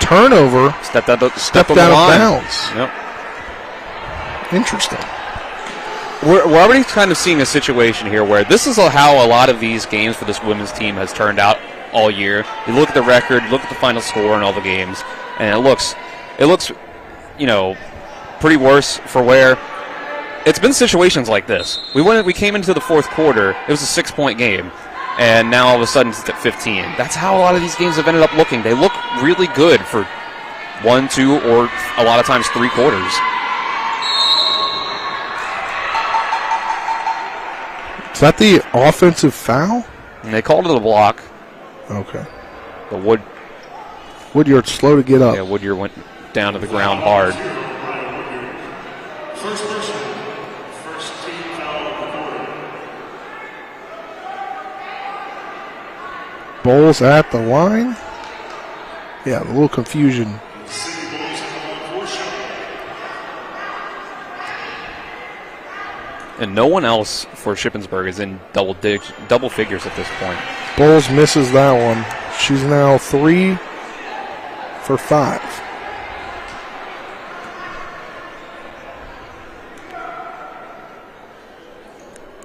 Turnover. Stepped out of bounds. Yep. Interesting. We're already kind of seeing a situation here where this is how a lot of these games for this women's team has turned out all year. You look at the record, look at the final score in all the games, and it looks, pretty worse for where it's been situations like this. We came into the 4th quarter, it was a 6-point game, and now all of a sudden it's at 15. That's how a lot of these games have ended up looking. They look really good for 1, 2, or a lot of times 3 quarters. Is that the offensive foul? And they called it a block. Okay. But Woodyard's slow to get up. Yeah, Woodyard went down to the ground hard. First team foul of the quarter. Bowles at the line. Yeah, a little confusion. And no one else for Shippensburg is in double figures at this point. Bowles misses that one. She's now 3 for 5.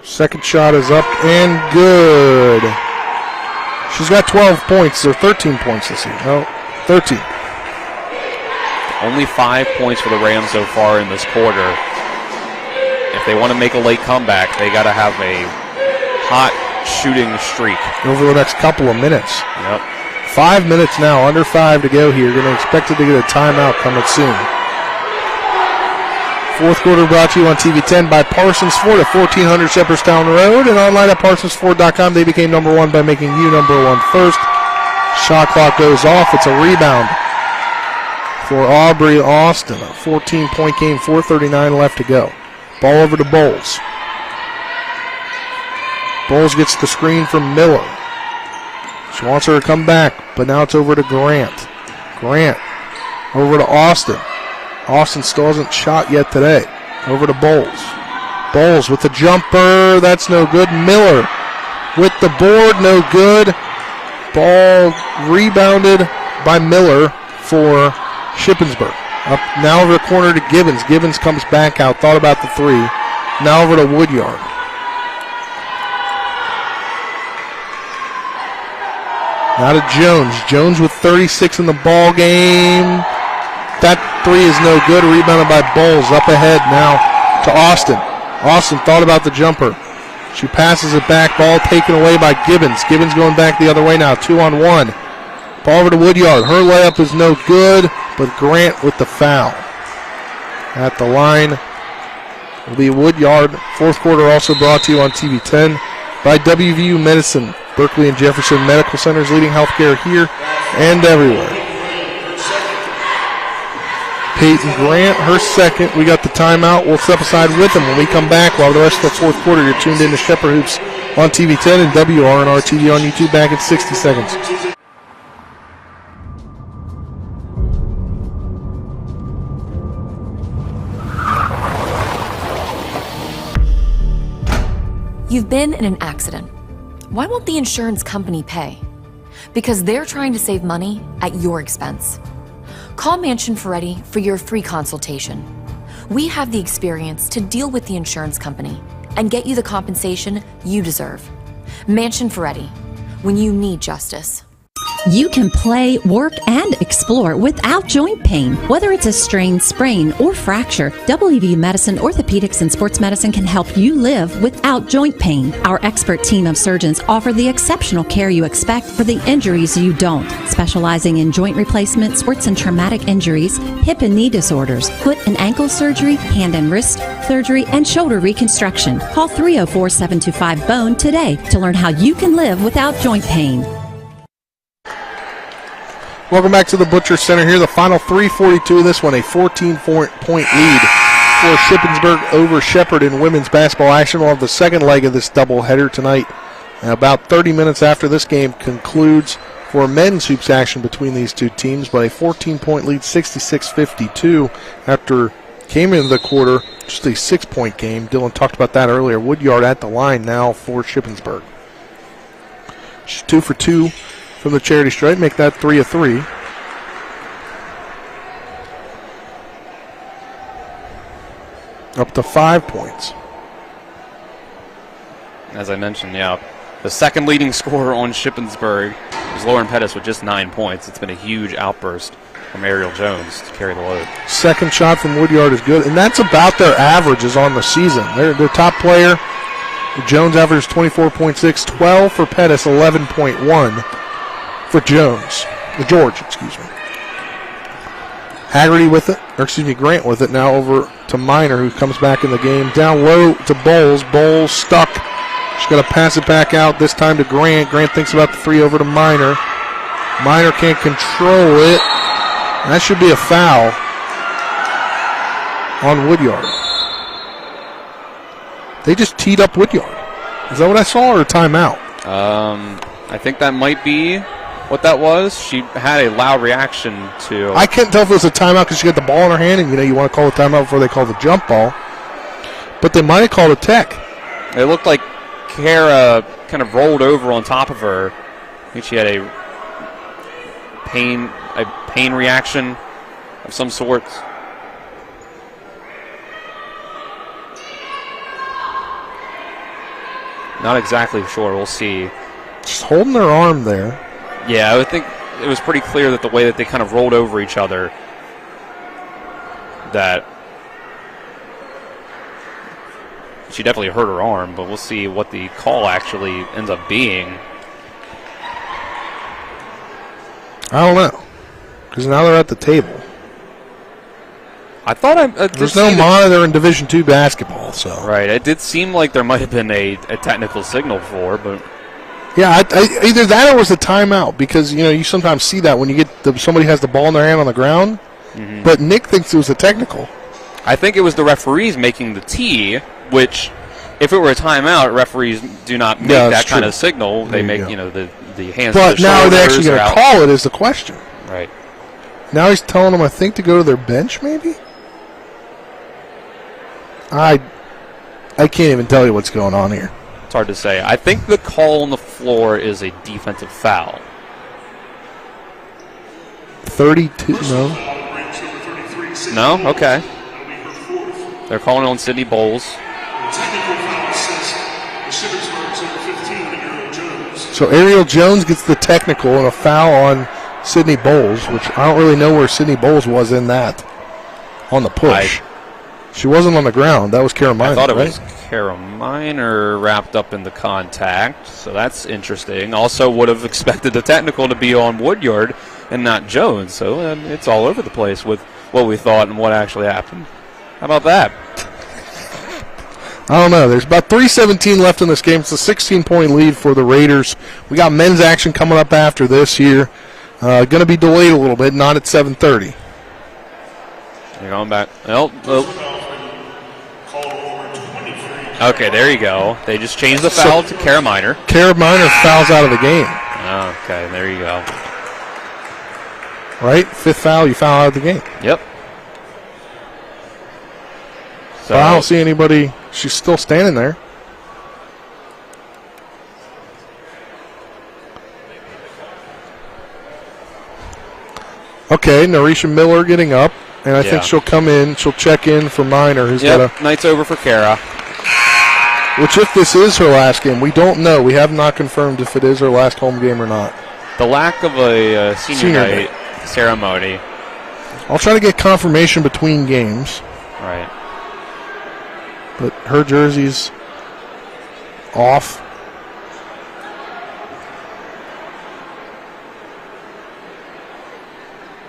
Second shot is up and good. She's got 12 points, or 13 points this season. No, 13. Only 5 points for the Rams so far in this quarter. If they want to make a late comeback, they got to have a hot shooting streak over the next couple of minutes. Yep. 5 minutes now, under 5 to go here. Going to expect it to get a timeout coming soon. Fourth quarter brought to you on TV 10 by Parsons Ford at 1400 Shepherdstown Road and online at parsonsford.com. They became number 1 by making you number 1 first. Shot clock goes off. It's a rebound for Aubrey Austin. A 14-point game, 4:39 left to go. Ball over to Bowles. Bowles gets the screen from Miller. She wants her to come back, but now it's over to Grant. Grant over to Austin. Austin still hasn't shot yet today. Over to Bowles. Bowles with the jumper. That's no good. Miller with the board. No good. Ball rebounded by Miller for Shippensburg. Up now over the corner to Gibbons. Gibbons comes back out. Thought about the three. Now over to Woodyard. Now to Jones. Jones with 36 in the ball game. That three is no good. Rebounded by Bowles. Up ahead now to Austin. Austin thought about the jumper. She passes it back. Ball taken away by Gibbons. Gibbons going back the other way now. 2-on-1. Ball over to Woodyard. Her layup is no good, but Grant with the foul. At the line will be Woodyard. Fourth quarter also brought to you on TV 10 by WVU Medicine. Berkeley and Jefferson Medical Centers, leading healthcare here and everywhere. Peyton Grant, her second. We got the timeout. We'll step aside with them when we come back. While the rest of the fourth quarter, you're tuned in to Shepherd Hoops on TV 10 and WRNR TV on YouTube. Back in 60 seconds. You've been in an accident. Why won't the insurance company pay? Because they're trying to save money at your expense. Call Mansion Ferretti for your free consultation. We have the experience to deal with the insurance company and get you the compensation you deserve. Mansion Ferretti, when you need justice. You can play, work, and explore without joint pain. Whether it's a strain, sprain, or fracture, WVU Medicine, Orthopedics, and Sports Medicine can help you live without joint pain. Our expert team of surgeons offer the exceptional care you expect for the injuries you don't, specializing in joint replacement, sports and traumatic injuries, hip and knee disorders, foot and ankle surgery, hand and wrist surgery, and shoulder reconstruction. Call 304-725-BONE today to learn how you can live without joint pain. Welcome back to the Butcher Center here. The final 3:42 of this one, a 14-point lead for Shippensburg over Shepherd in women's basketball action. We'll have the second leg of this doubleheader tonight. And about 30 minutes after this game concludes for men's hoops action between these two teams, but a 14-point lead, 66-52 after came into the quarter, just a 6-point game. Dylan talked about that earlier. Woodyard at the line now for Shippensburg. She's 2 for 2. From the charity stripe, make that 3 of 3. Up to 5 points. As I mentioned, yeah, the second leading scorer on Shippensburg is Lauren Pettis with just 9 points. It's been a huge outburst from Ariel Jones to carry the load. Second shot from Woodyard is good, and that's about their averages on the season. Their top player, Jones, averages 24.6, 12 for Pettis, 11.1. For George, excuse me. Haggerty with it, Grant with it now over to Miner, who comes back in the game. Down low to Bowles. Bowles stuck. She's going to pass it back out, this time to Grant. Grant thinks about the three over to Miner. Miner can't control it. That should be a foul on Woodyard. They just teed up Woodyard. Is that what I saw, or a timeout? I think that might be what that was. She had a loud reaction to... I can't tell if it was a timeout because she got the ball in her hand, and you want to call a timeout before they call the jump ball. But they might have called a tech. It looked like Kara kind of rolled over on top of her. I think she had a pain reaction of some sort. Not exactly sure. We'll see. Just holding their arm there. Yeah, I would think it was pretty clear that the way that they kind of rolled over each other, that she definitely hurt her arm, but we'll see what the call actually ends up being. I don't know, because now they're at the table. I thought there's no monitor in Division II basketball, so right. It did seem like there might have been a technical signal for, but yeah, either that or was a timeout, because you sometimes see that when you get somebody has the ball in their hand on the ground. Mm-hmm. But Nick thinks it was a technical. I think it was the referees making the tee, which, if it were a timeout, referees do not make that kind of signal. They make the hands. But now are they actually going to call it? Is the question. Right. Now he's telling them, I think, to go to their bench, maybe. I can't even tell you what's going on here. It's hard to say. I think the call on the floor is a defensive foul. 32, no. No? Okay. They're calling on Sydney Bowles. So Ariel Jones gets the technical and a foul on Sydney Bowles, which I don't really know where Sydney Bowles was in that. On the push. She wasn't on the ground. That was Kara Minor, I thought it right? was Kara Minor wrapped up in the contact, so that's interesting. Also would have expected the technical to be on Woodyard and not Jones, so it's all over the place with what we thought and what actually happened. How about that? I don't know. There's about 3:17 left in this game. It's a 16-point lead for the Raiders. We got men's action coming up after this here. Going to be delayed a little bit, not at 7:30. You're going back. Okay, there you go. They just changed the foul to Kara Minor. Kara Minor fouls out of the game. Okay, there you go. Right? Fifth foul, you foul out of the game. Yep. So but I don't see anybody. She's still standing there. Okay, Narisha Miller getting up, and I think she'll come in. She'll check in for Minor, who's got night's over for Kara. Which, if this is her last game, we don't know. We have not confirmed if it is her last home game or not. The lack of a senior night ceremony. I'll try to get confirmation between games. Right. But her jersey's off.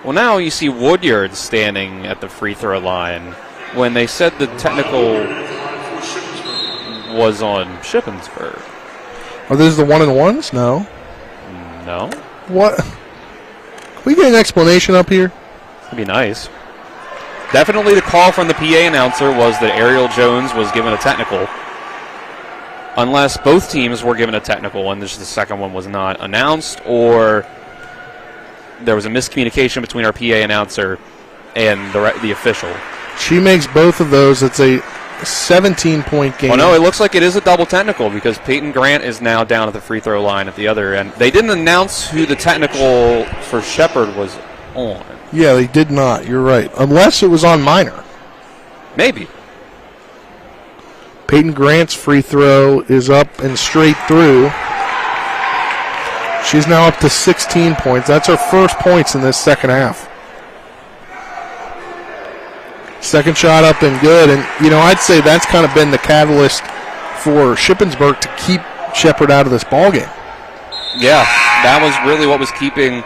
Well, now you see Woodyard standing at the free throw line when they said the technical was on Shippensburg. Are these the 1-and-1s? No. No. What? Can we get an explanation up here? That'd be nice. Definitely the call from the PA announcer was that Ariel Jones was given a technical. Unless both teams were given a technical and the second one was not announced, or there was a miscommunication between our PA announcer and the official. She makes both of those. It's a 17-point game. Well, no, it looks like it is a double technical because Peyton Grant is now down at the free throw line at the other end. They didn't announce who the technical for Shepherd was on. Yeah, they did not. You're right. Unless it was on Minor. Maybe. Peyton Grant's free throw is up and straight through. She's now up to 16 points. That's her first points in this second half. Second shot up and good. And, I'd say that's kind of been the catalyst for Shippensburg to keep Shepherd out of this ballgame. Yeah, that was really what was keeping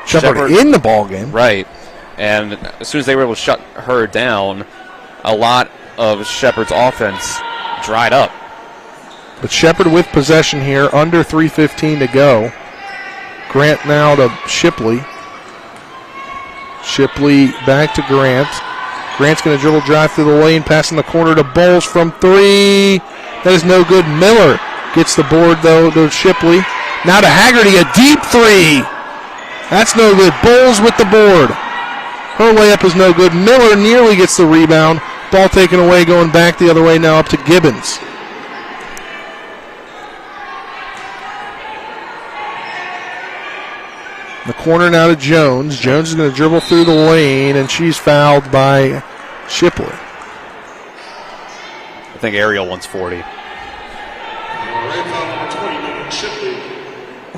Shepherd in the ballgame. Right. And as soon as they were able to shut her down, a lot of Shepherd's offense dried up. But Shepherd with possession here, under 3:15 to go. Grant now to Shipley. Shipley back to Grant. Grant's going to dribble drive through the lane, passing the corner to Bowles from three. That is no good. Miller gets the board, though, to Shipley. Now to Haggerty, a deep three. That's no good. Bowles with the board. Her layup is no good. Miller nearly gets the rebound, ball taken away, going back the other way now up to Gibbons. The corner now to Jones. Jones is going to dribble through the lane, and she's fouled by Shipley. I think Ariel wants 40.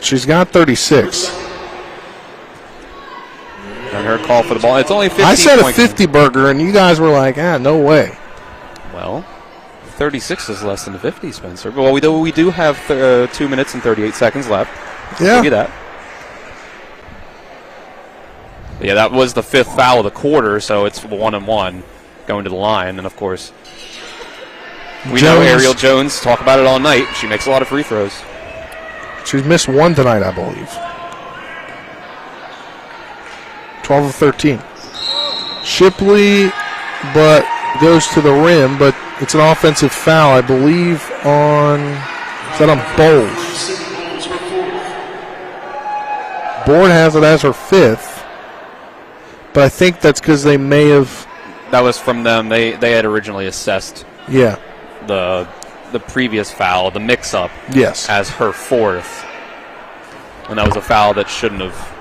She's got 36. And her call for the ball. It's only 50. I said a 50 burger, and you guys were like, no way. Well, 36 is less than the 50, Spencer. Well, we do have 2 minutes and 38 seconds left. Yeah. Give you that. Yeah, that was the 5th foul of the quarter, so it's 1-1 going to the line. And, of course, we know Ariel Jones, talk about it all night. She makes a lot of free throws. She's missed one tonight, I believe. 12 of 13. Shipley, but goes to the rim, but it's an offensive foul, I believe, on, is that on Bowles? Board has it as her 5th, but I think that's because they may have. That was from them. They had originally assessed. Yeah. The previous foul, the mix-up. Yes. As her 4th, and that was a foul that shouldn't have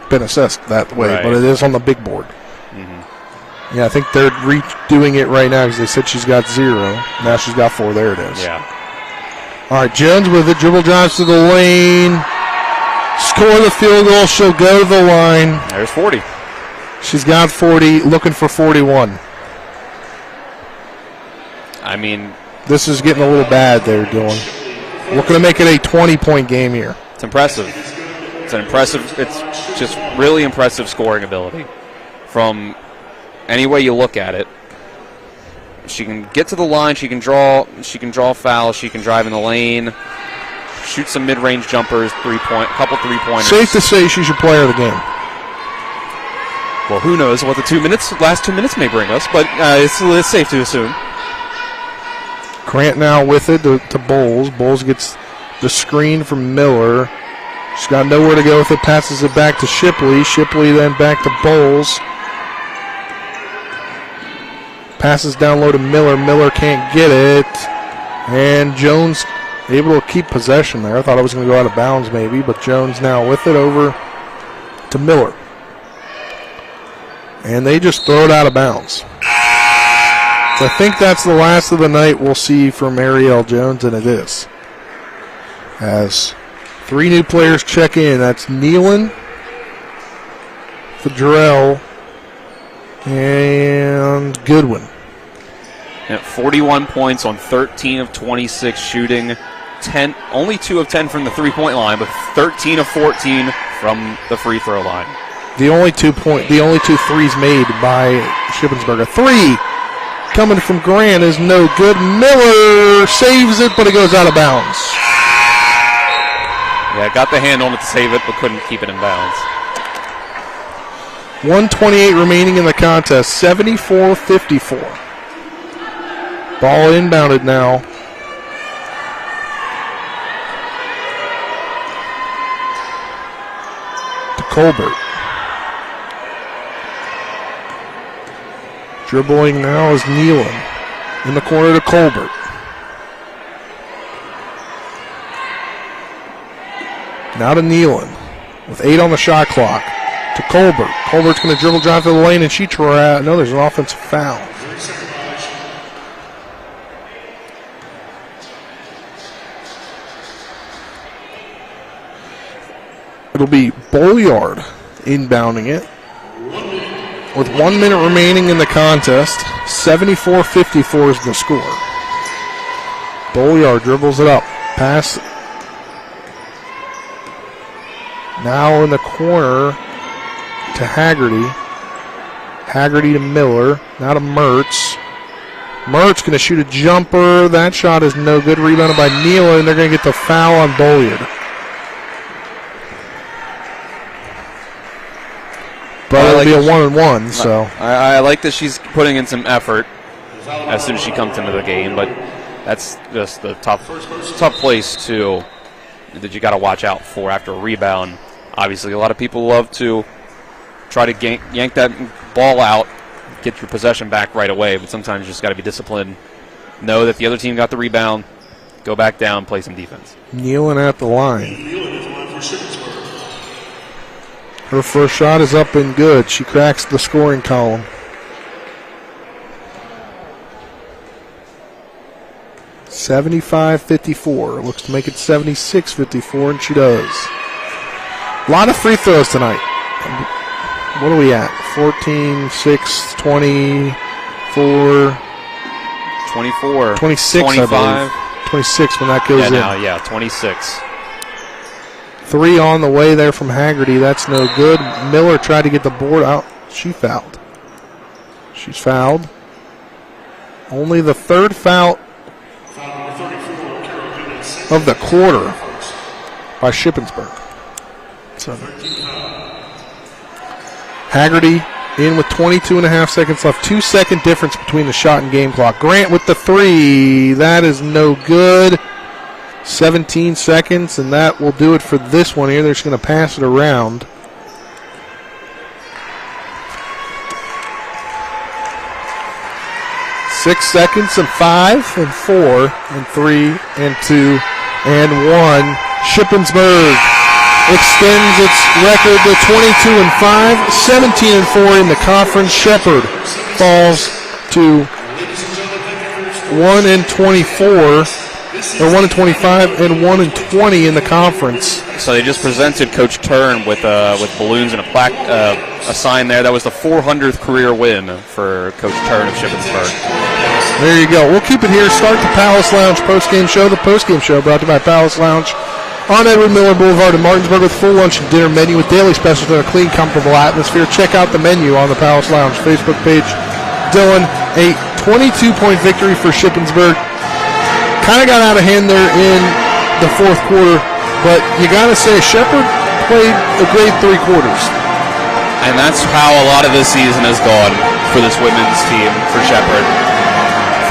been assessed that way, right. But it is on the big board. Mm-hmm. Yeah, I think they're redoing it right now because they said she's got 0. Now she's got 4. There it is. Yeah. All right, Jones with it. Dribble drives to the lane. Score the field goal. She'll go to the line. There's 40. She's got 40, looking for 41. I mean, this is getting a little bad there, Dylan. Looking to make it a 20-point game here. It's impressive. It's just really impressive scoring ability. From any way you look at it, she can get to the line, she can draw fouls, she can drive in the lane, shoot some mid-range jumpers, couple three-pointers. Safe to say she's your player of the game. Well, who knows what the last 2 minutes may bring us, but it's safe to assume. Grant now with it to Bowles. Bowles gets the screen from Miller. She's got nowhere to go with it. Passes it back to Shipley. Shipley then back to Bowles. Passes down low to Miller. Miller can't get it. And Jones able to keep possession there. I thought it was going to go out of bounds maybe, but Jones now with it over to Miller. And they just throw it out of bounds. So I think that's the last of the night we'll see from Ariel Jones, and it is. As 3 new players check in. That's Nealon, Fedrell, and Goodwin. At 41 points on 13 of 26 shooting. Only 2 of 10 from the three-point line, but 13 of 14 from the free throw line. The only two threes made by Shippensburg. A 3 coming from Grant is no good. Miller saves it, but it goes out of bounds. Yeah, got the hand on it to save it, but couldn't keep it in bounds. 1:28 remaining in the contest. 74-54. Ball inbounded now. To Colbert. Dribbling now is Nealon. In the corner to Colbert. Now to Nealon. With 8 on the shot clock. To Colbert. Colbert's going to dribble drive to the lane, and she no, there's an offensive foul. It'll be Bolyard inbounding it. With 1 minute remaining in the contest, 74-54 is the score. Bolyard dribbles it up. Pass. Now in the corner to Haggerty. Haggerty to Miller. Now to Mertz. Mertz going to shoot a jumper. That shot is no good. Rebounded by Nealon, and they're going to get the foul on Bolyard. But it'll be a 1-1, so. I like that she's putting in some effort as soon as she comes into the game, but that's just the tough place that you got to watch out for after a rebound. Obviously, a lot of people love to try to yank that ball out get your possession back right away, but sometimes you just got to be disciplined. Know that the other team got the rebound, go back down, play some defense. Kneeling at the line. Her first shot is up and good. She cracks the scoring column. $75-54. Looks to make it 76-54, and she does. A lot of free throws tonight. What are we at? 14, 6, 24. 24. 26, 25. I believe. 26 when that goes in. Yeah, 26. 3 on the way there from Haggerty. That's no good. Miller tried to get the board out. She fouled. She's fouled. Only the third foul of the quarter by Shippensburg. So Haggerty in with 22.5 seconds left. 2-second difference between the shot and game clock. Grant with the 3. That is no good. 17 seconds, and that will do it for this one here. They're just going to pass it around. Six seconds and 5 and 4 and 3 and 2 and 1. Shippensburg extends its record to 22-5, 17-4 in the conference. Shepherd falls to 1-24. Or 1-25 and 1-20 in the conference. So they just presented Coach Turn with balloons and a sign there. That was the 400th career win for Coach Turn of Shippensburg. There you go. We'll keep it here. Start the Palace Lounge postgame show. The postgame show brought to you by Palace Lounge on Edward Miller Boulevard in Martinsburg with full lunch and dinner menu with daily specials and a clean, comfortable atmosphere. Check out the menu on the Palace Lounge Facebook page. Dylan, a 22-point victory for Shippensburg. Kind of got out of hand there in the fourth quarter, but you got to say Shepherd played a great 3 quarters. And that's how a lot of this season has gone for this women's team for Shepherd.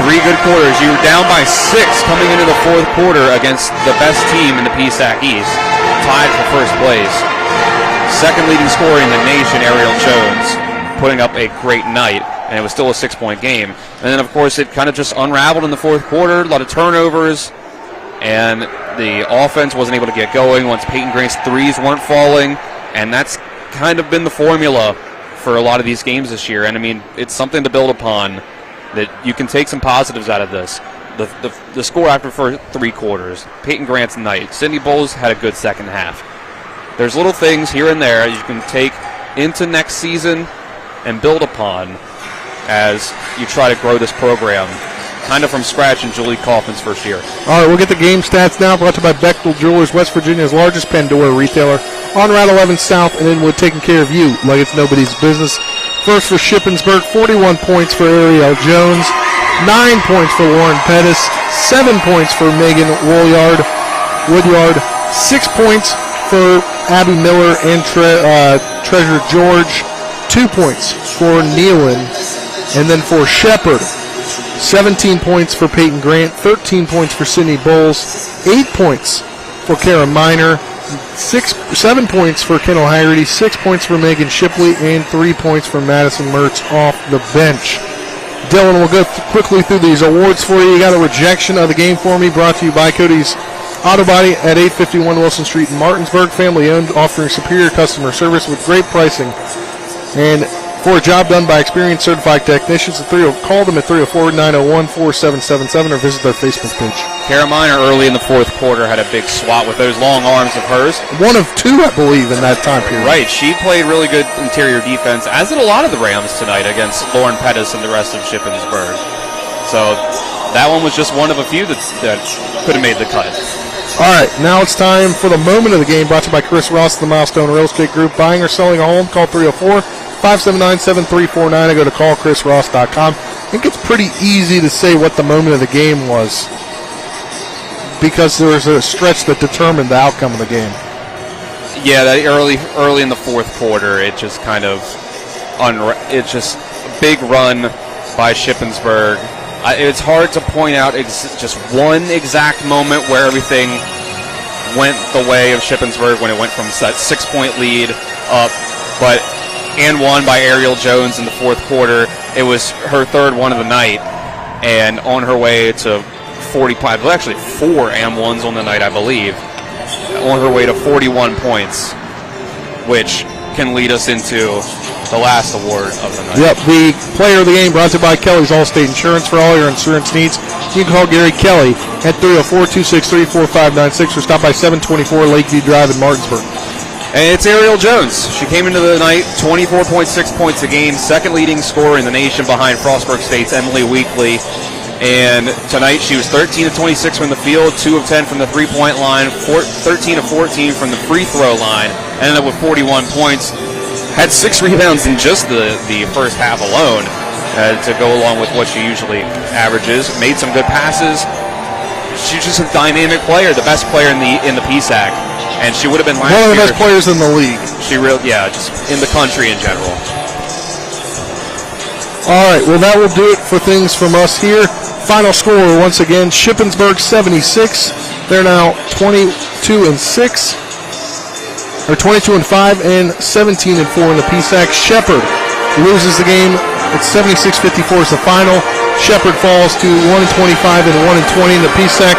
3 good quarters. You were down by 6 coming into the fourth quarter against the best team in the PSAC East, tied for first place. Second leading scorer in the nation, Ariel Jones, putting up a great night. And it was still a 6-point game. And then, of course, it kind of just unraveled in the fourth quarter. A lot of turnovers. And the offense wasn't able to get going once Peyton Grant's threes weren't falling. And that's kind of been the formula for a lot of these games this year. And, I mean, it's something to build upon that you can take some positives out of this. The score after for 3 quarters. Peyton Grant's night. Sydney Bowles had a good second half. There's little things here and there you can take into next season and build upon as you try to grow this program kind of from scratch in Julie Kaufman's first year. All right, we'll get the game stats now, brought to you by Bechtel Jewelers, West Virginia's largest Pandora retailer, on Route 11 South and Inwood, taking care of you like it's nobody's business. First for Shippensburg, 41 points for Ariel Jones, 9 points for Lauren Pettis, 7 points for Megan Woodyard, 6 points for Abby Miller and Treasure George, 2 points for Nealon. And then for Shepherd, 17 points for Peyton Grant, 13 points for Sydney Bowles, 8 points for Kara Miner, 7 points for Kendall Haggerty, 6 points for Megan Shipley, and 3 points for Madison Mertz off the bench. Dylan, we'll go quickly through these awards for you. You got a rejection of the game for me, brought to you by Cody's Auto Body at 851 Wilson Street in Martinsburg, family owned, offering superior customer service with great pricing. And for a job done by experienced certified technicians, call them at 304-901-4777 or visit their Facebook page. Kara Miner early in the fourth quarter had a big swat with those long arms of hers. 1 of 2, I believe, in that time period. Right, she played really good interior defense, as did a lot of the Rams tonight against Lauren Pettis and the rest of Shippensburg. So that one was just one of a few that could have made the cut. All right, now it's time for the moment of the game, brought to you by Chris Ross, the Milestone Real Estate Group. Buying or selling a home, call 304-579-7349. I go to callchrisross.com. I think it's pretty easy to say what the moment of the game was because there was a stretch that determined the outcome of the game. Yeah, that early in the fourth quarter, it just kind of it's just a big run by Shippensburg. It's hard to point out just one exact moment where everything went the way of Shippensburg when it went from that 6-point lead up, but and one by Ariel Jones in the fourth quarter. It was her third one of the night, and on her way to 45, well, actually 4 and-ones on the night, I believe, on her way to 41 points, which can lead us into the last award of the night. Yep, the player of the game brought to you by Kelly's Allstate Insurance. For all your insurance needs, you can call Gary Kelly at 304-263-4596 or stop by 724 Lakeview Drive in Martinsburg. And it's Ariel Jones. She came into the night 24.6 points a game, second leading scorer in the nation behind Frostburg State's Emily Weekly. And tonight she was 13 of 26 from the field, 2 of 10 from the three-point line, 13 of 14 from the free throw line, ended up with 41 points. Had 6 rebounds in just the first half alone to go along with what she usually averages. Made some good passes. She's just a dynamic player, the best player in the PSAC. And she would have been last year. One of the best players in the league. Just in the country in general. All right, well, that will do it for things from us here. Final score, once again, Shippensburg 76. They're now 22-6, or 22-5, and 17-4 in the PSAC. Shepherd loses the game. It's 76-54 is the final. Shepherd falls to 1-25 and 1-20 in the PSAC.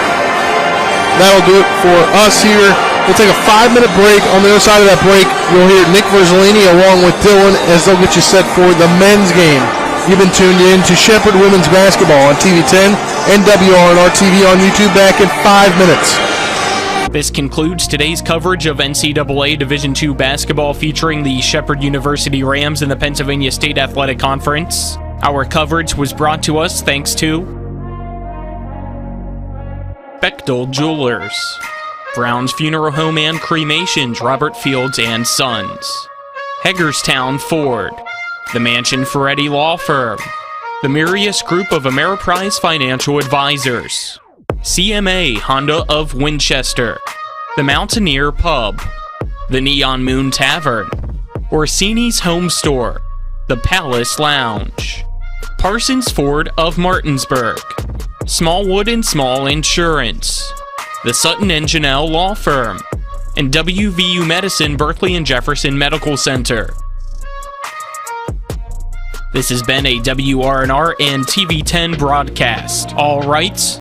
That'll do it for us here. We'll take a 5-minute break. On the other side of that break, you'll hear Nick Verzolini along with Dylan as they'll get you set for the men's game. You've been tuned in to Shepherd Women's Basketball on TV 10 and WRNR TV on YouTube back in 5 minutes. This concludes today's coverage of NCAA Division II basketball featuring the Shepherd University Rams in the Pennsylvania State Athletic Conference. Our coverage was brought to us thanks to Bechtel Jewelers, Brown's Funeral Home and Cremations, Robert Fields and Sons, Hagerstown Ford, the Mansion Ferretti Law Firm, the Mirius Group of Ameriprise Financial Advisors, CMA Honda of Winchester, the Mountaineer Pub, the Neon Moon Tavern, Orsini's Home Store, the Palace Lounge, Parsons Ford of Martinsburg, Smallwood and Small Insurance, the Sutton and Janelle Law Firm, and WVU Medicine Berkeley and Jefferson Medical Center. This has been a WRNR and TV 10 broadcast. All rights